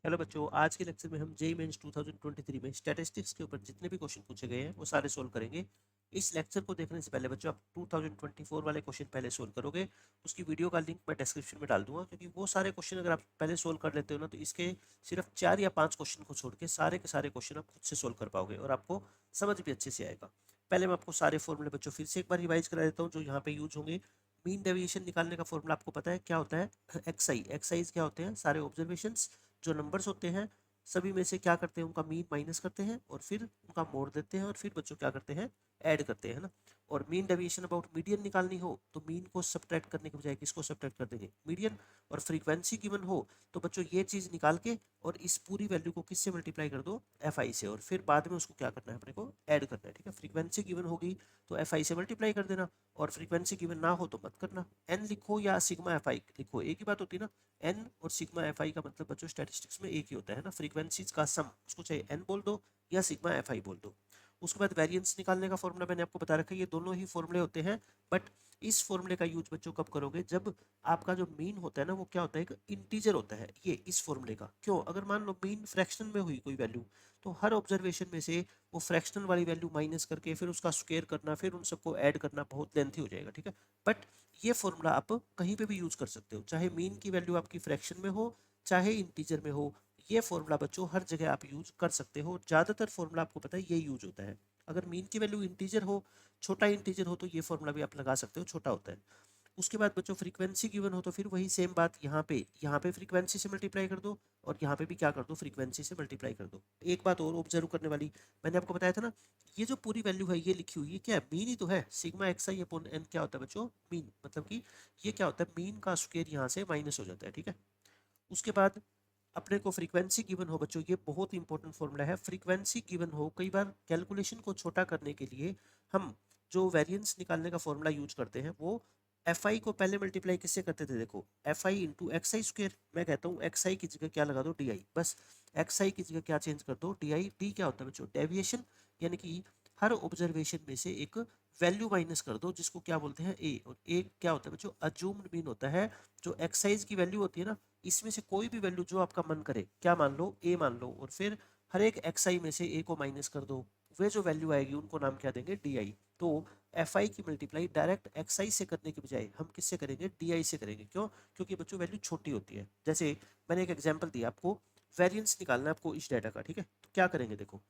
Hello बच्चों, आज के लेक्चर में हम जेईई मेंस 2023 में स्टैटिस्टिक्स के ऊपर जितने भी क्वेश्चन पूछे गए हैं वो सारे सोल्व करेंगे। इस लेक्चर को देखने से पहले बच्चों आप 2024 वाले क्वेश्चन पहले सोल्व करोगे। उसकी वीडियो का लिंक मैं डिस्क्रिप्शन में डाल दूंगा, क्योंकि वो सारे क्वेश्चन अगर आप पहले सोल्व कर लेते हो ना, तो इसके सिर्फ 4 या 5 क्वेश्चन को छोड़ के सारे क्वेश्चन आप खुद से सोल्व कर पाओगे और आपको समझ भी अच्छे से आएगा। पहले मैं आपको सारे फॉर्मूले बच्चों फिर से एक बार रिवाइज करा देता हूँ जो यहाँ पे यूज होंगे। मीन डेविएशन निकालने का फॉर्मूला आपको पता है क्या होता है। एक्सआई क्या होते हैं, सारे ऑब्जर्वेशंस जो नंबर्स होते हैं सभी में से क्या करते हैं, उनका मीन माइनस करते हैं और फिर उनका मोड़ देते हैं और फिर बच्चों क्या करते हैं, ऐड करते हैं ना। और मीन डेविएशन अबाउट मीडियन निकालनी हो तो मीन को सब्ट्रैक्ट करने के बजाय किसको सब्ट्रैक्ट कर देंगे, मीडियन। और फ्रीक्वेंसी गिवन हो तो बच्चों ये चीज़ निकाल के और इस पूरी वैल्यू को किससे मल्टीप्लाई कर दो, एफ आई से, और फिर बाद में उसको क्या करना है, अपने को ऐड करना है। ठीक है, फ्रीक्वेंसी गिवन होगी तो एफ आई से मल्टीप्लाई कर देना, और फ्रीक्वेंसी गिवन ना हो तो मत करना। एन लिखो या सिग्मा एफ आई लिखो, एक ही बात होती है ना। एन और सिग्मा एफ आई का मतलब बच्चों स्टैटिस्टिक्स में एक ही होता है ना, फ्रीक्वेंसीज का सम, उसको चाहे एन बोल दो या सिग्मा एफ आई बोल दो। उसके बाद वेरिएंस निकालने का फॉर्मूला मैंने आपको बता रखा है, ये दोनों ही फॉर्मूले होते हैं। बट इस फॉर्मूले का यूज बच्चों कब करोगे, जब आपका जो मीन होता है ना वो क्या होता है, एक इंटीजर होता है। ये इस फॉर्मूले का क्यों, अगर मान लो मीन फ्रैक्शन में हुई कोई वैल्यू, तो हर ऑब्जर्वेशन में से वो फ्रैक्शनल वाली वैल्यू माइनस करके फिर उसका स्क्वायर करना, फिर उन सबको ऐड करना बहुत लेंथी हो जाएगा। ठीक है, बट ये फॉर्मूला आप कहीं पे भी यूज कर सकते हो, चाहे मीन की वैल्यू आपकी फ्रैक्शन में हो चाहे इंटीजर में हो। ये फॉर्मूला बच्चों हर जगह आप यूज कर सकते हो। ज़्यादातर फॉर्मूला आपको पता है ये यूज होता है। अगर मीन की वैल्यू इंटीजर हो, छोटा इंटीजर हो, तो ये फॉर्मूला भी आप लगा सकते हो, छोटा होता है। उसके बाद बच्चों फ्रीक्वेंसी गिवन हो तो फिर वही सेम बात, यहाँ पे फ्रीक्वेंसी से मल्टीप्लाई कर दो और यहाँ पे भी क्या कर दो, फ्रीक्वेंसी से मल्टीप्लाई कर दो। एक बात और ऑब्जर्व करने वाली, मैंने आपको बताया था ना, ये जो पूरी वैल्यू है ये लिखी हुई है क्या है, मीन ही तो है। सिग्मा एक्स आई अपॉन एन क्या होता है बच्चों, मीन। मतलब कि ये क्या होता है, मीन का स्क्वायर यहाँ से माइनस हो जाता है। ठीक है, उसके बाद अपने को फ्रीक्वेंसी गिवन हो बच्चों, ये बहुत इंपॉर्टेंट फॉर्मूला है। फ्रीक्वेंसी गिवन हो, कई बार कैलकुलेशन को छोटा करने के लिए हम जो वेरिएंस निकालने का फॉर्मूला यूज करते हैं वो एफ आई को पहले मल्टीप्लाई किससे करते थे, देखो F I into x I square. मैं कहता हूँ एक्स आई की जगह क्या लगा दो, डी आई, बस। एक्स आई की जगह क्या चेंज कर दो, डी आई। डी क्या होता है बच्चों, डेविएशन, यानी कि हर ऑब्जर्वेशन में से एक वैल्यू माइनस कर दो, जिसको क्या बोलते हैं, ए। और ए क्या होता है बच्चों, अज्यूम्ड मीन होता है। जो एक्साइज की वैल्यू होती है ना, इसमें से कोई भी वैल्यू जो आपका मन करे, क्या मान लो, ए मान लो, और फिर हर एक एक्स आई में से ए को माइनस कर दो। वे जो वैल्यू आएगी उनको नाम क्या देंगे, डी आई। तो एफ आई की मल्टीप्लाई डायरेक्ट एक्स आई से करने के बजाय हम किससे करेंगे, डी आई से करेंगे। क्यों, क्योंकि बच्चों वैल्यू छोटी होती है। जैसे मैंने एक एग्जाम्पल दिया आपको, वेरियंस निकालना है आपको इस डाटा का। ठीक है, तो क्या करेंगे, देखो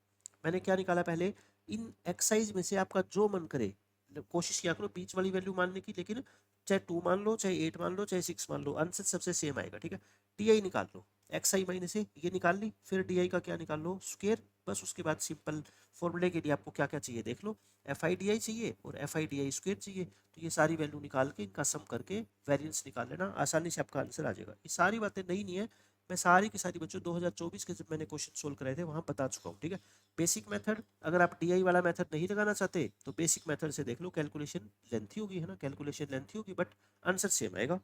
मैंने क्या निकाला पहले, इन एक्साइज में से आपका जो मन करे, कोशिश किया करो बीच वाली वैल्यू मानने की, लेकिन चाहे 2 मान लो, चाहे 8 मान लो, चाहे 6 मान लो, आंसर सबसे सेम आएगा। ठीक है, डी आई निकाल लो, एक्स आई माइनस ए ये निकाल ली, फिर डी आई का क्या निकाल लो, स्क्वायर। बस उसके बाद सिंपल फॉर्मूले के लिए आपको क्या क्या चाहिए देख लो, एफ आई डी आई चाहिए और F I D I square चाहिए। तो ये सारी वैल्यू निकाल के इनका सम करके वेरिएंस निकाल लेना, आसानी से आपका आंसर आ जाएगा। ये सारी बातें नई नहीं है, मैं सारी की सारी बच्चों 2024 के जब मैंने क्वेश्चन सोल्व कराए थे वहाँ बता चुका हूँ। ठीक है, बेसिक मेथड, अगर आप डीआई वाला मेथड नहीं लगाना चाहते तो बेसिक मेथड से देख लो। कैलकुलेशन लेंथी होगी, है ना, कैलकुलेशन लेंथी होगी, बट आंसर सेम आएगा।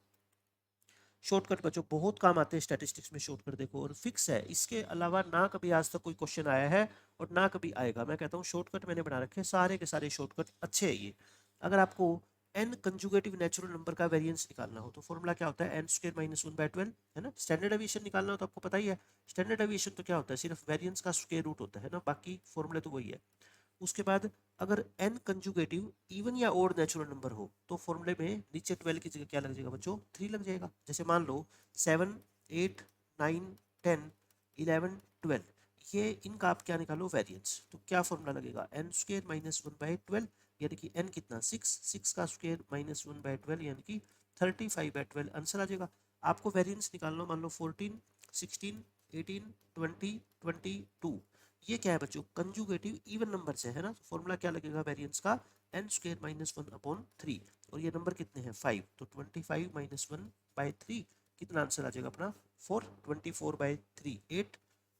शॉर्टकट बच्चों बहुत काम आते हैं स्टैटिस्टिक्स में, शॉर्टकट देखो और फिक्स है। इसके अलावा ना कभी आज तक कोई क्वेश्चन आया है और ना कभी आएगा। मैं कहता हूँ शॉर्टकट मैंने बना रखे हैं, सारे के सारे शॉर्टकट अच्छे है ये। अगर आपको एन कंजुगेटिव नेचुरल नंबर का वेरिएंस निकालना हो तो फॉर्मूला क्या होता है, एन स्क्वायर माइनस 1/12, है ना। स्टैंडर्ड डेविएशन निकालना हो तो आपको पता ही है, स्टैंडर्ड डेविएशन तो क्या होता है, सिर्फ वेरिएंस का स्क्वायर रूट होता है ना, बाकी फॉर्मूले तो वही है। उसके बाद अगर एन कंजुगेटिव इवन या ओड नेचुरल नंबर हो तो फॉर्मूले में नीचे 12 की जगह क्या लग जाएगा बच्चों, 3 लग जाएगा। जैसे मान लो 7, 8, 9, 10, 11, 12, ये इनका आप क्या निकालो, वेरिएंस। तो क्या फॉर्मूला लगेगा, एन स्क्र माइनस 1/12, यानी कि एन कितना, 6 का स्क्र माइनस 1/12 यानी कि 35/12 आंसर आ जाएगा। आपको वेरिएंस निकालना, मान लो 14, 16, 18, 20, 22, ये क्या है बच्चों, कंजुगेटिव इवन नंबर से है ना। फॉर्मूला क्या लगेगा वेरिएंस का, एन स्क्वायर माइनस 1/3, और ये नंबर कितने हैं 5, तो 25 माइनस 1/3 कितना आंसर आ जाएगा अपना, 4, 24/3, 8,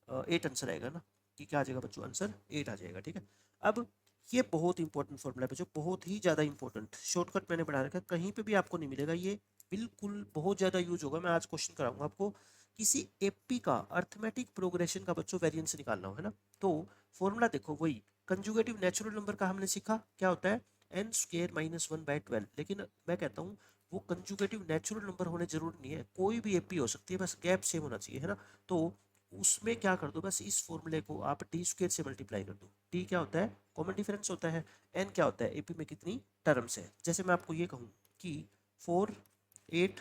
8 आंसर आएगा ना। कि क्या आ जाएगा बच्चों, आंसर 8 आ जाएगा। ठीक है, अब ये बहुत इंपॉर्टेंट फॉर्मूला है बच्चों, बहुत ही ज़्यादा इंपॉर्टेंट। शॉर्टकट मैंने बना रखा है, कहीं पे भी आपको नहीं मिलेगा ये, बिल्कुल बहुत ज़्यादा यूज होगा। मैं आज क्वेश्चन कराऊंगा आपको, किसी एपी का अर्थमेटिक प्रोग्रेशन का बच्चों वेरिएंस निकालना हो, है ना। तो फॉर्मूला देखो वही, कंजुगेटिव नेचुरल नंबर का हमने सीखा क्या होता है, एन स्क्वायर माइनस 1/12। लेकिन मैं कहता हूँ वो कंजुगेटिव नेचुरल नंबर होने जरूरी नहीं है, कोई भी एपी हो सकती है, बस गैप सेम होना चाहिए, है ना। तो उसमें क्या कर दो, बस इस फॉर्मूले को आप डी स्क्वायर से मल्टीप्लाई कर दो। डी क्या होता है, कॉमन डिफरेंस होता है। एन क्या होता है, एपी में कितनी टर्म्स है। जैसे मैं आपको ये कहूँ कि 4, 8,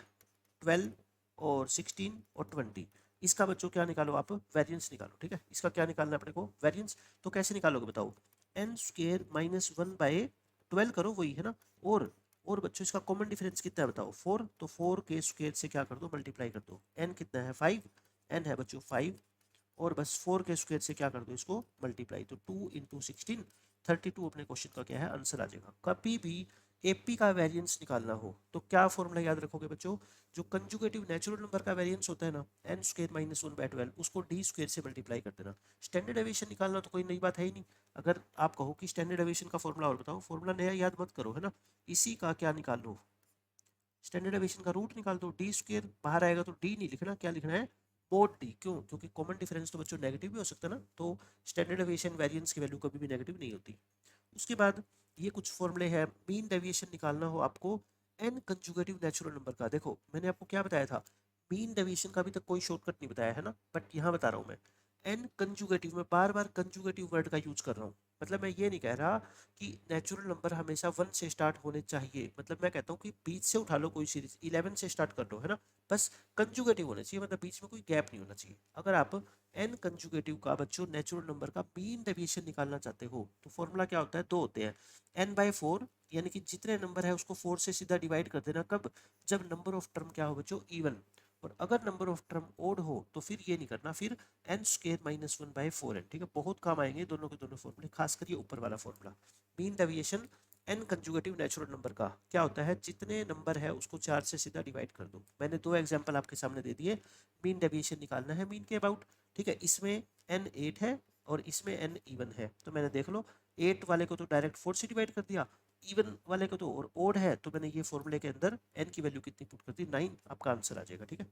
12 और 16 और 20, इसका बच्चों क्या निकालो आप, वेरिएंस निकालो। ठीक है, इसका क्या निकालना है अपने को, वेरिएंस। तो कैसे निकालोगे बताओ, एन स्क्वायर माइनस 1/12 करो, वही है ना। और बच्चों इसका कॉमन डिफरेंस कितना है बताओ, 4, तो 4 के स्क्वायर से क्या कर दो, मल्टीप्लाई कर दो। एन कितना है, 5, एन है बच्चों 5, और बस 4 के स्क्वायर से क्या कर दो, इसको मल्टीप्लाई। तो 2 इंटू 16, 32 अपने क्वेश्चन का क्या है, आंसर आ जाएगा। कभी भी एपी का वेरिएंस निकालना हो तो क्या फॉर्मूला याद रखोगे बच्चों, जो कंजुगेटिव नेचुरल नंबर का वेरिएंस होता है ना, एन स्क्वायर माइनस 1/12, उसको डी स्क्वायर से मल्टीप्लाई कर देना। स्टैंडर्ड डेविएशन निकालना तो कोई नई बात है ही नहीं। अगर आप कहो कि स्टैंडर्ड डेविएशन का फॉर्मूला और बताओ, फॉर्मूला नया याद मत करो, है ना। इसी का क्या निकाल लो, स्टैंडर्ड डेविएशन का रूट निकाल दो। डी स्क्वायर बाहर आएगा तो डी नहीं लिखना, क्या लिखना है, मोड डी। क्यों, क्योंकि कॉमन डिफरेंस तो बच्चों नेगेटिव भी हो सकता है ना, तो स्टैंडर्ड डेविएशन वेरिएंस की वैल्यू कभी भी नेगेटिव नहीं होती। उसके बाद ये कुछ फॉर्मूले हैं, मीन डेविएशन निकालना हो आपको एन कंजुगेटिव नेचुरल नंबर का। देखो मैंने आपको क्या बताया था, मीन डेविएशन का अभी तक कोई शॉर्टकट नहीं बताया है ना, बट यहाँ बता रहा हूँ मैं। एन कंजुगेटिव में बार बार कंजुगेटिव वर्ड का यूज कर रहा हूँ। मतलब मैं ये नहीं कह रहा कि नेचुरल नंबर हमेशा 1 से स्टार्ट होने चाहिए। मतलब मैं कहता हूँ कि बीच से उठा लो कोई सीरीज, 11 से स्टार्ट कर लो, है ना। बस कंजुगेटिव होने चाहिए, मतलब बीच में कोई गैप नहीं होना चाहिए। अगर आप एन कंजुगेटिव का बच्चों नेचुरल नंबर का मीन डेविएशन निकालना चाहते हो तो फॉर्मूला क्या होता है, दो होते हैं। n/4, यानी कि जितने नंबर है उसको 4 से सीधा डिवाइड कर देना। कब, जब नंबर ऑफ टर्म क्या हो बच्चों, इवन। और अगर नंबर ऑफ टर्म ओड हो तो फिर ये नहीं करना, फिर एन स्क्वायर माइनस 1/4n। ठीक है, बहुत काम आएंगे दोनों के दोनों फॉर्मूले, खासकर ये ऊपर वाला formula. Mean deviation n conjugative natural number का क्या होता है, जितने नंबर है उसको 4 से सीधा डिवाइड कर दो। मैंने दो एग्जांपल आपके सामने दे दिए, मीन डेविएशन निकालना है मीन के अबाउट। ठीक है, इसमें एन 8 है और इसमें एन इवन है, तो मैंने देख लो 8 वाले को तो डायरेक्ट 4 से डिवाइड कर दिया, इवन वाले को तो और ओड है तो मैंने ये फॉर्मूले के अंदर एन की वैल्यू कितनी पुट कर दी, 9, आपका आंसर आ जाएगा। ठीक है,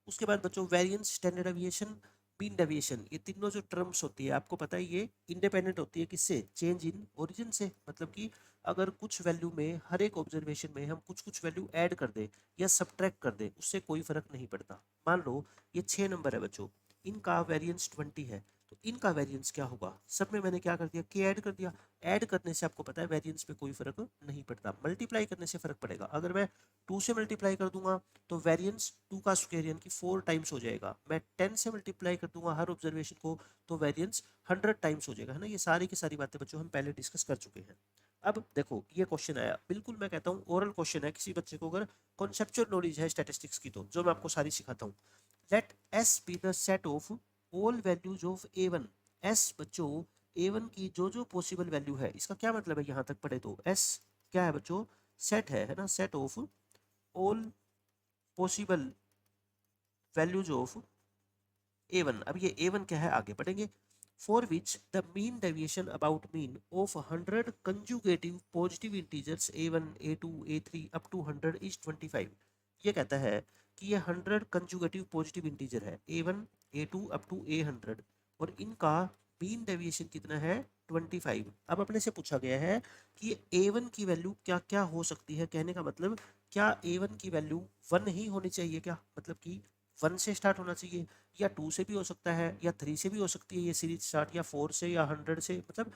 उसके बाद बच्चों variance, standard deviation, mean deviation, ये तीनों जो टर्म्स होती है आपको पता है ये इंडिपेंडेंट होती है किससे, चेंज इन ओरिजिन से। मतलब कि अगर कुछ वैल्यू में हर एक ऑब्जर्वेशन में हम कुछ कुछ वैल्यू ऐड कर दें या सब्ट्रैक्ट कर दें, उससे कोई फर्क नहीं पड़ता। मान लो ये 6 नंबर है बच्चों, इनका वेरिएंस 20 है, तो इनका वेरिएंस क्या होगा, सब में मैंने क्या कर दिया, के ऐड कर दिया। ऐड करने से आपको पता है वेरिएंस पे कोई फर्क नहीं पड़ता, मल्टीप्लाई करने से फर्क पड़ेगा। अगर मैं 2 से मल्टीप्लाई कर दूंगा तो वेरिएंस 2 का स्क्वायर यानी कि 4 टाइम्स हो जाएगा। मैं 10 से मल्टीप्लाई कर दूंगा हर ऑब्जर्वेशन को तो वेरिएंस 100 टाइम्स हो जाएगा, है ना। ये सारी की सारी बातें बच्चों हम पहले डिस्कस कर चुके हैं। अब देखो ये क्वेश्चन आया, बिल्कुल मैं कहता हूँ ओरल क्वेश्चन है, किसी बच्चे को अगर कॉन्सेप्चुअल नॉलेज है स्टैटिस्टिक्स की तो जो मैं आपको सारी सिखाता हूँ। Let S be the set of all values of A1। S बच्चों A1 की जो जो पॉसिबल वैल्यू है, इसका क्या मतलब है, यहाँ तक पढ़े तो एस क्या है बच्चों, सेट है ना, set of all possible values of A1। अब ये A1 क्या है आगे पढ़ेंगे। For which the mean deviation about mean of 100 conjugative positive integers A1, A2, A3 up to 100 is 25। ये कहता है कि ये 100 कंजुगेटिव पॉजिटिव इंटीजर है A1, A2 up to A100 और इनका मीन डेविएशन कितना है 25। अब अपने से पूछा गया है कि A1 की वैल्यू क्या क्या हो सकती है, कहने का मतलब क्या A1 की वैल्यू 1 ही होनी चाहिए क्या, मतलब कि 1 से स्टार्ट होना चाहिए, या 2 से भी हो सकता है, या 3 से भी हो सकती है ये सीरीज स्टार्ट, या 4 से, या 100 से। मतलब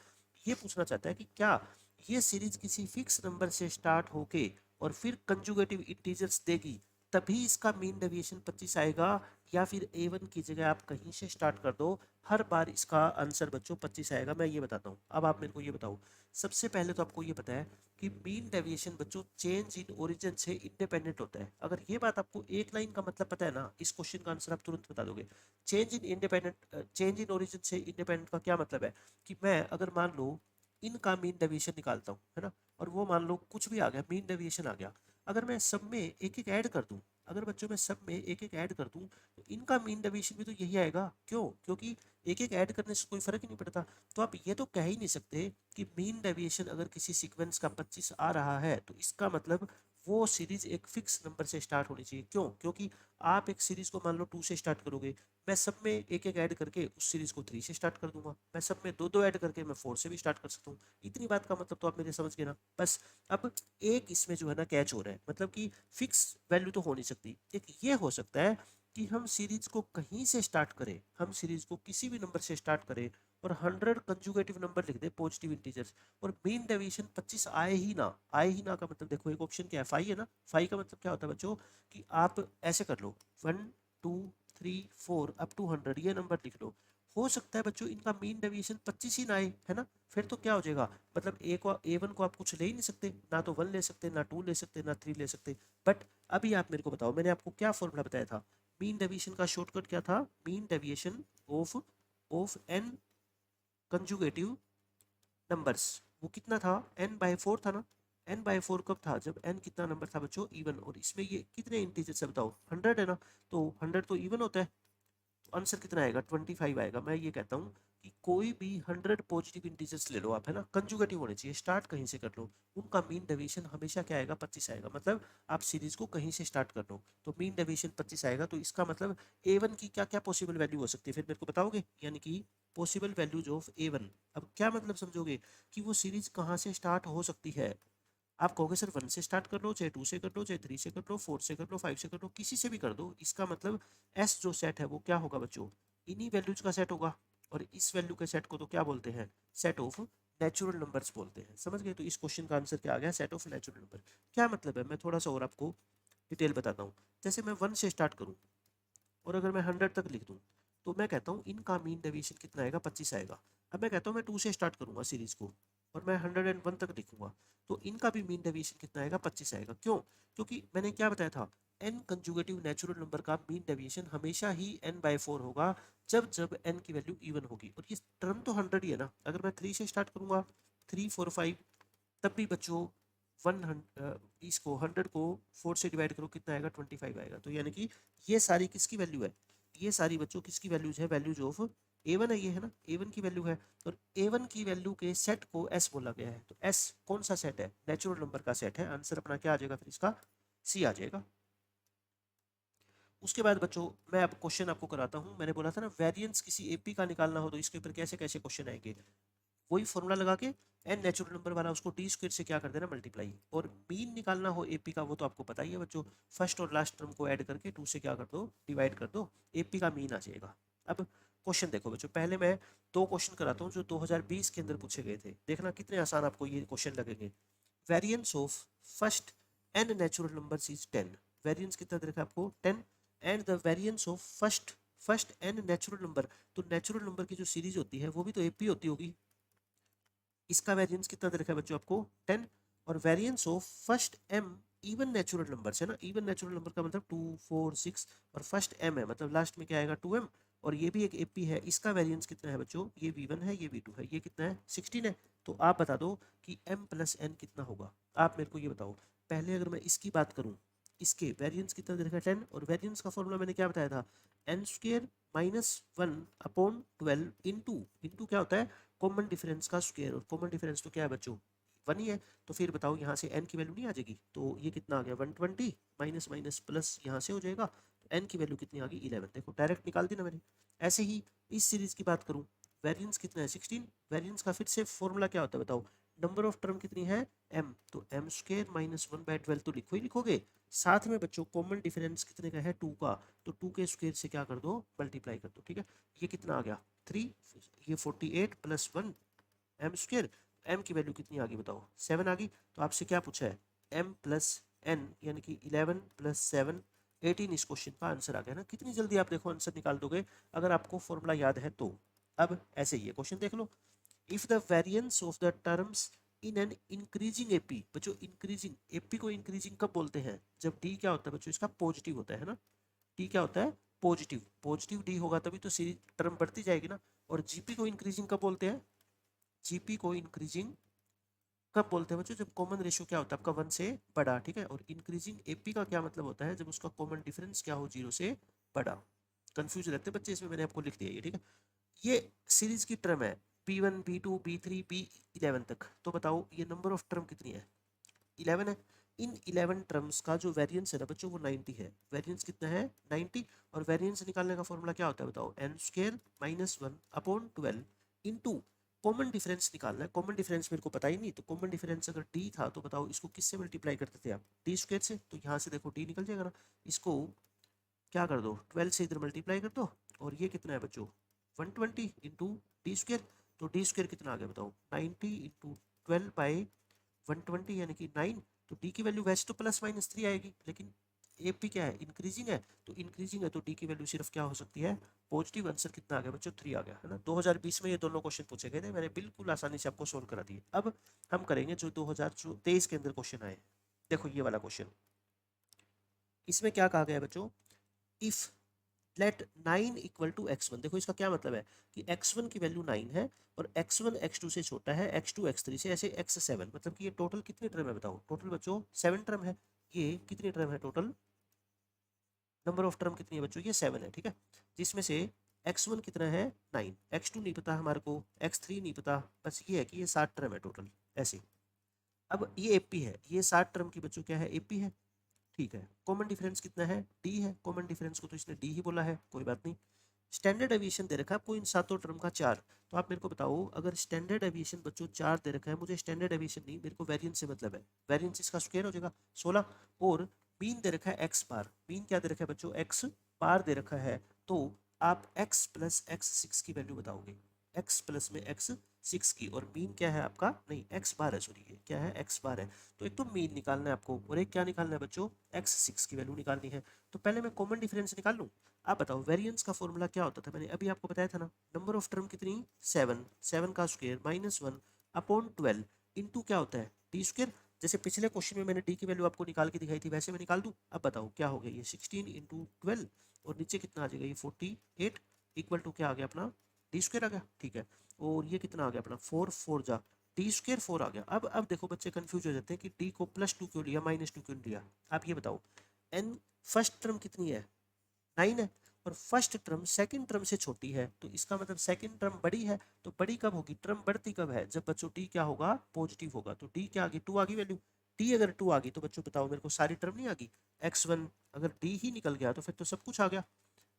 ये पूछना चाहता है कि क्या ये सीरीज किसी फिक्स नंबर से स्टार्ट होके और फिर कंजुगेटिव इंटीजर्स देगी तभी इसका मीन डेविएशन 25 आएगा, या फिर A1 की जगह आप कहीं से स्टार्ट कर दो हर बार इसका आंसर बच्चों 25 आएगा। मैं ये बताता हूँ, अब आप मेरे को ये बताओ। सबसे पहले तो आपको ये पता है कि मीन डेविएशन बच्चों चेंज इन ओरिजिन से इंडिपेंडेंट होता है। अगर ये बात आपको एक लाइन का मतलब पता है ना, इस क्वेश्चन का आंसर आप तुरंत बता दोगे। चेंज इन ओरिजिन से इंडिपेंडेंट का क्या मतलब है कि मैं अगर मान लो इनका मीन डेविएशन निकालता हूँ, है ना, और वो मान लो कुछ भी आ गया, मीन डेविएशन आ गया, अगर मैं सब में एक एक ऐड कर दूं, अगर बच्चों में सब में एक एक ऐड कर दूं तो इनका मीन डेविएशन भी तो यही आएगा। क्यों, क्योंकि एक एक ऐड करने से कोई फर्क ही नहीं पड़ता। तो आप ये तो कह ही नहीं सकते कि मीन डेविएशन अगर किसी सीक्वेंस का 25 आ रहा है तो इसका मतलब वो सीरीज एक फिक्स नंबर से स्टार्ट होनी चाहिए। क्यों, क्योंकि आप एक सीरीज को मान लो 2 से स्टार्ट करोगे, मैं सब में एक एक ऐड करके उस सीरीज को 3 से स्टार्ट कर दूंगा, मैं सब में दो दो ऐड करके मैं 4 से भी स्टार्ट कर सकता हूँ। इतनी बात का मतलब तो आप मेरे समझ गए ना। बस अब एक इसमें जो है ना कैच हो रहा है, मतलब कि फिक्स वैल्यू तो हो नहीं सकती। एक ये हो सकता है कि हम सीरीज को कहीं से स्टार्ट करें, हम सीरीज को किसी भी नंबर से स्टार्ट करें और 100 कंजुगेटिव नंबर लिख दे पॉजिटिव इंटीजर्स और मीन डेविएशन 25 आए ही ना का मतलब देखो एक ऑप्शन क्या है, फाई है ना। फाई का मतलब क्या होता है बच्चों कि आप ऐसे कर लो 1 2 3 4 अप टू 100 ये नंबर लिख लो। हो सकता है बच्चों इनका मीन डेविएशन 25 ही ना आए, है ना। फिर तो क्या हो जाएगा, मतलब A1 को आप कुछ ले ही नहीं सकते, ना तो 1 ले सकते, ना 2 ले सकते, ना 3 ले सकते। बट अभी आप मेरे को बताओ, मैंने आपको क्या फॉर्मूला बताया था, मीन डेविएशन का शॉर्टकट क्या था, mean deviation of of n conjugative numbers. वो कितना था, n/4 था ना। n/4 कब था, जब n कितना नंबर था बच्चों, इवन। और इसमें ये कितने इंटीजर्स है बताओ, 100 है ना। तो 100 तो इवन होता है, तो आंसर कितना आएगा, 25 आएगा। मैं ये कहता हूँ कि कोई भी 100 पॉजिटिव इंटीजर्स ले लो आप, है ना, कंजुगेटिव होने चाहिए, स्टार्ट कहीं से कर लो, उनका मीन डेविएशन हमेशा क्या आएगा, 25 आएगा। मतलब आप सीरीज को कहीं से स्टार्ट कर लो तो मीन डेविएशन 25 आएगा। तो इसका मतलब A1 की क्या क्या पॉसिबल वैल्यू हो सकती है, फिर मेरे को बताओगे, यानी कि पॉसिबल वैल्यूज ऑफ A1। अब क्या मतलब समझोगे कि वो सीरीज कहाँ से स्टार्ट हो सकती है। आप कहोगे सर 1 से स्टार्ट कर लो, चाहे 2 से कर लो, चाहे 3 से कर लो, 4 से कर लो, 5 से कर लो, किसी से भी कर दो। इसका मतलब एस जो सेट है वो क्या होगा बच्चों, इन्हीं वैल्यूज का सेट होगा। और इस वैल्यू के सेट को तो क्या बोलते हैं, सेट ऑफ नेचुरल नंबर्स बोलते हैं। समझ गए। तो इस क्वेश्चन का आंसर क्या आ गया, सेट ऑफ नेचुरल नंबर। क्या मतलब है, मैं थोड़ा सा और आपको डिटेल बताता हूँ। जैसे मैं 1 से स्टार्ट करूँ और अगर मैं 100 तक लिख दूँ तो मैं कहता हूँ इनका मीन डेविएशन कितना आएगा, 25 आएगा। अब मैं कहता हूँ मैं 2 से स्टार्ट करूँगा सीरीज को और मैं 101 तक लिखूंगा तो इनका भी मीन डेविएशन कितना आएगा, 25 आएगा। क्यों, क्योंकि मैंने क्या बताया था, n कंजुगेटिव नेचुरल नंबर का मीन डेविएशन हमेशा ही n/4 होगा जब जब n की वैल्यू इवन होगी। और ये टर्म तो 100 ही है ना। अगर मैं 3 से स्टार्ट करूंगा 3 4 5 तब भी बच्चों 100 इसको 100 को 4 से डिवाइड करो कितना आएगा, 25 आएगा। तो यानी कि ये सारी किसकी वैल्यू है, ये सारी बच्चों किसकी वैल्यूज है, वैल्यूज ऑफ A1 है ये, है ना, A1 की वैल्यू है। और A1 की वैल्यू के सेट को S बोला गया है। तो S कौन सा सेट है, नेचुरल नंबर का सेट है। आंसर अपना क्या आ जाएगा फिर इसका, C आ जाएगा। उसके बाद बच्चों मैं अब क्वेश्चन आपको कराता हूँ। मैंने बोला था ना वेरिएंस किसी एपी का निकालना हो तो इसके ऊपर कैसे कैसे क्वेश्चन आएंगे। वही फॉर्मूला लगा के एन नेचुरल नंबर वाला उसको टी स्क्वायर से क्या कर देना, मल्टीप्लाई। और मीन निकालना हो एपी का वो तो आपको पता ही है बच्चों, फर्स्ट और लास्ट टर्म को ऐड करके 2 से क्या कर दो, डिवाइड कर दो, एपी का मीन आ जाएगा। अब क्वेश्चन देखो बच्चों, पहले मैं 2 क्वेश्चन कराता हूँ जो 2020 के अंदर पूछे गए थे। देखना कितने आसान आपको ये क्वेश्चन लगेंगे। Variance of first n natural number is 10। Variance कितना दे रखा है आपको, 10। And the variance of first first n natural number. तो नेचुरल नंबर की जो सीरीज होती है वो भी तो एपी होती होगी। इसका वेरिएंस कितना दे रखा है बच्चों आपको, 10। और variance of first am even natural number है ना, इवन नेचुरल नंबर का मतलब 2 4 6 और फर्स्ट एम है मतलब लास्ट में क्या आएगा 2m। और ये भी एक एपी है, इसका वेरिएंस कितना है बच्चों, ये v1 है ये v2 है, ये कितना है 16 है। तो आप बता दो कि m प्लस n कितना होगा। आप मेरे को ये बताओ, पहले अगर मैं इसकी बात करूं, इसके वेरिएंस कितना दे रखा है 10। और वेरिएंस का फॉर्मूला मैंने क्या बताया था, एन स्क्र -1/12 इंटू इंटू क्या होता है, कॉमन डिफरेंस का स्क्वायर। और कॉमन डिफरेंस तो क्या है बच्चों, 1 ही है। तो फिर बताओ यहाँ से n की वैल्यू नहीं आ जाएगी। तो ये कितना आ गया 120 माइनस माइनस प्लस यहाँ से हो जाएगा। तो n की वैल्यू कितनी आ गई 11। देखो डायरेक्ट निकाल दी ना मैंने। ऐसे ही इस सीरीज की बात करूँ, वेरिएंस कितना है 16। वेरिएंस का फिर से फॉर्मूला क्या होता है बताओ, नंबर ऑफ टर्म कितनी है m। तो m² -1/12 तो लिखो ही लिखोगे। साथ में बच्चों कॉमन डिफरेंस कितने का है 2 का। तो 2 के स्क्वायर से क्या कर दो, मल्टीप्लाई कर दो। ठीक है, ये कितना आ गया 3। ये 48 + 1 m²। m की वैल्यू कितनी आ गई बताओ, 7 आ गई। तो आपसे क्या पूछा है, m + n यानी कि 11 + 7 18। इस क्वेश्चन का आंसर आ गया ना। कितनी जल्दी आप देखो आंसर निकाल दोगे अगर आपको फॉर्मूला याद है तो। अब ऐसे ही है क्वेश्चन देख लो। If the variance of the terms in an increasing AP. बच्चों इंक्रीजिंग एपी को इंक्रीजिंग कब बोलते हैं, जब डी क्या होता है बच्चों, इसका पॉजिटिव होता है ना। डी क्या होता है, पॉजिटिव। पॉजिटिव डी होगा तभी तो सीरीज टर्म बढ़ती जाएगी ना। और जीपी को इंक्रीजिंग कब बोलते हैं, जीपी को इंक्रीजिंग कब बोलते हैं बच्चों, जब कॉमन रेशियो क्या होता है आपका 1 से बड़ा। ठीक है, और इंक्रीजिंग एपी का क्या मतलब होता है, जब उसका कॉमन डिफरेंस क्या हो 0 से बड़ा। कंफ्यूज रहते हैं बच्चे, इसमें मैंने आपको लिख दिया ये। ठीक है, ये सीरीज की टर्म है P1 P2 P3 P11 तक। तो बताओ ये नंबर ऑफ टर्म कितनी है, 11 है। इन 11 टर्म्स का जो वेरिएंस है ना बच्चों वो 90 है। वेरिएंस कितना है 90। और वेरिएंस निकालने का फॉर्मूला क्या होता है बताओ, n² -1/12 इंटू कॉमन डिफरेंस निकालना है। कॉमन डिफरेंस मेरे को पता ही नहीं, तो कॉमन डिफरेंस अगर d था तो बताओ इसको किससे मल्टीप्लाई करते थे आप, d² से। तो यहाँ से देखो d निकल जाएगा ना, इसको क्या कर दो, 12 से इधर मल्टीप्लाई कर दो, और ये कितना है बच्चों 120 इंटू डी स्क्र, तो डी स्क्र कितना आ गया बताओ 90 इंटू 12/120 यानी कि 9। तो डी की वैल्यू वैसे तो ±3 आएगी, लेकिन एपी क्या है इंक्रीजिंग है, तो इंक्रीजिंग है तो डी की वैल्यू सिर्फ क्या हो सकती है पॉजिटिव। आंसर कितना आ गया बच्चों 3 आ गया है ना। 2020 में ये दोनों क्वेश्चन पूछे गए थे, मैंने बिल्कुल आसानी से आपको सोल्व करा दिए। अब हम करेंगे जो 2023 के अंदर क्वेश्चन आए। देखो ये वाला क्वेश्चन, इसमें क्या कहा गया बच्चों, if late 9 equal to x1। देखो इसका क्या मतलब है कि x1 की वैल्यू 9 है और x1 x2 से छोटा है, x2 x3 से, ऐसे x7, मतलब कि ये टोटल कितने टर्म है बताओ, टोटल बच्चों 7 टर्म है। ये कितने टर्म है टोटल, नंबर ऑफ टर्म कितनी है बच्चों, ये 7 है, ठीक है। जिसमें से x1 कितना है 9, x2 नहीं पता हमारे को, x3 नहीं पता, बस ये है कि ये 7 टर्म है टोटल ऐसे। अब ये एपी है, ये 7 टर्म की बच्चों क्या है एपी है, ठीक है। कॉमन डिफरेंस कितना है डी है, कॉमन डिफरेंस को तो इसने डी ही बोला है, कोई बात नहीं। स्टैंडर्ड एविएशन दे रखा है आपको इन सातों टर्म का 4। तो आप मेरे को बताओ, अगर स्टैंडर्ड एविएशन बच्चों 4 दे रखा है, मुझे स्टैंडर्ड एविएशन नहीं, मेरे को वेरिएंस से मतलब है, वेरिएंस इसका स्क्वायर हो जाएगा 16। और मीन दे रखा है एक्स बार, मीन क्या दे रखा है बच्चों एक्स बार दे रखा है, तो आप x प्लस x6 की वैल्यू बताओगे, x प्लस में x6 की, और मीन क्या है आपका, नहीं x बार है, सॉरी ये क्या है x बार है। तो एक तो मीन निकालना है आपको और एक क्या निकालना है बच्चों x6 की वैल्यू निकालनी है। तो पहले मैं कॉमन डिफरेंस निकाल लूँ। आप बताओ वेरिएंस का फॉर्मूला क्या होता था, मैंने अभी आपको बताया था ना, नंबर ऑफ टर्म कितनी 7, 7 का स्क्वायर -1 अपॉन 12 इंटू क्या होता है डी स्क्वायर। जैसे पिछले क्वेश्चन में मैंने डी की वैल्यू आपको निकाल के दिखाई थी, वैसे मैं निकाल दूं। अब बताओ क्या हो गया, ये 16 इंटू 12 और नीचे कितना आ जाएगा ये 48 इक्वल टू क्या आ गया अपना डी स्क्वायर आ गया, ठीक है। और ये कितना आ गया अपना 4 4 जा डी स्क्वायर 4 आ गया। अब देखो बच्चे कंफ्यूज हो जाते हैं कि डी को +2 क्यों लिया -2 क्यों लिया। आप ये बताओ एन फर्स्ट टर्म कितनी है 9 है, और फर्स्ट टर्म सेकंड टर्म से छोटी है, तो इसका मतलब सेकंड टर्म बड़ी है। तो बड़ी कब होगी, टर्म बढ़ती कब है, जब बच्चों टी क्या होगा पॉजिटिव होगा। तो टी क्या आ गई 2 आ गई वैल्यू, टी अगर 2 आ गई तो बच्चों बताओ मेरे को सारी टर्म नहीं आ गई, x1 अगर डी ही निकल गया तो फिर तो सब कुछ आ गया,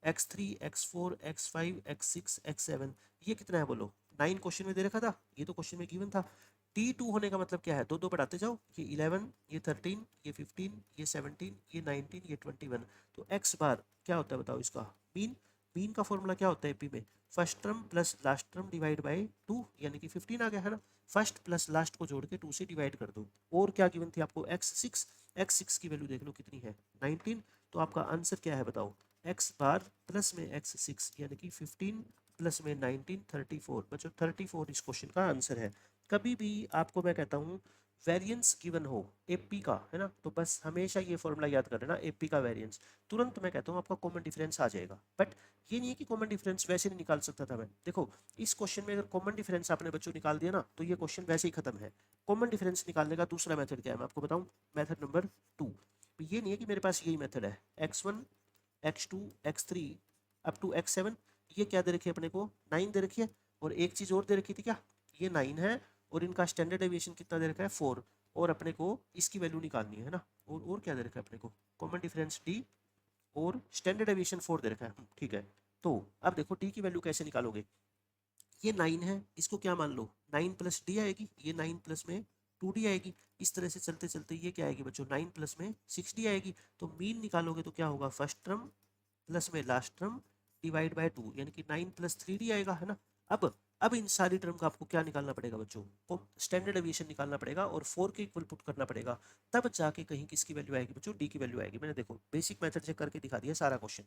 x3 x4 x5 x6 x7। ये कितना है बोलो 9 क्वेश्चन में दे रखा था, ये तो क्वेश्चन में गिवन था। T2 होने का मतलब क्या है, दो दो बढ़ाते जाओ, ये 11 ये 13 ये 15 ये 17 ये 19 ये 21। तो x बार क्या होता है बताओ इसका मीन, मीन का फॉर्मूला क्या होता है एपी में, first term plus last term divide by 2 यानी कि 15 आ गया है ना। फर्स्ट प्लस लास्ट को जोड़ के 2 से डिवाइड कर दो। और क्या गिवन थी आपको x6, x6 की वैल्यू देख लो कितनी है 19। तो आपका आंसर क्या है बताओ, x बार प्लस में x6 यानी कि 15 प्लस में 19 34 बच्चों 34 इस क्वेश्चन का आंसर है। कभी भी आपको मैं कहता हूँ वेरिएंस गिवन हो एपी का है ना, तो बस हमेशा ये फॉर्मूला याद कर लेना एपी का वेरिएंस, तुरंत मैं कहता हूँ आपका कॉमन डिफरेंस आ जाएगा। बट ये नहीं है कि कॉमन डिफरेंस वैसे नहीं निकाल सकता था मैं। देखो इस क्वेश्चन में अगर कॉमन डिफरेंस आपने बच्चों निकाल दिया ना तो ये क्वेश्चन वैसे ही खत्म है। कॉमन डिफरेंस निकालने का दूसरा मेथड क्या है मैं आपको बताऊँ, मेथड नंबर 2। ये नहीं है कि मेरे पास यही मेथड है x1 x2 x3 up to x7, ये क्या दे रखी है अपने को 9 दे रखी है, और एक चीज़ और दे रखी थी क्या, ये 9 है और इनका स्टैंडर्ड डेविएशन कितना दे रखा है 4, और अपने को इसकी वैल्यू निकालनी है ना। और क्या दे रखा है अपने को कॉमन डिफरेंस डी और स्टैंडर्ड डेविएशन 4 दे रखा है, ठीक है। तो अब देखो डी की वैल्यू कैसे निकालोगे, ये 9 है इसको क्या मान लो 9 प्लस डी आएगी, ये 9 प्लस में 2d आएगी, इस तरह से चलते चलते ये क्या आएगी बच्चों 9 प्लस में 6d आएगी। तो मीन निकालोगे तो क्या होगा फर्स्ट टर्म प्लस में लास्ट टर्म डिवाइड बाय 2 यानी कि 9 प्लस 3d आएगा है ना। अब इन सारी टर्म का आपको क्या निकालना पड़ेगा बच्चों को स्टैंडर्ड डेविएशन निकालना पड़ेगा और 4 के इक्वल पुट करना पड़ेगा, तब जाके कहीं किसकी वैल्यू आएगी बच्चों डी की वैल्यू आएगी। मैंने देखो बेसिक मेथड से करके दिखा दिया सारा क्वेश्चन,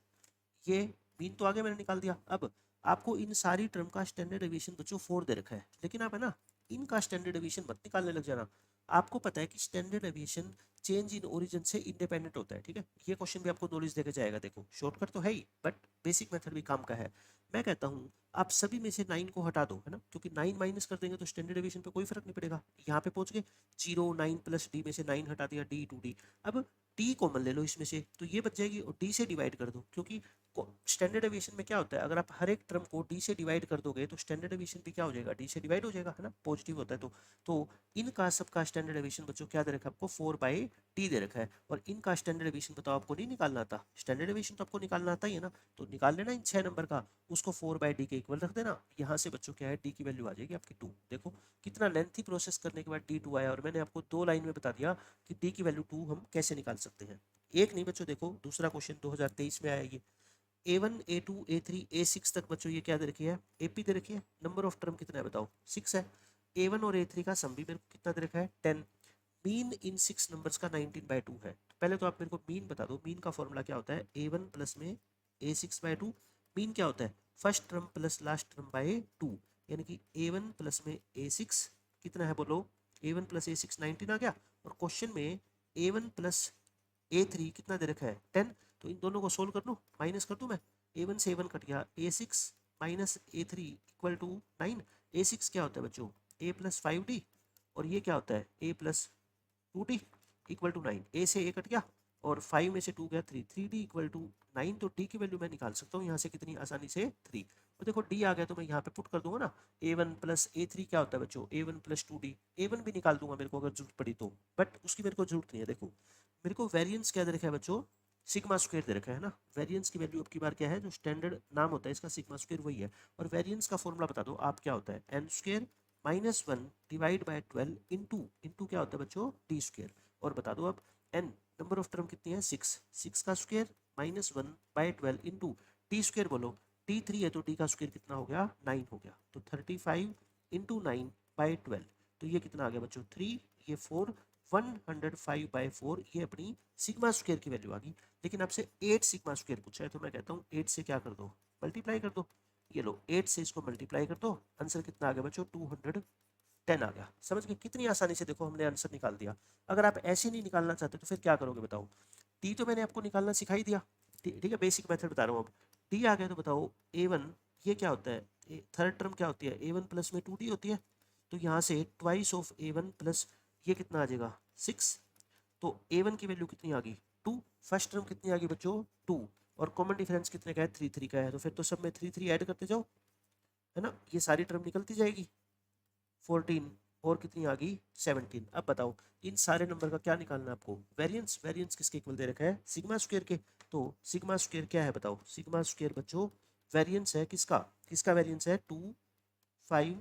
ये मीन तो आगे मैंने निकाल दिया। अब आपको इन सारी टर्म का स्टैंडर्ड डेविएशन बच्चों 4 दे रखा है, लेकिन आप है ना इनका स्टैंडर्ड डेविएशन मत निकालने लग जाना। आपको पता है कि standard deviation change in origin से इंडिपेंडेंट होता है, ठीक है। ये क्वेश्चन भी आपको नॉलेज देके जाएगा, देखो शॉर्टकट तो है ही बट बेसिक मेथड भी काम का है। मैं कहता हूँ आप सभी में से 9 को हटा दो है ना, क्योंकि 9 माइनस कर देंगे तो स्टैंडर्ड डेविएशन पे कोई फर्क नहीं पड़ेगा। यहाँ पे पहुंच गए 0 9 प्लस डी में से 9 हटा दिया डी 2d। अब टी कॉमन ले लो इसमें से तो ये बच जाएगी और डी से डिवाइड कर दो, क्योंकि स्टैंडर्ड डेविएशन में क्या होता है अगर आप हर एक टर्म को डी से डिवाइड कर दोगे तो स्टैंडर्ड डेविएशन भी क्या हो जाएगा डी से डिवाइड हो जाएगा है ना, पॉजिटिव होता है। तो इनका सबका स्टैंडर्ड डेविएशन बच्चों क्या दे रखा है आपको 4/t दे रखा है, और इनका स्टैंडर्ड डेविएशन बताओ आपको नहीं निकालना आता, स्टैंडर्ड डेविएशन तो आपको निकालना आता ही है ना। तो निकाल लेना इन 6 नंबर का, उसको 4/d के इक्वल रख देना, यहाँ से बच्चों क्या है डी की वैल्यू आ जाएगी आपकी 2। देखो कितना लेंथी प्रोसेस करने के बाद डी 2 आया, और मैंने आपको 2 लाइन में बता दिया कि डी की वैल्यू 2 हम कैसे निकाल सकते हैं। एक नहीं बच्चों, देखो दूसरा क्वेश्चन 2023 में आया ये A1 A2 A3 A6 तक बच्चों ये क्या दे रखी है, AP दे रखी है। नंबर ऑफ टर्म कितना है बताओ, 6 है। A1 और A3 का सम भी मेरे को कितना दे रखा है, 10। मीन इन 6 नंबर्स का 19/2 है। तो पहले तो आप मेरे को मीन बता दो, मीन का फॉर्मूला क्या होता है, A1 प्लस में A6/2। मीन क्या होता है, first term plus last term by 2, यानी कि A1 प्लस में A6 कितना है बोलो, A1 प्लस A6 19 आ गया। और क्वेश्चन में A1 प्लस A3 कितना दे रखा है, 10। तो इन दोनों को सोल्व कर लो, माइनस कर दूं मैं, A1 से A1 कट गया, A6 minus A3 equal to 9। A6 क्या होता है बच्चों, A प्लस 5D, और ये क्या होता है A plus 2D equal to 9। A से A कट गया और 5 में से 2 गया 3, 3D इक्वल टू 9। तो D की वैल्यू मैं निकाल सकता हूँ यहाँ से कितनी आसानी से, 3। और देखो D आ गया तो मैं यहाँ पे पुट कर दूंगा ना, A1 प्लस A3 क्या होता है बच्चों, A1 प्लस 2D। A1 भी निकाल दूंगा मेरे को अगर जरूरत पड़ी तो, बट उसकी मेरे को जरूरत नहीं है। देखो मेरे को वेरिएंस क्या दे रखा है बच्चों, सिग्मा स्क्वायर दे रखा है ना। वेरिएंस की वैल्यू अब की बार क्या है, जो स्टैंडर्ड नाम होता है इसका सिग्मा स्क्वायर वही है। और वेरिएंस का फॉर्मूला बता दो आप, क्या होता है, n square minus 1 divide by 12 into into क्या होता है बच्चों, डी स्क्वायर। और बता दो अब एन, नंबर ऑफ टर्म कितनी है, 6, 6 का square minus 1 by 12 into T square बोलो, टी 3 है तो टी का स्क्वायर कितना हो गया, 9 हो गया। तो 35 इंटू 9 बाई 12, तो ये कितना आ गया बच्चों, 3, ये 4, 105/4, ये अपनी सिग्मा स्क्वायर की वैल्यू आ गई। लेकिन आपसे 8 सिग्मा स्क्वायर पूछा है तो मैं कहता हूँ 8 से क्या कर दो, मल्टीप्लाई कर दो। ये लो 8 से इसको मल्टीप्लाई कर दो, आंसर कितना आ गया बच्चों, 210 आ गया। समझ गए कितनी आसानी से देखो हमने आंसर निकाल दिया। अगर आप ऐसे नहीं निकालना चाहते तो फिर क्या करोगे बताओ, टी तो मैंने आपको निकालना सिखा ही दिया, ठीक है, बेसिक मेथड बता रहा हूँ अब। टी आ गया तो बताओ A1 ये क्या होता है, थर्ड टर्म क्या होती है, A1 प्लस में 2D होती है। तो यहाँ से ट्वाइस ऑफ A1 प्लस ये कितना आ जाएगा, 6। तो A1 की वैल्यू कितनी आ गई, 2। फर्स्ट टर्म कितनी आ गई बच्चों, 2। और कॉमन डिफरेंस कितने का है, 3 3 का है। तो फिर तो सब में 3 3 ऐड करते जाओ, है ना, ये सारी टर्म निकलती जाएगी। 14 और कितनी आ गई, 17। अब बताओ इन सारे नंबर का क्या निकालना है आपको, वेरिएंस। वेरिएंस किसके इक्वल दे रखा है, सिग्मा स्क्वायर के। तो सिग्मा स्क्वायर क्या है बताओ, सिग्मा स्क्वायर बच्चों वेरिएंस है किसका, किसका वेरिएंस है, 2, 5,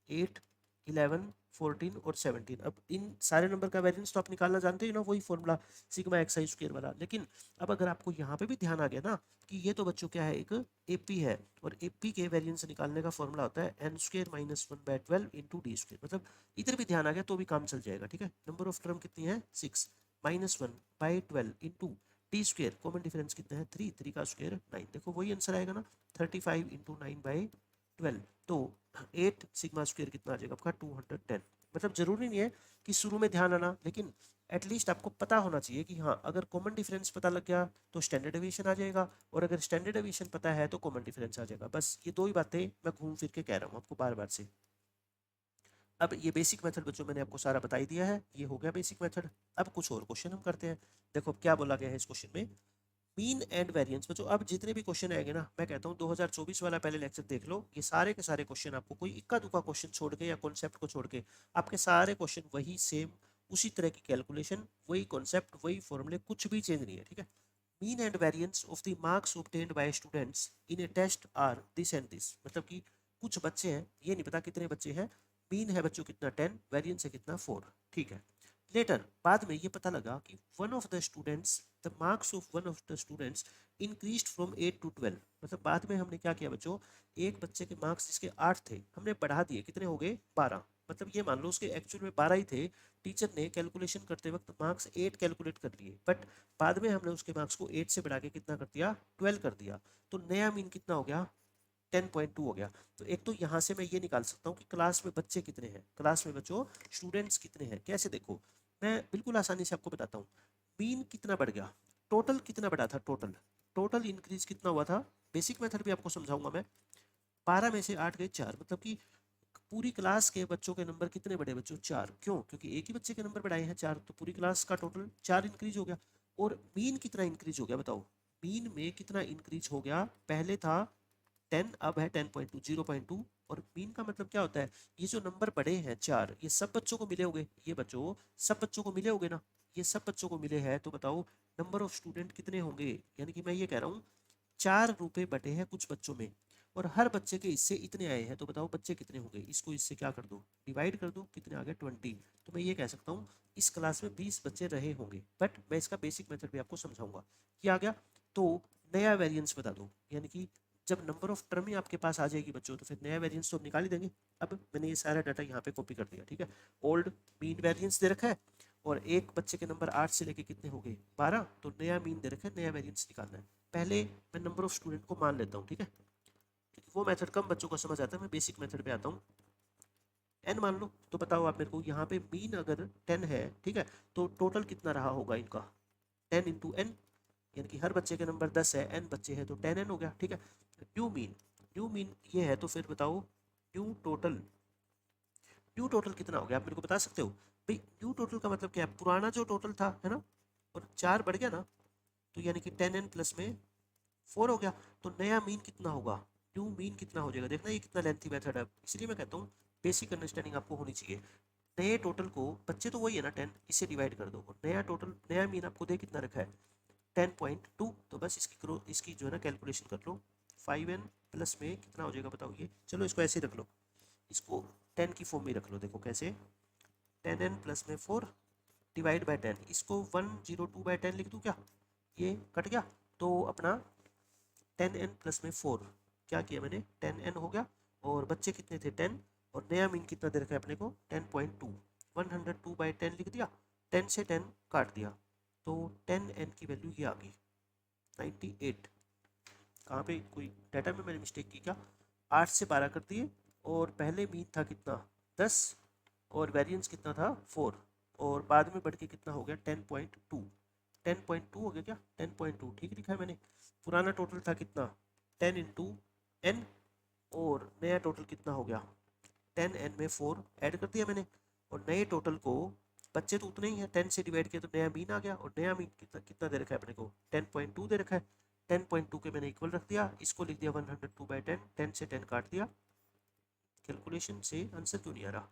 8, 11, 14 और 17। अब इन सारे नंबर का वेरिएंस तो आप निकालना जानते हो ना, वही फॉर्मूला सिग्मा एक्स आई स्क्वायर वाला। लेकिन अब अगर आपको यहाँ पे भी ध्यान आ गया ना कि ये तो बच्चों क्या है, एक एपी है, और एपी के वेरिएंस निकालने का फॉर्मूला होता है n square minus 1/12 into D square. मतलब इधर भी ध्यान आ गया तो भी काम चल जाएगा, ठीक है। नंबर ऑफ टर्म कितनी है, 6 minus 1/12 into T square, common difference कितना है, 3, 3 का स्क्वायर 9। देखो वही आंसर आएगा ना, 35 इंटू 9/12। तो 8 सिग्मा स्क्वायर कितना आ जाएगा आपका, 210। मतलब जरूरी नहीं है कि शुरू में ध्यान आना, लेकिन एटलीस्ट आपको पता होना चाहिए कि हाँ अगर कॉमन डिफरेंस पता लग गया तो स्टैंडर्ड डेविएशन आ जाएगा, और अगर स्टैंडर्ड डेविएशन पता है तो कॉमन डिफरेंस आ जाएगा। बस ये दो ही बातें मैं घूम फिर के कह रहा हूँ आपको बार बार से। अब ये बेसिक मेथड बच्चों मैंने आपको सारा बता ही दिया है, ये हो गया बेसिक मेथड। अब कुछ और क्वेश्चन हम करते हैं। देखो क्या बोला गया है इस क्वेश्चन में, मीन एंड वेरिएंस। बच्चों अब जितने भी क्वेश्चन आएंगे ना, मैं कहता हूँ 2024 वाला पहले लेक्चर देख लो, ये सारे के सारे क्वेश्चन आपको कोई इक्का दुक्का क्वेश्चन छोड़ के या कॉन्सेप्ट को छोड़ के आपके सारे क्वेश्चन वही सेम, उसी तरह की कैलकुलेशन, वही कॉन्सेप्ट, वही फॉर्मूले, कुछ भी चेंज नहीं है, ठीक है। Mean and variance of the marks obtained by students in a test are this and this. मतलब कि कुछ बच्चे हैं, ये नहीं पता कितने बच्चे हैं, मीन है बच्चों कितना 10, वेरिएंस है कितना 4, ठीक है। लेटर बाद में ये पता लगा कि one of the students, the marks of one of the students increased from 8 to 12। मतलब बाद में हमने क्या किया बच्चों, एक बच्चे के मार्क्स जिसके 8 थे हमने बढ़ा दिए, कितने हो गए, 12। मतलब ये मान लो उसके एक्चुअल में 12 ही थे, टीचर ने कैलकुलेशन करते वक्त मार्क्स 8 कैलकुलेट कर लिए, बट बाद में हमने उसके मार्क्स को 8 से बढ़ा के कितना कर दिया, 12 कर दिया। तो नया मीन कितना हो गया, 10.2 हो गया। तो एक तो यहाँ से मैं ये निकाल सकता हूँ कि क्लास में बच्चे कितने हैं, क्लास में बच्चों स्टूडेंट्स कितने हैं। कैसे देखो, मैं बिल्कुल आसानी से आपको बताता हूँ। मीन कितना बढ़ गया, टोटल कितना बढ़ा था, टोटल टोटल इंक्रीज कितना हुआ था। बेसिक मेथड भी आपको समझाऊंगा मैं। 12 में से 8 गए 4, मतलब कि पूरी क्लास के बच्चों के नंबर कितने बढ़े बच्चों, 4। क्यों, क्योंकि एक ही बच्चे के नंबर बढ़ाए हैं 4, तो पूरी क्लास का टोटल 4 इंक्रीज हो गया। और मीन कितना इंक्रीज हो गया बताओ, मीन में कितना इंक्रीज हो गया, पहले था 10, अब है 10.2, 0.2। और मीन का मतलब क्या होता है, ये जो नंबर बढ़े हैं 4, ये सब बच्चों को मिले होंगे, ये बच्चों सब बच्चों को मिले होंगे ना, ये सब बच्चों को मिले हैं। तो बताओ नंबर ऑफ स्टूडेंट कितने होंगे, यानी कि मैं ये कह रहा हूँ 4 रुपए बटे हैं कुछ बच्चों में, और हर बच्चे के इससे इतने आए हैं, तो बताओ बच्चे कितने होंगे। इसको इससे क्या कर दो, डिवाइड कर दो, कितने आ गए 20। तो मैं ये कह सकता हूँ इस क्लास में 20 बच्चे रहे होंगे, बट मैं इसका बेसिक मेथड भी आपको समझाऊंगा। ये आ गया। तो नया वेरिएंस बता दो, यानी कि जब नंबर ऑफ टर्म ही आपके पास आ जाएगी बच्चों, तो फिर नया वेरिएंस तो हम निकाल ही देंगे। अब मैंने ये सारा डाटा यहाँ पे कॉपी कर दिया, ठीक है। ओल्ड मीन वेरिएंस दे रखा है, और एक बच्चे के नंबर 8 से लेके कितने हो गए 12, तो नया मीन दे रखा है, नया वेरिएंस निकालना है। पहले मैं नंबर ऑफ स्टूडेंट को मान लेता हूँ, ठीक है, क्योंकि वो मेथड कम बच्चों को समझ आता है। मैं बेसिक मेथड पे आता हूँ। एन मान लो, तो बताओ आप मेरे को, यहाँ पे मीन अगर 10 है, ठीक है, तो टोटल कितना रहा होगा इनका, 10 इंटू एन, यानी कि हर बच्चे के नंबर 10 है, एन बच्चे हैं, तो 10n हो गया, ठीक है। न्यू मीन ये है, तो फिर बताओ न्यू टोटल, न्यू टोटल कितना हो गया, आप मेरे को बता सकते हो भाई। न्यू टोटल का मतलब क्या है, पुराना जो टोटल था, है ना, और 4 बढ़ गया ना, तो यानी कि 10n प्लस में 4 हो गया। तो नया मीन कितना होगा, न्यू मीन कितना हो जाएगा। देखना ये कितना लेंथी मेथड है, इसलिए मैं कहता हूँ बेसिक अंडरस्टैंडिंग आपको होनी चाहिए। नए टोटल को, बच्चे तो वही है ना 10, इससे डिवाइड कर दो, और नया टोटल, नया मीन आपको दे कितना रखा है 10.2, तो बस इसकी जो है ना कैलकुलेशन कर लो। 5n प्लस में कितना हो जाएगा बताओ ये, चलो इसको ऐसे रख लो, इसको 10 की फॉर्म में रख लो। देखो कैसे, 10n प्लस में 4 डिवाइड बाई 10, इसको 102/10 लिख दूँ क्या, ये कट गया। तो अपना 10n प्लस में 4 क्या किया मैंने, 10n हो गया, और बच्चे कितने थे 10, और नया मीन कितना दे रखा है अपने को 10.2, 102/10 लिख दिया, 10 से 10 काट दिया, तो 10n की वैल्यू ये आ गई 98। कहाँ पे कोई डाटा में मैंने मिस्टेक की क्या, 8 से 12 कर दिए, और पहले मीन था कितना 10, और वेरिएंस कितना था 4, और बाद में बढ़ के कितना हो गया 10.2, 10.2 हो गया क्या, 10.2 ठीक लिखा है मैंने। पुराना टोटल था कितना 10 इंटू एन, और नया टोटल कितना हो गया 10n में 4 ऐड कर दिया मैंने, और नए टोटल को, बच्चे तो उतने ही हैं, 10 से डिवाइड किया तो नया मीन आ गया, और नया मीन कितना कितना दे रखा है अपने को 10.2 दे रखा है। 10.2 के मैंने इक्वल रख दिया, इसको लिख दिया 102/10, 10 से 10 काट दिया, कैलकुलेशन से आंसर क्यों नहीं आ रहा,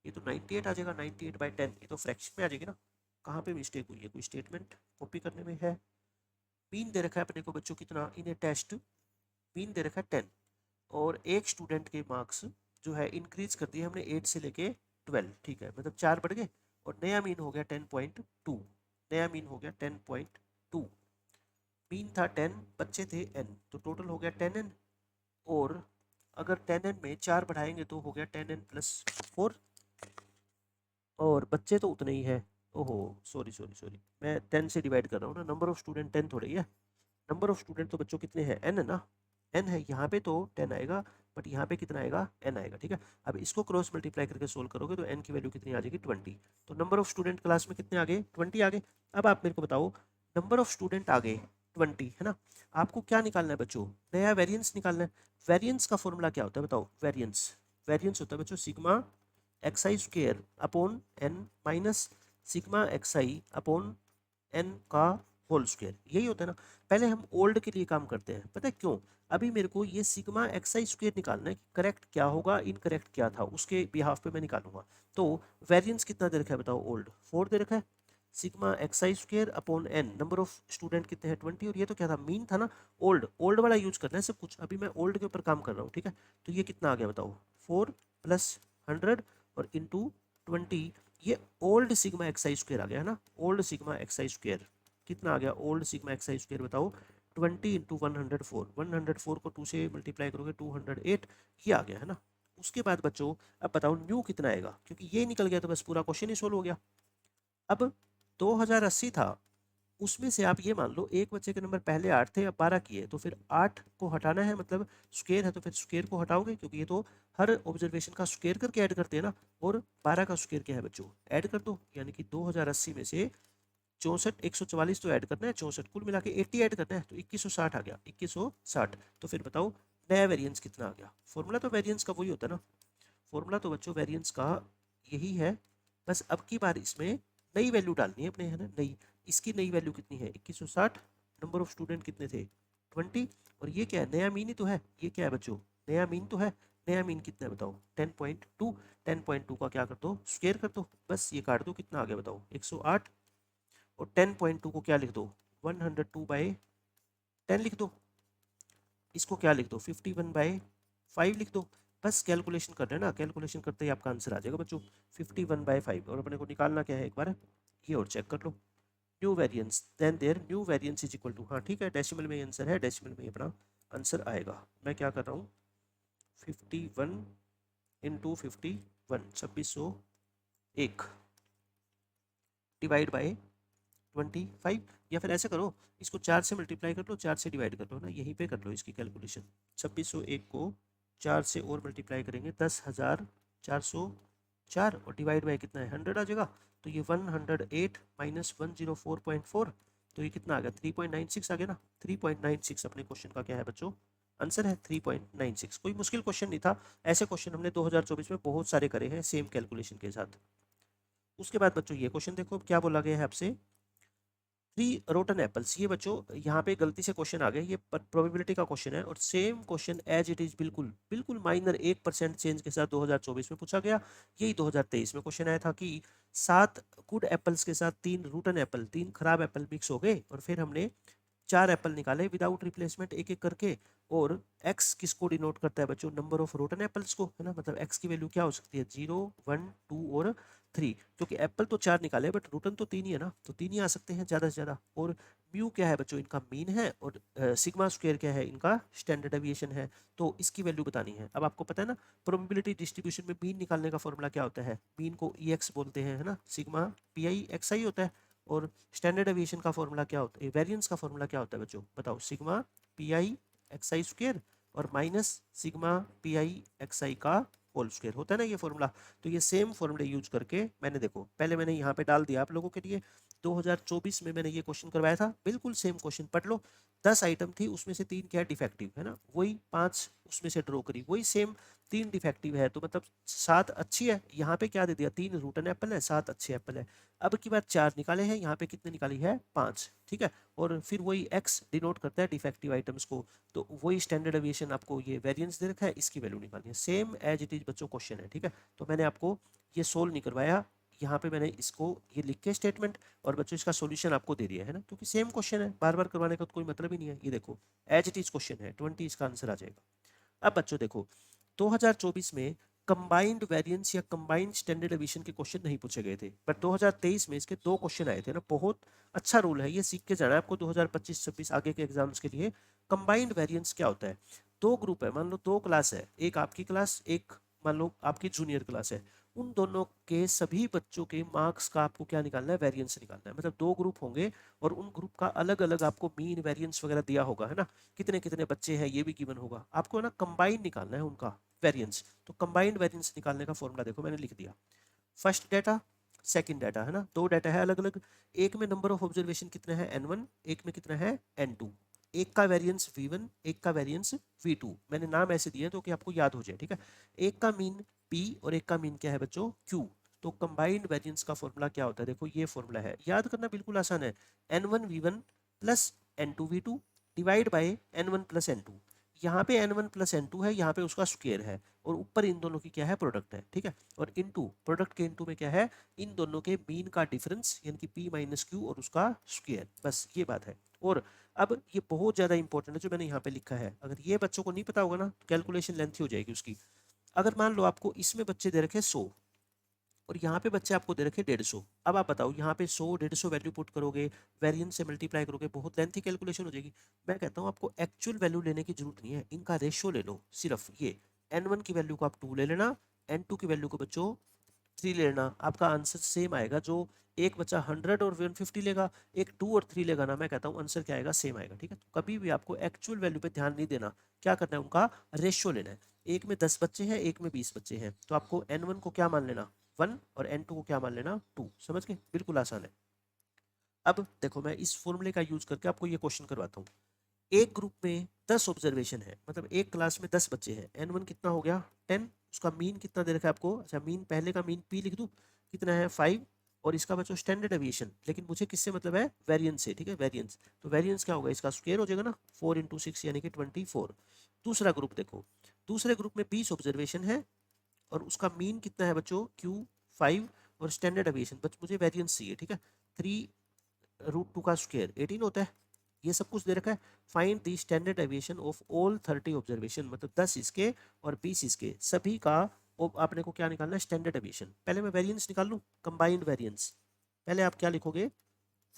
ये तो 98 आ जाएगा, 98/10, ये तो फ्रैक्शन में आ जाएगी ना। कहाँ पे मिस्टेक हुई है, कोई स्टेटमेंट कॉपी करने में है। मीन दे रखा है अपने को बच्चों कितना इन ए टेस्ट, मीन दे रखा है 10, और एक स्टूडेंट के मार्क्स जो है इंक्रीज कर दिए हमने 8 से लेके 12, ठीक है, मतलब 4 बढ़ गए, और नया मीन हो गया 10.2, नया मीन हो गया 10.2। मीन था 10, बच्चे थे n, तो टोटल हो गया 10n, और अगर 10n में 4 बढ़ाएंगे तो हो गया 10n प्लस 4, और बच्चे तो उतने ही है। ओहो सॉरी सॉरी सॉरी, मैं 10 से डिवाइड कर रहा हूँ ना, नंबर ऑफ स्टूडेंट 10 थोड़े ही है, नंबर ऑफ स्टूडेंट तो बच्चों कितने हैं n है ना, n है, यहाँ पे तो 10 आएगा, बट यहाँ पे कितना आएगा n आएगा, ठीक है। अब इसको क्रॉस मल्टीप्लाई करके सोल्व करोगे तो n की वैल्यू कितनी आ जाएगी 20। तो नंबर ऑफ स्टूडेंट क्लास में कितने आ गए 20 आ गए। अब आप मेरे को बताओ, नंबर ऑफ स्टूडेंट आ गए 20, है ना, आपको क्या निकालना है बच्चों, नया वेरिएंस निकालना है। वेरिएंस का फॉर्मूला क्या होता है बताओ, वेरिएंस, वेरिएंस होता है बच्चों सिग्मा एक्स आई square upon N minus sigma x आई अपॉन एन का होल स्क्वायर, यही होता है ना। पहले हम ओल्ड के लिए काम करते हैं, पता है क्यों, अभी मेरे को ये सिग्मा एक्स आई स्क्वायर निकालना है कि करेक्ट क्या होगा इनकरेक्ट क्या था, उसके बिहाफ पे मैं निकालूंगा। तो वेरिएंस कितना दे रखा है बताओ, ओल्ड 4 दे रखा है, sigma x I square upon n, number of student कितने हैं 20, और ये तो क्या था मीन था ना, ओल्ड, ओल्ड वाला यूज करना है सब कुछ, अभी मैं ओल्ड के ऊपर काम कर रहा हूँ, ठीक है। तो ये कितना आ गया बताओ 4 प्लस 100 और इंटू 20, ये ओल्ड सिग्मा एक्स आई स्क्वायर आ गया है ना, ओल्ड सिग्मा एक्स आई स्क्वायर कितना आ गया, ओल्ड सिग्मा एक्स आई स्क्वायर बताओ 20 इंटू 104, 104 को 2 से मल्टीप्लाई करोगे 208, ये आ गया है ना। उसके बाद बच्चों अब बताओ न्यू कितना आएगा, क्योंकि ये निकल गया तो बस पूरा क्वेश्चन ही सोल्व हो गया। अब 2080 था, उसमें से आप ये मान लो एक बच्चे के नंबर पहले 8 थे, अब 12 किए, तो फिर 8 को हटाना है, मतलब स्क्वायर है तो फिर स्क्वायर को हटाओगे, क्योंकि ये तो हर ऑब्जर्वेशन का स्क्वायर करके ऐड करते हैं ना, और 12 का स्क्वायर क्या है बच्चों, ऐड कर दो, यानी कि 2080 में से 64 144 तो ऐड करना है, 64 कुल मिला के 80 ऐड करना है, तो 2160 आ गया, 2160। तो फिर बताओ नया वेरिएंस कितना आ गया। फॉर्मूला तो वेरिएंस का वही होता है ना, फॉर्मूला तो बच्चों वेरिएंस का यही है, बस अब की बार इसमें नई वैल्यू डालनी है अपने, है ना, नई, इसकी नई वैल्यू कितनी है 2160, नंबर ऑफ स्टूडेंट कितने थे 20, और ये क्या है नया मीन ही तो है, ये क्या है बच्चों नया मीन तो है, नया मीन कितना है बताओ 10.2, 10.2 का क्या कर दो स्क्वायर कर दो, बस ये काट दो कितना आ गया बताओ 108, और 10.2 को क्या लिख दो 102/10 लिख दो, इसको क्या लिख दो 51/5 लिख दो। बस कैलकुलेशन कर लेना, कैलकुलेशन करते ही आपका आंसर आ जाएगा बच्चों 51/5। और अपने को निकालना क्या है एक बार ये और चेक कर लो। New variance then there new variance is equal to, हाँ ठीक है डेसिमल में आंसर है, डेसिमल में अपना आंसर आएगा। मैं क्या कर रहा हूँ 51 इंटू 51 2601 डिवाइड बाई 25, या फिर ऐसे करो इसको 4 से मल्टीप्लाई कर लो, 4 से डिवाइड कर लो ना, यहीं पे कर लो इसकी कैलकुलेशन। 2601 को 4 से और मल्टीप्लाई करेंगे 10,404 और डिवाइड बाई कितना है 100 आ जाएगा। तो ये 108 माइनस 104.4, तो ये कितना आ गया 3.96 आ गया ना। 3.96 अपने क्वेश्चन का क्या है बच्चों आंसर है 3.96। कोई मुश्किल क्वेश्चन नहीं था, ऐसे क्वेश्चन हमने 2024 में बहुत सारे करे हैं सेम कैलकुलेशन के साथ। उसके बाद बच्चों ये क्वेश्चन देखो क्या बोला गया है आपसे, 3 रोटन एप्पल्स। ये बच्चों यहाँ पे गलती से क्वेश्चन आ गया, ये प्रोबेबिलिटी का क्वेश्चन है और same question as it is बिल्कुल बिल्कुल माइनर 1% चेंज के साथ 2024 में पूछा गया। यही 2023 में क्वेश्चन आया था कि 7 गुड एप्पल्स के साथ 3 रूटन एप्पल, 3 खराब एप्पल मिक्स हो गए और फिर हमने 4 एप्पल निकाले विदाउट रिप्लेसमेंट एक एक करके। और एक्स किसको डिनोट करता है बच्चों नंबर ऑफ रोटन एप्पल्स को, है ना। मतलब एक्स की वैल्यू क्या हो सकती है 0 1 2 और 3, क्योंकि एप्पल तो 4 निकाले बट रूटन तो 3 ही है ना, तो 3 ही आ सकते हैं ज़्यादा से ज़्यादा। और म्यू क्या है बच्चों इनका मीन है और सिग्मा स्क्वायर क्या है इनका स्टैंडर्ड डेविएशन है। तो इसकी वैल्यू बतानी है। अब आपको पता है ना प्रोबेबिलिटी डिस्ट्रीब्यूशन में मीन निकालने का फॉर्मूला क्या होता है, मीन को ई एक्स बोलते हैं, है ना, सिग्मा पी आई एक्स आई होता है। और स्टैंडर्ड डेविएशन का फॉर्मूला क्या होता है, वेरिएंस का फॉर्मूला क्या होता है बच्चों बताओ, sigma P I x I square और minus sigma P I x I का होल स्क्वायर होता है ना ये फॉर्मूला। तो ये सेम फॉर्मूले यूज करके मैंने देखो पहले मैंने यहाँ पे डाल दिया आप लोगों के लिए। 2024 में मैंने ये क्वेश्चन करवाया था, बिल्कुल सेम क्वेश्चन पढ़ लो। 10 आइटम थी उसमें से 3 क्या डिफेक्टिव है ना, वही 5 उसमें से ड्रॉ करी, वही सेम 3 डिफेक्टिव है, तो मतलब 7 अच्छी है। यहाँ पे क्या दे दिया 3 रूटन एप्पल है 7 अच्छे एप्पल है। अब की बार 4 निकाले हैं, यहाँ पे कितने निकाली है 5, ठीक है। और फिर वही x डिनोट करता है डिफेक्टिव आइटम्स को, तो वही स्टैंडर्ड डेविएशन आपको ये वेरिएंस दे रखा है, इसकी वैल्यू निकालनी है। सेम एज इट इज बच्चों क्वेश्चन है, ठीक है। तो मैंने आपको ये सोल्व नहीं करवाया, यहाँ पे मैंने इसको ये लिख के स्टेटमेंट और बच्चों इसका सॉल्यूशन आपको दे दिया है ना, क्योंकि सेम क्वेश्चन है, बार बार करवाने का तो कोई मतलब ही नहीं है। ये देखो एज इट इज क्वेश्चन है 20 इसका आंसर आ जाएगा। अब बच्चों देखो 2024 में कंबाइंड वेरिएंस या कंबाइंड स्टैंडर्ड डेविएशन के क्वेश्चन नहीं पूछे गए थे, बट 2023 में इसके 2 क्वेश्चन आए थे ना। बहुत अच्छा रूल है, ये सीख के जाना है आपको 2025-26 आगे के एग्जाम्स के लिए। कंबाइंड वेरिएंस क्या होता है, 2 ग्रुप है, मान लो 2 क्लास है, एक आपकी क्लास एक मान लो आपकी जूनियर क्लास है, उन दोनों के सभी बच्चों के मार्क्स का आपको क्या निकालना है वेरिएंस निकालना है। मतलब 2 ग्रुप होंगे और उन ग्रुप का अलग अलग आपको मीन वेरिएंस वगैरह दिया होगा, है ना, कितने कितने बच्चे हैं ये भी गिवन होगा आपको, ना कंबाइन निकालना है उनका वेरिएंस। तो कंबाइंड वेरिएंस निकालने का फॉर्मूला देखो मैंने लिख दिया, फर्स्ट डाटा सेकंड डाटा, है ना, 2 डाटा है अलग अलग। एक में नंबर ऑफ ऑब्जर्वेशन कितना है n1, एक में कितना है n2, एक का वेरिएंस v1 एक का वेरिएंस v2, मैंने नाम ऐसे दिए तो कि आपको याद हो जाए, ठीक है। एक का मीन p और एक का मीन क्या है बच्चों q। तो कंबाइंड वेरिएंस का फॉर्मूला क्या होता है, देखो ये फॉर्मूला है, याद करना बिल्कुल आसान है, n1 v1 plus n2 v2 divide by n1 plus n2। यहाँ पे n1 प्लस n2 है, यहाँ पे उसका स्क्वायर है और ऊपर इन दोनों की क्या है प्रोडक्ट है, ठीक है। और इनटू प्रोडक्ट के इनटू में क्या है इन दोनों के मीन का डिफरेंस यानी कि p माइनस क्यू और उसका स्क्वायर, बस ये बात है। और अब ये बहुत ज़्यादा इंपॉर्टेंट है जो मैंने यहाँ पे लिखा है, अगर ये बच्चों को नहीं पता होगा ना तो कैलकुलेशन लेंथी हो जाएगी उसकी। अगर मान लो आपको इसमें बच्चे दे रखे 100 और यहाँ पे बच्चे आपको दे रखे 150, अब आप बताओ यहाँ पे 100 150 वैल्यू पुट करोगे, वेरिएंस से मल्टीप्लाई करोगे, बहुत लेंथी कैलकुलेशन हो जाएगी। मैं कहता हूँ आपको एक्चुअल वैल्यू लेने की जरूरत नहीं है, इनका रेशियो ले लो सिर्फ। ये n1 की वैल्यू को आप 2 ले लेना, n2 की वैल्यू को बच्चों 3 ले लेना, आपका आंसर सेम आएगा। जो एक बच्चा 100 और 150 लेगा, एक 2 और 3 लेगा ना, मैं कहता हूँ आंसर क्या आएगा सेम आएगा, ठीक है। तो कभी भी आपको एक्चुअल वैल्यू पे ध्यान नहीं देना, क्या करना है उनका रेशियो लेना है। एक में 10 बच्चे हैं एक में 20 बच्चे हैं, तो आपको n1 को क्या मान लेना 1 और n2 को क्या मान लेना 2, समझ गए, बिल्कुल आसान है। अब देखो मैं इस फॉर्मूले का यूज करके आपको ये क्वेश्चन करवाता हूँ। एक ग्रुप में 10 ऑब्जर्वेशन है, मतलब एक क्लास में 10 बच्चे हैं, n1 कितना हो गया 10, उसका मीन कितना दे रखा है आपको, अच्छा मीन पहले का मीन p लिख दूं कितना है 5, और इसका बच्चों स्टैंडर्ड डेविएशन, लेकिन मुझे किससे मतलब है वेरिएंस से, ठीक है वेरिएंस। तो वेरिएंस क्या होगा इसका स्क्वायर हो जाएगा ना, 4 इंटू 6 यानी कि 24। दूसरा ग्रुप देखो, दूसरे ग्रुप में 20 ऑब्जर्वेशन है और उसका मीन कितना है बच्चों q5 और स्टैंडर्ड डेविएशन बस मुझे वेरिएंस चाहिए, ठीक है। 3 रूट 2 का स्क्वायर 18 होता है, ये सब कुछ दे रखा है। Find the standard deviation of all 30 observation, मतलब 10 इसके और 20 इसके सभी का आपने को क्या निकालना है, स्टैंडर्ड डेविएशन। पहले मैं वेरिएंस निकाल लूँ, कंबाइंड वेरिएंस। पहले आप क्या लिखोगे,